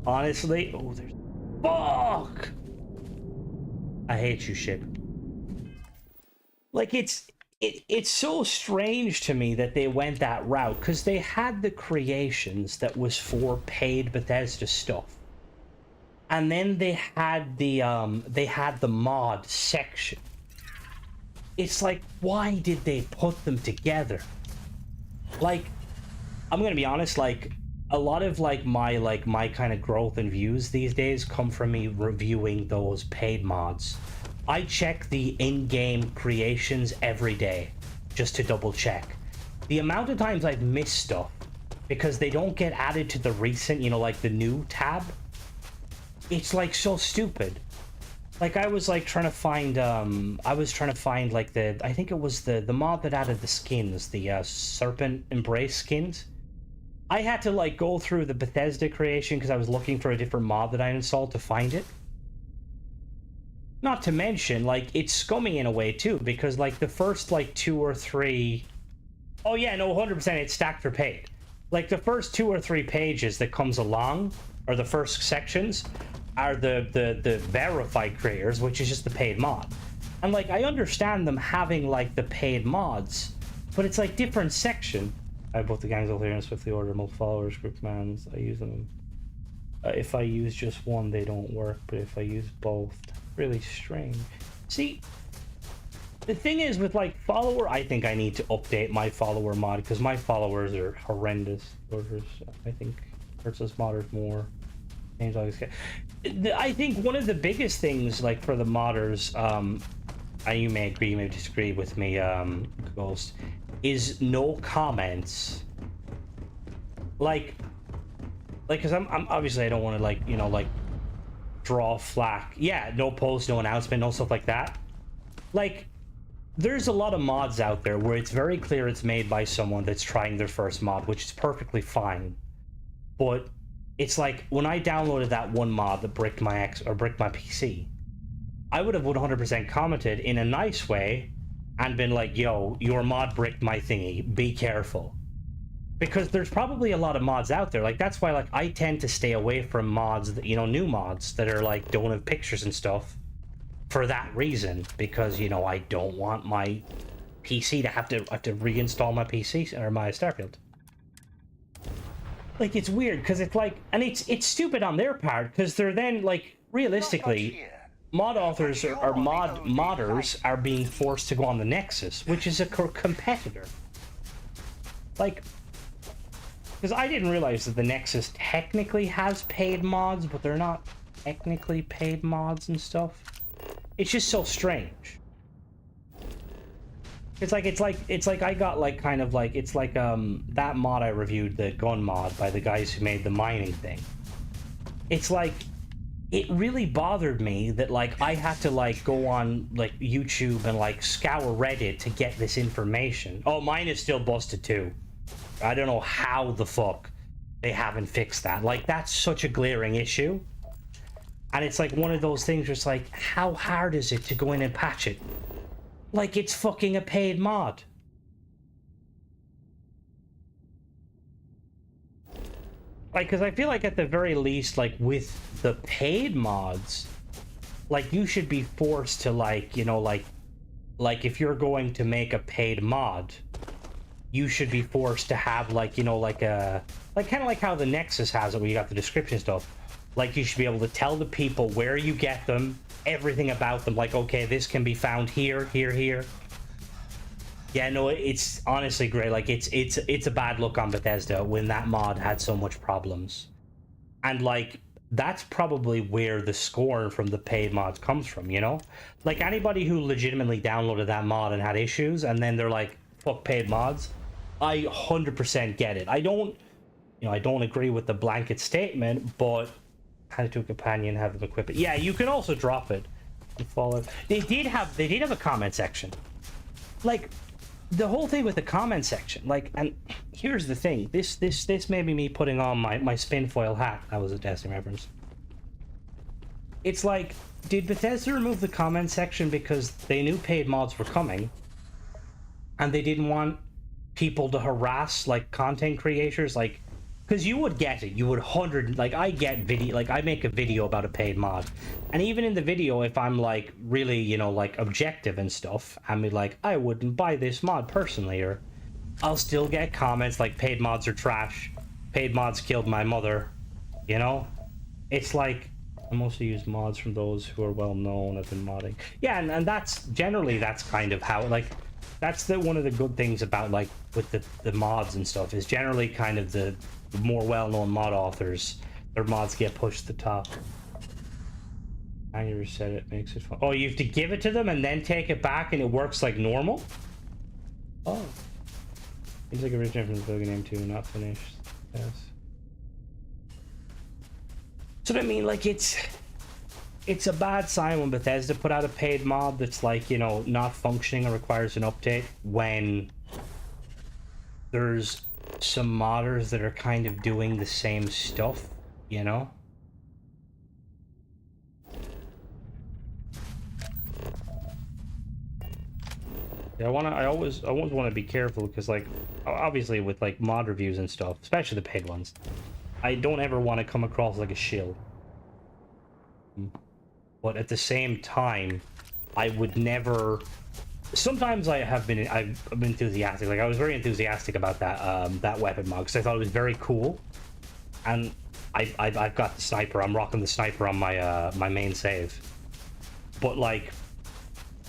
honestly, oh, there's fuck, I hate you, ship. Like, it's so strange to me that they went that route, because they had the creations that was for paid Bethesda stuff, and then they had the mod section. It's like, why did they put them together? Like, I'm gonna be honest, like, a lot of like my kind of growth and views these days come from me reviewing those paid mods. I check the in-game creations every day just to double check. The amount of times I've missed stuff because they don't get added to the recent, you know, like the new tab, it's like so stupid. Like, I was like trying to find like I think it was the mod that added the skins, the Serpent Embrace skins. I had to like go through the Bethesda creation because I was looking for a different mod that I installed to find it. Not to mention, like, it's scummy in a way too, because like the first like 2 or 3, oh yeah, no, 100% it's stacked for paid. Like, the first 2 or 3 pages that comes along, or the first sections, are the verified creators, which is just the paid mod. And like, I understand them having like the paid mods, but it's like different section. I have both the gangs over here and swiftly order multiple followers, group commands. I use them. If I use just one, they don't work, but if I use both, really strange. See, the thing is with like follower, I think I need to update my follower mod, because my followers are horrendous. I think hurts us modders more. I think one of the biggest things, like, for the modders, you may agree, you may disagree with me, Ghost, is no comments. Like, because I'm obviously I don't want to, like, you know, like, draw flack. Yeah, no post, no announcement, no stuff like that. Like, there's a lot of mods out there where it's very clear it's made by someone that's trying their first mod, which is perfectly fine. But it's like, when I downloaded that one mod that bricked my PC, I would have 100% commented in a nice way and been like, yo, your mod bricked my thingy, be careful. Because there's probably a lot of mods out there. Like, that's why, like, I tend to stay away from mods that, you know, new mods that are like, don't have pictures and stuff, for that reason. Because, you know, I don't want my PC to have to reinstall my PC or my Starfield. Like, it's weird, because it's like, and it's stupid on their part, because they're then, like, realistically, mod authors or modders are being forced to go on the Nexus, which is a competitor. Like, because I didn't realize that the Nexus technically has paid mods, but they're not technically paid mods and stuff. It's just so strange. It's like I got like kind of like, it's like that mod I reviewed, the gun mod by the guys who made the mining thing. It's like, it really bothered me that like I had to like go on like YouTube and like scour Reddit to get this information. Oh, mine is still busted too. I don't know how the fuck they haven't fixed that. Like, that's such a glaring issue. And it's like one of those things where it's like, how hard is it to go in and patch it? Like, it's fucking a paid mod. like, because I feel like at the very least, like with the paid mods, like you should be forced to like, you know, like if you're going to make a paid mod, you should be forced to have like, you know, like a, like kind of like how the Nexus has it where you got the description stuff. Like you should be able to tell the people where you get them, everything about them. Like, okay, this can be found here, here, here. Yeah, no, it's honestly great. Like it's a bad look on Bethesda when that mod had so much problems. And like that's probably where the scorn from the paid mods comes from, you know? Like anybody who legitimately downloaded that mod and had issues and then they're like, fuck paid mods, I 100% get it. I don't agree with the blanket statement, but add it to a companion, have them equip it. Yeah, you can also drop it and follow. They did have a comment section. Like the whole thing with the comment section, like, and here's the thing, this may be me putting on my spinfoil hat. That was a Destiny reference. It's like, did Bethesda remove the comment section because they knew paid mods were coming and they didn't want people to harass like content creators? Like, because you would get it, you would like I get video, like I make a video about a paid mod, and even in the video, if I'm like really, you know, like objective and stuff, I mean, like I wouldn't buy this mod personally, or I'll still get comments like paid mods are trash, paid mods killed my mother, you know? It's like I mostly use mods from those who are well known have been modding. Yeah, and that's generally, that's kind of how, like, that's one of the good things about like with the mods and stuff, is generally kind of the more well-known mod authors, their mods get pushed to the top. I never said it makes it fun. Oh, you have to give it to them and then take it back and it works like normal? Oh. Seems like original from the Bogan Name 2, not finished. Yes. So I mean, like it's a bad sign when Bethesda put out a paid mod that's like, you know, not functioning or requires an update, when there's some modders that are kind of doing the same stuff, you know? Yeah, I always want to be careful, because like obviously with like mod reviews and stuff, especially the paid ones, I don't ever want to come across like a shill. But at the same time, I would never. Sometimes I've been enthusiastic. Like I was very enthusiastic about that weapon mod because I thought it was very cool, and I've got the sniper. I'm rocking the sniper on my my main save. But like,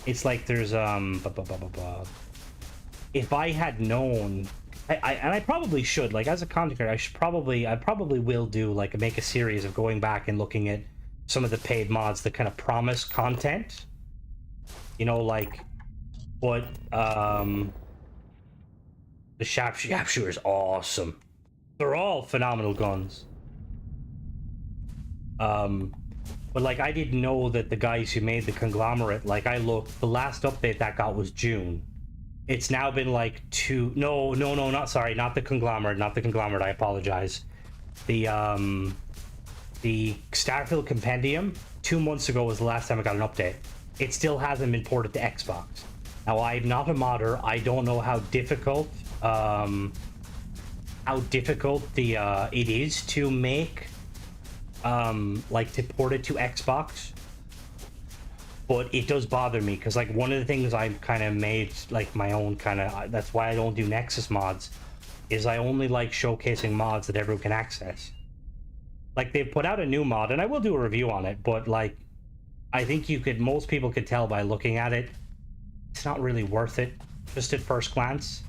it's like there's if I had known, I probably should, like as a content creator, I probably will do like make a series of going back and looking at some of the paid mods that kind of promise content, you know, like. But the sharpshooter is awesome. They're all phenomenal guns. But like I didn't know that the guys who made the conglomerate, like I looked, the last update that got was June. It's now been like not the conglomerate, I apologize. The Starfield Compendium 2 months ago was the last time I got an update. It still hasn't been ported to Xbox. Now, I'm not a modder. I don't know how difficult it is to make, like to port it to Xbox. But it does bother me, because like one of the things I've kind of made like my own kind of, that's why I don't do Nexus mods, is I only like showcasing mods that everyone can access. Like they've put out a new mod, and I will do a review on it, but like I think most people could tell by looking at it, it's not really worth it, just at first glance.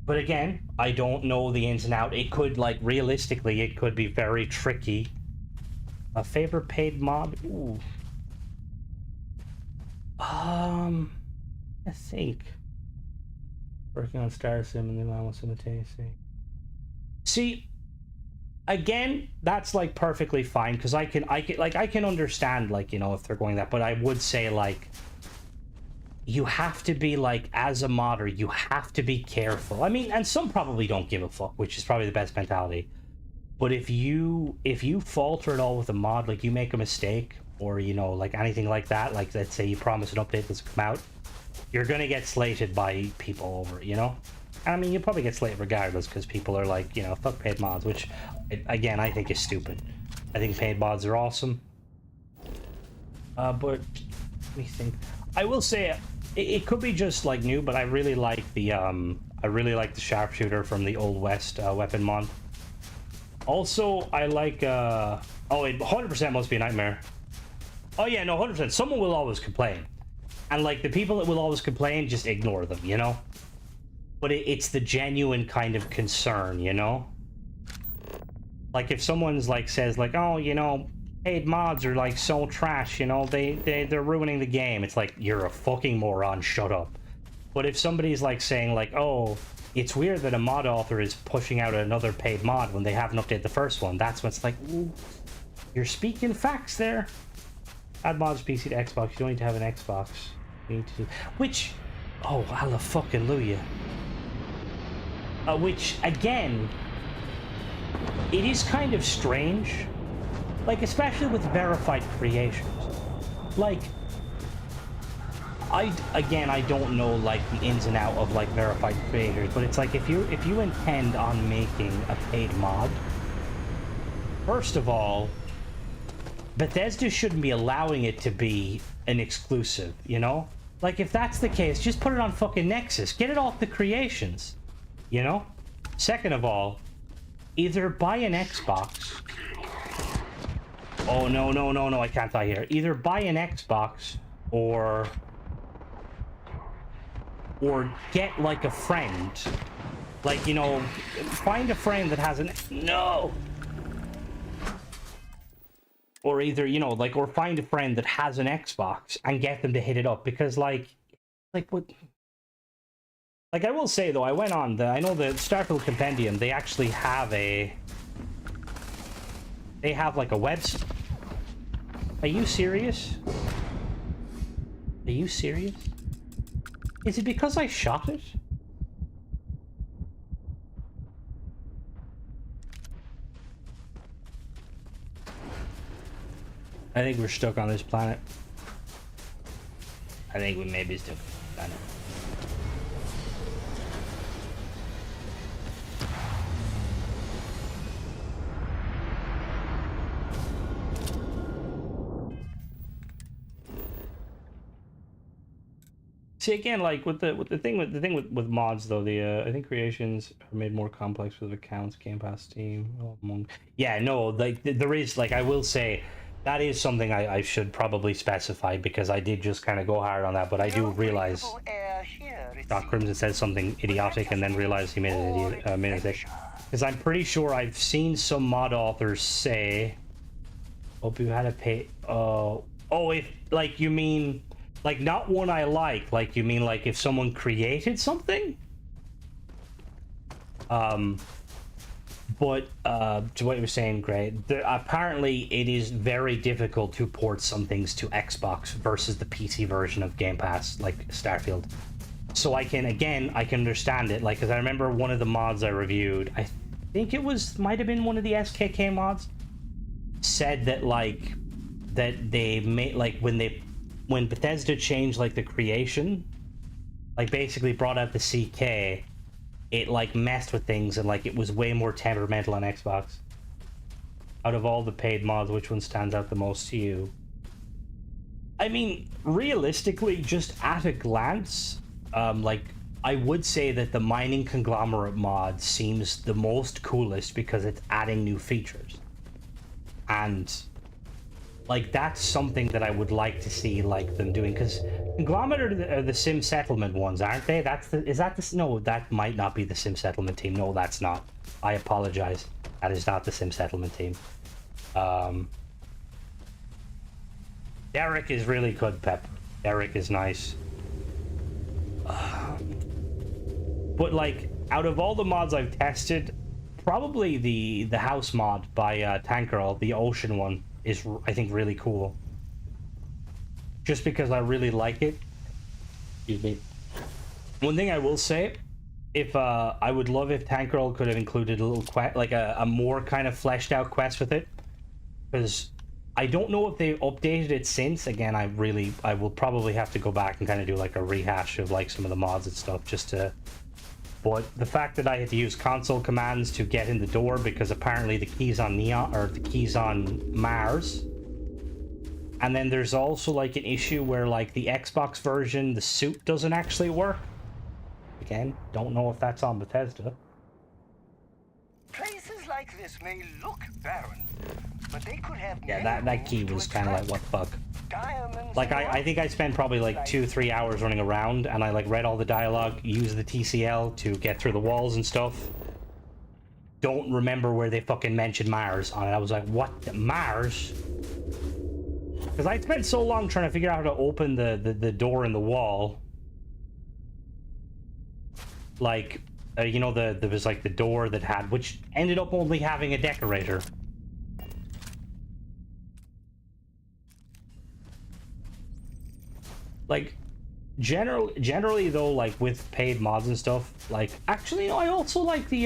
But again, I don't know the ins and outs. It could, like, realistically, it could be very tricky. A favorite paid mod? Ooh. I think. Working on Star Sim and the Llama simultaneously. See, again, that's like perfectly fine, because I can understand, like, you know, if they're going that, but I would say like you have to be like, as a modder, you have to be careful. I mean, and some probably don't give a fuck, which is probably the best mentality. But if you falter at all with a mod, like you make a mistake, or you know, like anything like that, like let's say you promise an update that's come out, you're gonna get slated by people over it, you know? I mean, you'll probably get slated regardless because people are like, you know, fuck paid mods, which, again, I think is stupid. I think paid mods are awesome. But let me think. I will say it could be just like new, but I really like the sharpshooter from the Old West weapon mod. Also, I like oh, it 100% must be a nightmare. Oh yeah, no, 100%. Someone will always complain, and like the people that will always complain, just ignore them, you know. But it's the genuine kind of concern, you know. Like if someone's like says like, oh, you know, paid mods are like so trash, you know, they're ruining the game. It's like, you're a fucking moron, shut up. But if somebody's like saying like, oh, it's weird that a mod author is pushing out another paid mod when they haven't updated the first one, that's when it's like, ooh, you're speaking facts there. Add mods PC to Xbox. You don't need to have an Xbox. You need to, which, oh, hallelujah. Which again, it is kind of strange, like especially with verified creations. Like, I don't know like the ins and out of like verified creators, but it's like if you intend on making a paid mod, first of all, Bethesda shouldn't be allowing it to be an exclusive, you know? Like if that's the case, just put it on fucking Nexus, get it off the creations, you know? Second of all, either buy an Xbox. Oh no, I can't die here. Either buy an Xbox or get like a friend, like, you know, find a friend that has an or either, you know, like, or find a friend that has an Xbox and get them to hit it up, because like what, like I will say though, I went on I know the Starfield Compendium, they actually have like a website. Are you serious? Are you serious? Is it because I shot it? I think we're stuck on this planet. I think we may be stuck on this planet. See, again, like with the thing with mods though, I think creations are made more complex with accounts, Game Pass, Steam. Yeah, no, like there is, like, I will say that is something I should probably specify, because I did just kind of go hard on that, but I do realize Doc Crimson says something idiotic and then realize he made a mistake. Because I'm pretty sure I've seen some mod authors say, "Hope you had to pay." Oh, if like you mean. Like, not one I like you mean like if someone created something? But, to what you were saying, Gray, apparently it is very difficult to port some things to Xbox versus the PC version of Game Pass, like Starfield. So I can understand it, like, because I remember one of the mods I reviewed, I think it might have been one of the SKK mods, said that, like, that they made, like, when Bethesda changed like the creation, like basically brought out the CK, it like messed with things and like it was way more temperamental on Xbox. Out of all the paid mods, which one stands out the most to you? I mean, realistically, just at a glance, like I would say that the mining conglomerate mod seems the most coolest because it's adding new features. And like, that's something that I would like to see, like, them doing, because Conglomerate are the Sim Settlement ones, aren't they? No, that might not be the Sim Settlement team. No, that's not. I apologize. That is not the Sim Settlement team. Derek is really good, Pep. Derek is nice. But, like, out of all the mods I've tested, probably the house mod by Tankerl, the ocean one, is, I think, really cool. Just because I really like it. Excuse me. One thing I will say, if I would love if Tankerl could have included a little quest, like a more kind of fleshed out quest with it, because I don't know if they updated it since. Again, I will probably have to go back and kind of do like a rehash of like some of the mods and stuff, just to but the fact that I had to use console commands to get in the door because apparently the key's on Neon, or the key's on Mars. And then there's also like an issue where like the Xbox version, the suit doesn't actually work. Again, don't know if that's on Bethesda. Places like this may look barren, but they could have... Yeah, that key was kind of like, what the fuck? Like, I think I spent probably like 2-3 hours running around, and I like read all the dialogue, used the TCL to get through the walls and stuff. Don't remember where they fucking mentioned Mars on it. I was like, what? The Mars? Because I spent so long trying to figure out how to open the door in the wall. Like, you know, there was like the door that had, which ended up only having a decorator. Like, generally though, like with paid mods and stuff, like, actually, I also like the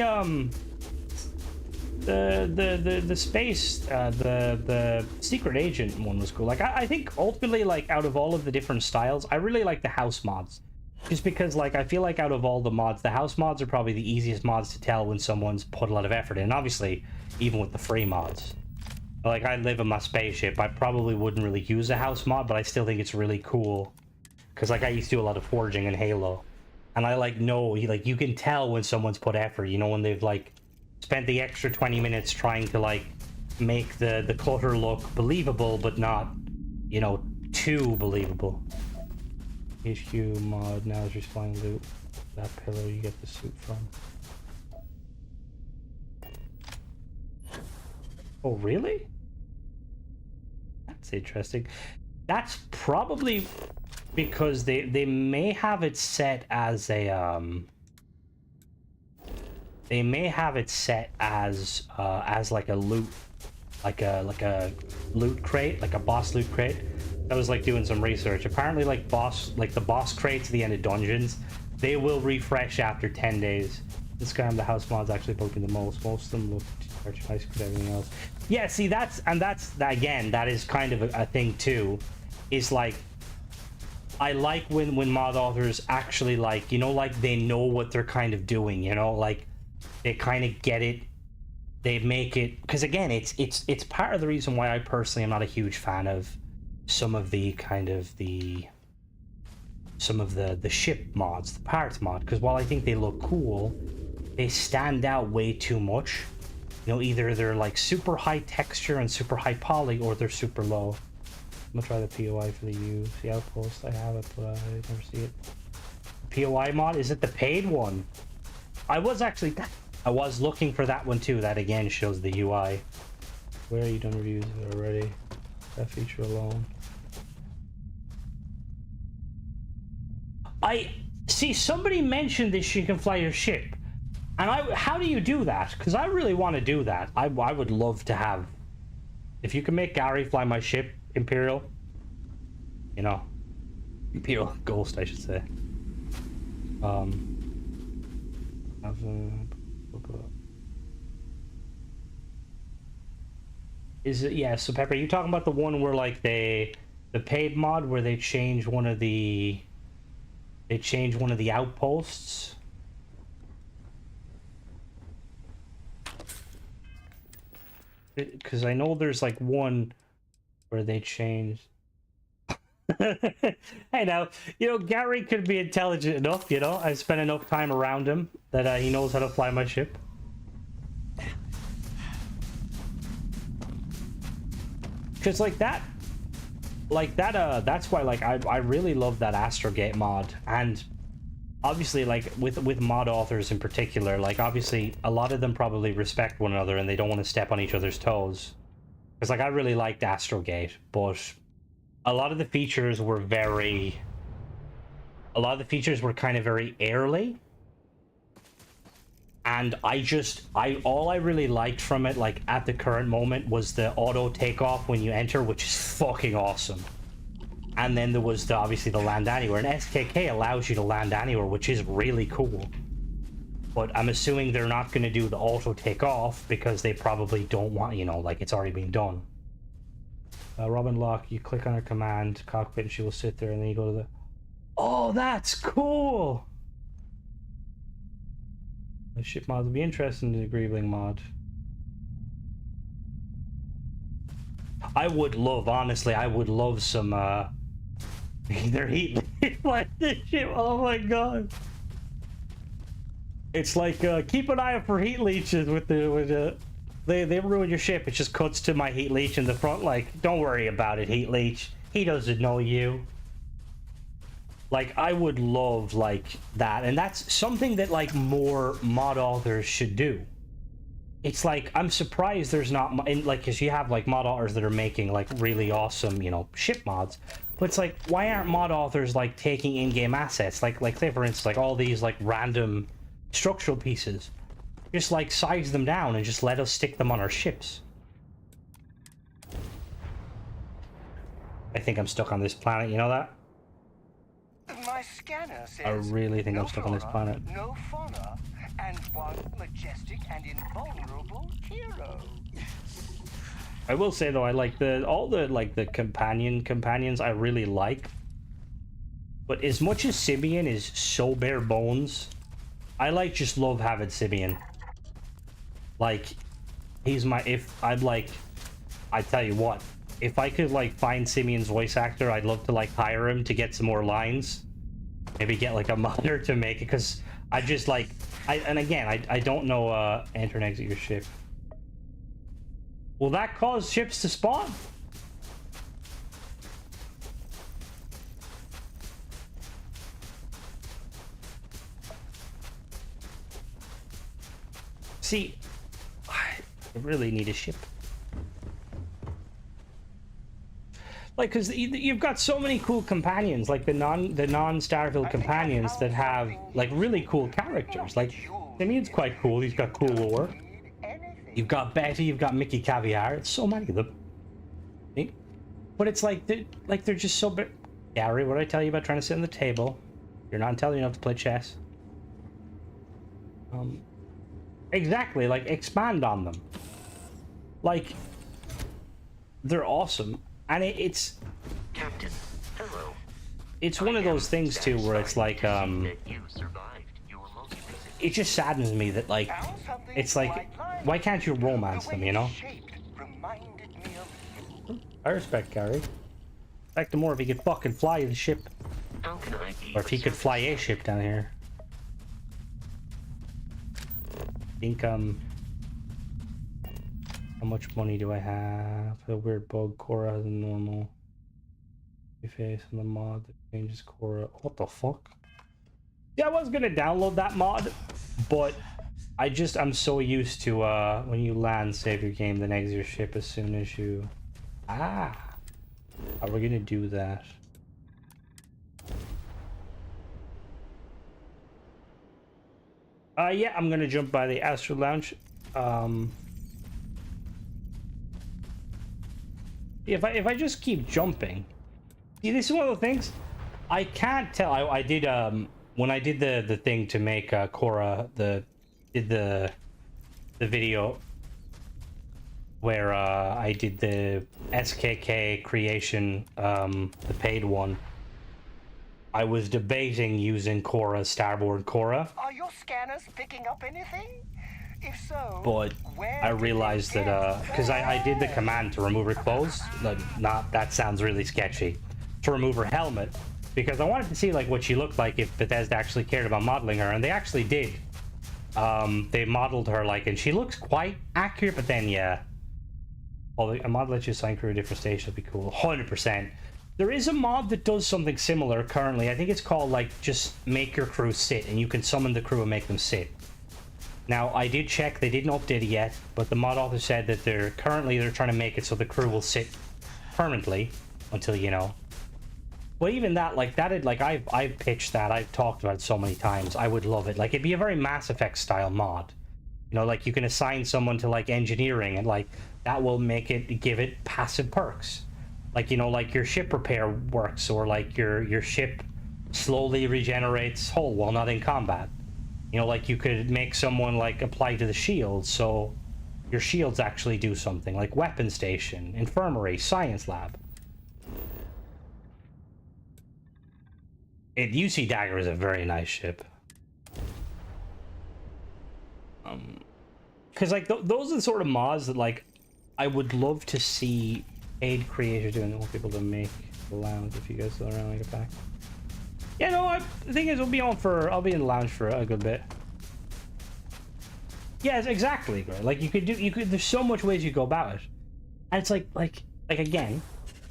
space, the secret agent one was cool. Like, I think ultimately, like, out of all of the different styles, I really like the house mods. Just because, like, I feel like out of all the mods, the house mods are probably the easiest mods to tell when someone's put a lot of effort in. And obviously, even with the free mods. Like, I live in my spaceship. I probably wouldn't really use a house mod, but I still think it's really cool. Because, like, I used to do a lot of forging in Halo. And I, like, know, like, you can tell when someone's put effort, you know, when they've, like, spent the extra 20 minutes trying to, like, make the clutter look believable, but not, you know, too believable. HQ mod now is respawning loot. That pillar you get the suit from. Oh, really? That's interesting. That's probably because they may have it set as a they may have it set as like a loot, like a loot crate, like a boss loot crate. I was like doing some research. Apparently, like the boss crates at the end of dungeons, they will refresh after 10 days. This guy on the house mod's actually broken the most. Most of them look nice with everything else. Yeah, see, that's again, that is kind of a thing too. Is like, I like when mod authors actually, like, you know, like they know what they're kind of doing, you know, like they kind of get it. They make it, because again, it's part of the reason why I personally am not a huge fan of some of the ship mods, the parts mod, because while I think they look cool, they stand out way too much. You know, either they're like super high texture and super high poly, or they're super low. I'm gonna try the POI for the UC outpost. I have it, but I never see it. POI mod, is it the paid one? I was looking for that one too. That again shows the UI. Where are you done reviews of it already? That feature alone. I see somebody mentioned that you can fly your ship, and how do you do that? Because I really want to do that. I would love to have, if you can make Gary fly my ship, Imperial, you know, Imperial Ghost, I should say. Is it, yeah? So Pepper, you talking about the one where like the paid mod where they change one of the outposts? Because I know there's like one where they changed. Hey, now, you know, Gary could be intelligent enough, you know, I spent enough time around him that he knows how to fly my ship. Because that's why, like, I really love that Astrogate mod. And obviously, like, with mod authors in particular, like, obviously a lot of them probably respect one another and they don't want to step on each other's toes. Because, like, I really liked Astrogate, but a lot of the features were kind of very early. And all I really liked from it, like, at the current moment, was the auto takeoff when you enter, which is fucking awesome. And then there was obviously the land anywhere, and SKK allows you to land anywhere, which is really cool. But I'm assuming they're not going to do the auto takeoff because they probably don't want, you know, like, it's already been done. Robin Locke, you click on her command cockpit and she will sit there, and then you go to the... Oh, that's cool! The ship mod would be interesting in the Greebling mod. I would love, honestly, I would love some, their heat like this ship. Oh my god. It's like, keep an eye out for heat leeches with they ruin your ship. It just cuts to my heat leech in the front, like, don't worry about it, heat leech. He doesn't know you. Like, I would love, like, that. And that's something that, like, more mod authors should do. It's like, I'm surprised there's not, like, because you have, like, mod authors that are making, like, really awesome, you know, ship mods. But it's like, why aren't mod authors, like, taking in-game assets? Like, say, for instance, like, all these, like, random structural pieces. Just, like, size them down and just let us stick them on our ships. I think I'm stuck on this planet, you know that? My scanner says I really think no I'm stuck on this flora, planet. No fauna, and one majestic and invulnerable hero. I will say though, I like all the companions I really like. But as much as Simeon is so bare bones, I just love having Simeon. Like, he's my, I tell you what, if I could like find Simeon's voice actor, I'd love to like hire him to get some more lines. Maybe get like a modder to make it, because I just like, I don't know, enter and exit your ship. Will that cause ships to spawn? See, I really need a ship. Like, because you've got so many cool companions, like the non-Starfield companions that have, like, really cool characters. Like, Simeon's quite cool, he's got cool lore. You've got Betty, you've got Mickey Caviar, it's so many of them. But it's like, they're just so big. Gary, what did I tell you about trying to sit on the table? You're not intelligent enough to play chess. Exactly, like, expand on them. Like, they're awesome. And it's Captain, hello. It's one of those things too where it's like it just saddens me that like it's like why can't you romance them, you know? I respect Gary. Respect him more if he could fucking fly the ship. Or if he could fly a ship down here. I think how much money do I have? The weird bug Cora has a normal face and the mod that changes Cora. What the fuck? Yeah, I was gonna download that mod, but I'm so used to when you land, save your game, then exit your ship as soon as you. How are we gonna do that? Yeah, I'm gonna jump by the Astro Lounge. If I just keep jumping, see, this is one of the things I can't tell. I did when I did the thing to make Cora the video where I did the SKK creation, the paid one. I was debating using Cora, starborn Cora. Are your scanners picking up anything? If so, but I realized that because I did the command to remove her clothes, like, that sounds really sketchy, to remove her helmet, because I wanted to see like what she looked like if Bethesda actually cared about modeling her, and they actually did. They modeled her like, and she looks quite accurate, but then yeah, a mod lets you assign crew to different stations would be cool. 100%. There is a mod that does something similar currently. I think it's called like just make your crew sit, and you can summon the crew and make them sit. Now, I did check, they didn't update it yet, but the mod author said that they're trying to make it so the crew will sit permanently until, you know. But even that, like, I've pitched that, I've talked about it so many times, I would love it. Like, it'd be a very Mass Effect style mod. You know, like, you can assign someone to, like, engineering, and, like, that will give it passive perks. Like, you know, like, your ship repair works, or, like, your ship slowly regenerates hull while not in combat. You know, like, you could make someone, like, apply to the shields, so your shields actually do something, like weapon station, infirmary, science lab. UC Dagger is a very nice ship. Because like those are the sort of mods that like I would love to see paid creators doing. I want people to make the lounge if you guys still around like a pack. Yeah, no, the thing is, I'll be in the lounge for a good bit. Yes, exactly, right? Like you could there's so much ways you go about it. And it's like again,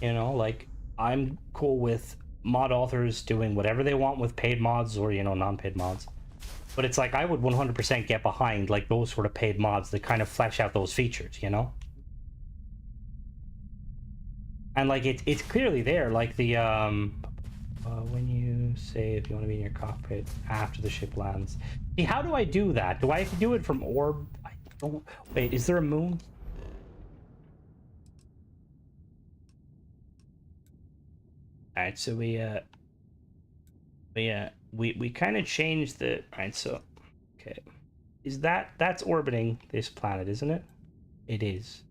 you know, like I'm cool with mod authors doing whatever they want with paid mods or, you know, non-paid mods. But it's like I would 100% get behind like those sort of paid mods that kind of flesh out those features, you know? And like it's clearly there, like the when you say if you want to be in your cockpit after the ship lands. See, how do I do that? Do I have to do it from orb? I don't. Wait, is there a moon? All right, so we kind of changed the. All right, so okay, that's orbiting this planet, isn't it? It is.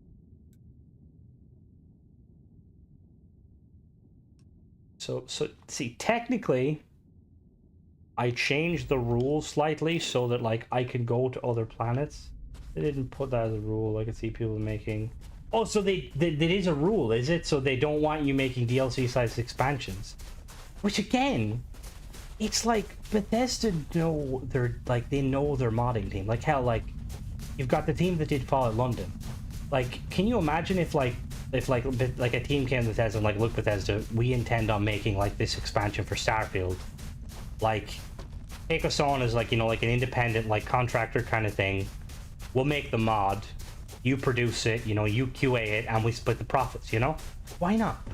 So see, technically, I changed the rules slightly so that like I could go to other planets. They didn't put that as a rule. I could see people making. Oh, so that is a rule, is it? So they don't want you making DLC-sized expansions, which again, it's like Bethesda know they know their modding team. Like hell, like you've got the team that did Fallout London. Like, can you imagine if a team came to Bethesda and like, look, Bethesda, we intend on making like this expansion for Starfield. Like, take us on as like, you know, like an independent like contractor kind of thing. We'll make the mod, you produce it, you know, you QA it, and we split the profits. You know, why not?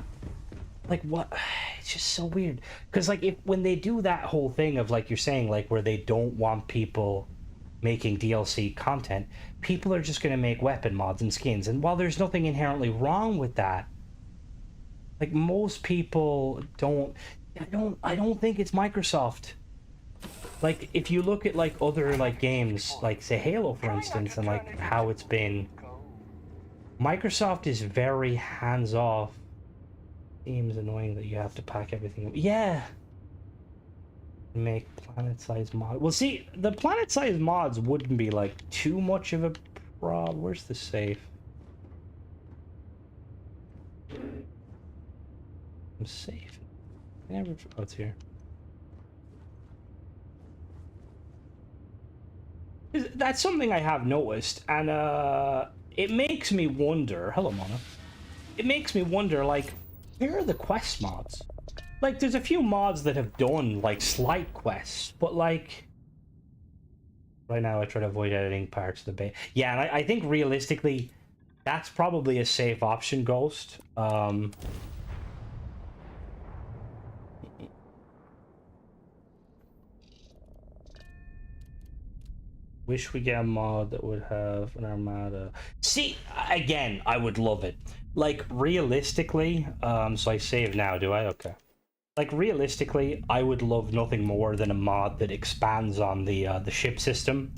Like, what? It's just so weird. Because like when they do that whole thing of like you're saying, like where they don't want people making DLC content, people are just going to make weapon mods and skins. And while there's nothing inherently wrong with that, like most people I don't think it's Microsoft. Like if you look at like other like games, like say Halo for instance, and like how it's been, Microsoft is very hands-off. Seems annoying that you have to pack everything. Yeah. Make planet-sized mod. Well, see, the planet-sized mods wouldn't be like too much of a problem. Where's the safe? I'm safe. Oh, it's here. That's something I have noticed, and it makes me wonder. Hello, Mona. It makes me wonder, like, where are the quest mods? Like, there's a few mods that have done, like, slight quests, but, like... Right now, I try to avoid editing parts of the base. Yeah, and I think, realistically, that's probably a safe option, Ghost. Wish we get a mod that would have an armada. See, again, I would love it. Like, realistically, so I save now, do I? Okay. Like, realistically, I would love nothing more than a mod that expands on the ship system.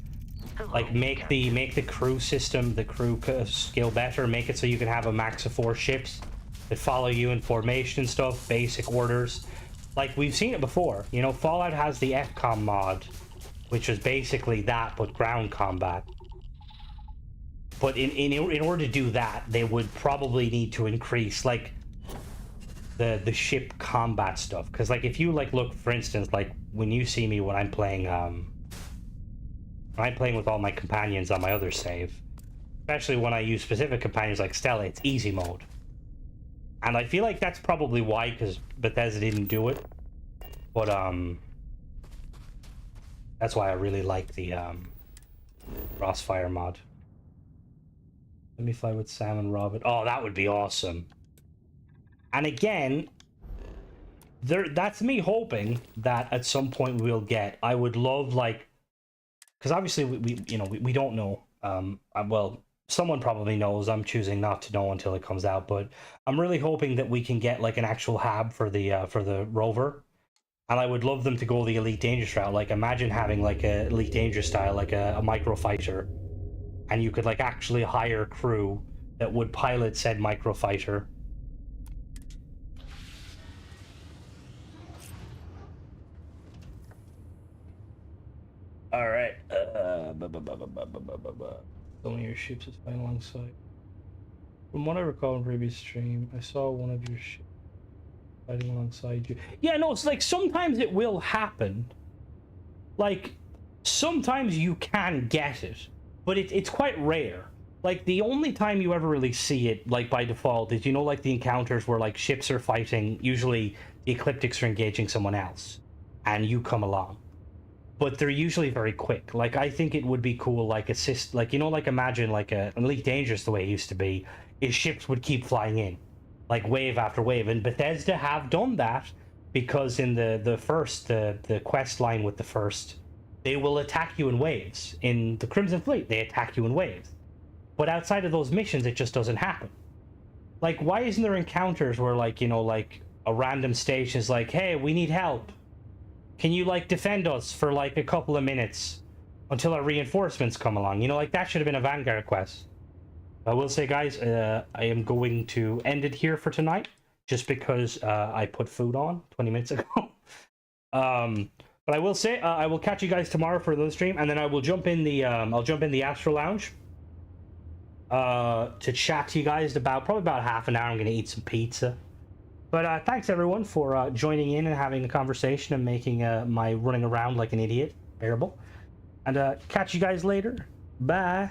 Like, make the crew system, the crew skill better. Make it so you can have a max of 4 ships that follow you in formation and stuff, basic orders. Like, we've seen it before. You know, Fallout has the FCOM mod, which was basically that, but ground combat. But in order to do that, they would probably need to increase, like, the ship combat stuff. Because, like, if you, like, look, for instance, like, when you see me when I'm playing with all my companions on my other save, especially when I use specific companions like Stella, it's easy mode. And I feel like that's probably why, because Bethesda didn't do it. But, that's why I really like the, Crossfire mod. Let me fly with Sam and Robin. Oh, that would be awesome. And again, that's me hoping that at some point we'll get. I would love, like, because obviously we don't know. Well, someone probably knows. I'm choosing not to know until it comes out. But I'm really hoping that we can get like an actual hab for the rover. And I would love them to go the Elite Dangerous route. Like, imagine having like a Elite Dangerous style, like a microfighter, and you could like actually hire crew that would pilot said microfighter. All right. Some of your ships is fighting alongside. From what I recall in previous stream, I saw one of your ships fighting alongside you. Yeah, no, it's like sometimes it will happen. Like, sometimes you can get it, but it's quite rare. Like, the only time you ever really see it, like, by default, is, you know, like, the encounters where, like, ships are fighting, usually the Ecliptics are engaging someone else, and you come along. But they're usually very quick. Like, I think it would be cool, like, like, you know, like, imagine, like, Elite Dangerous, the way it used to be, is ships would keep flying in, like, wave after wave, and Bethesda have done that, because in the first, the quest line with the first, they will attack you in waves. In the Crimson Fleet, they attack you in waves. But outside of those missions, it just doesn't happen. Like, why isn't there encounters where, like, you know, like, a random station is like, hey, we need help. Can you, like, defend us for, like, a couple of minutes until our reinforcements come along? You know, like, that should have been a Vanguard quest. I will say, guys, I am going to end it here for tonight, just because I put food on 20 minutes ago. But I will say, I will catch you guys tomorrow for the stream, and then I will jump in the, Astro Lounge. To chat to you guys about probably about half an hour. I'm gonna eat some pizza, but thanks everyone for joining in and having a conversation and making my running around like an idiot bearable, and catch you guys later. Bye.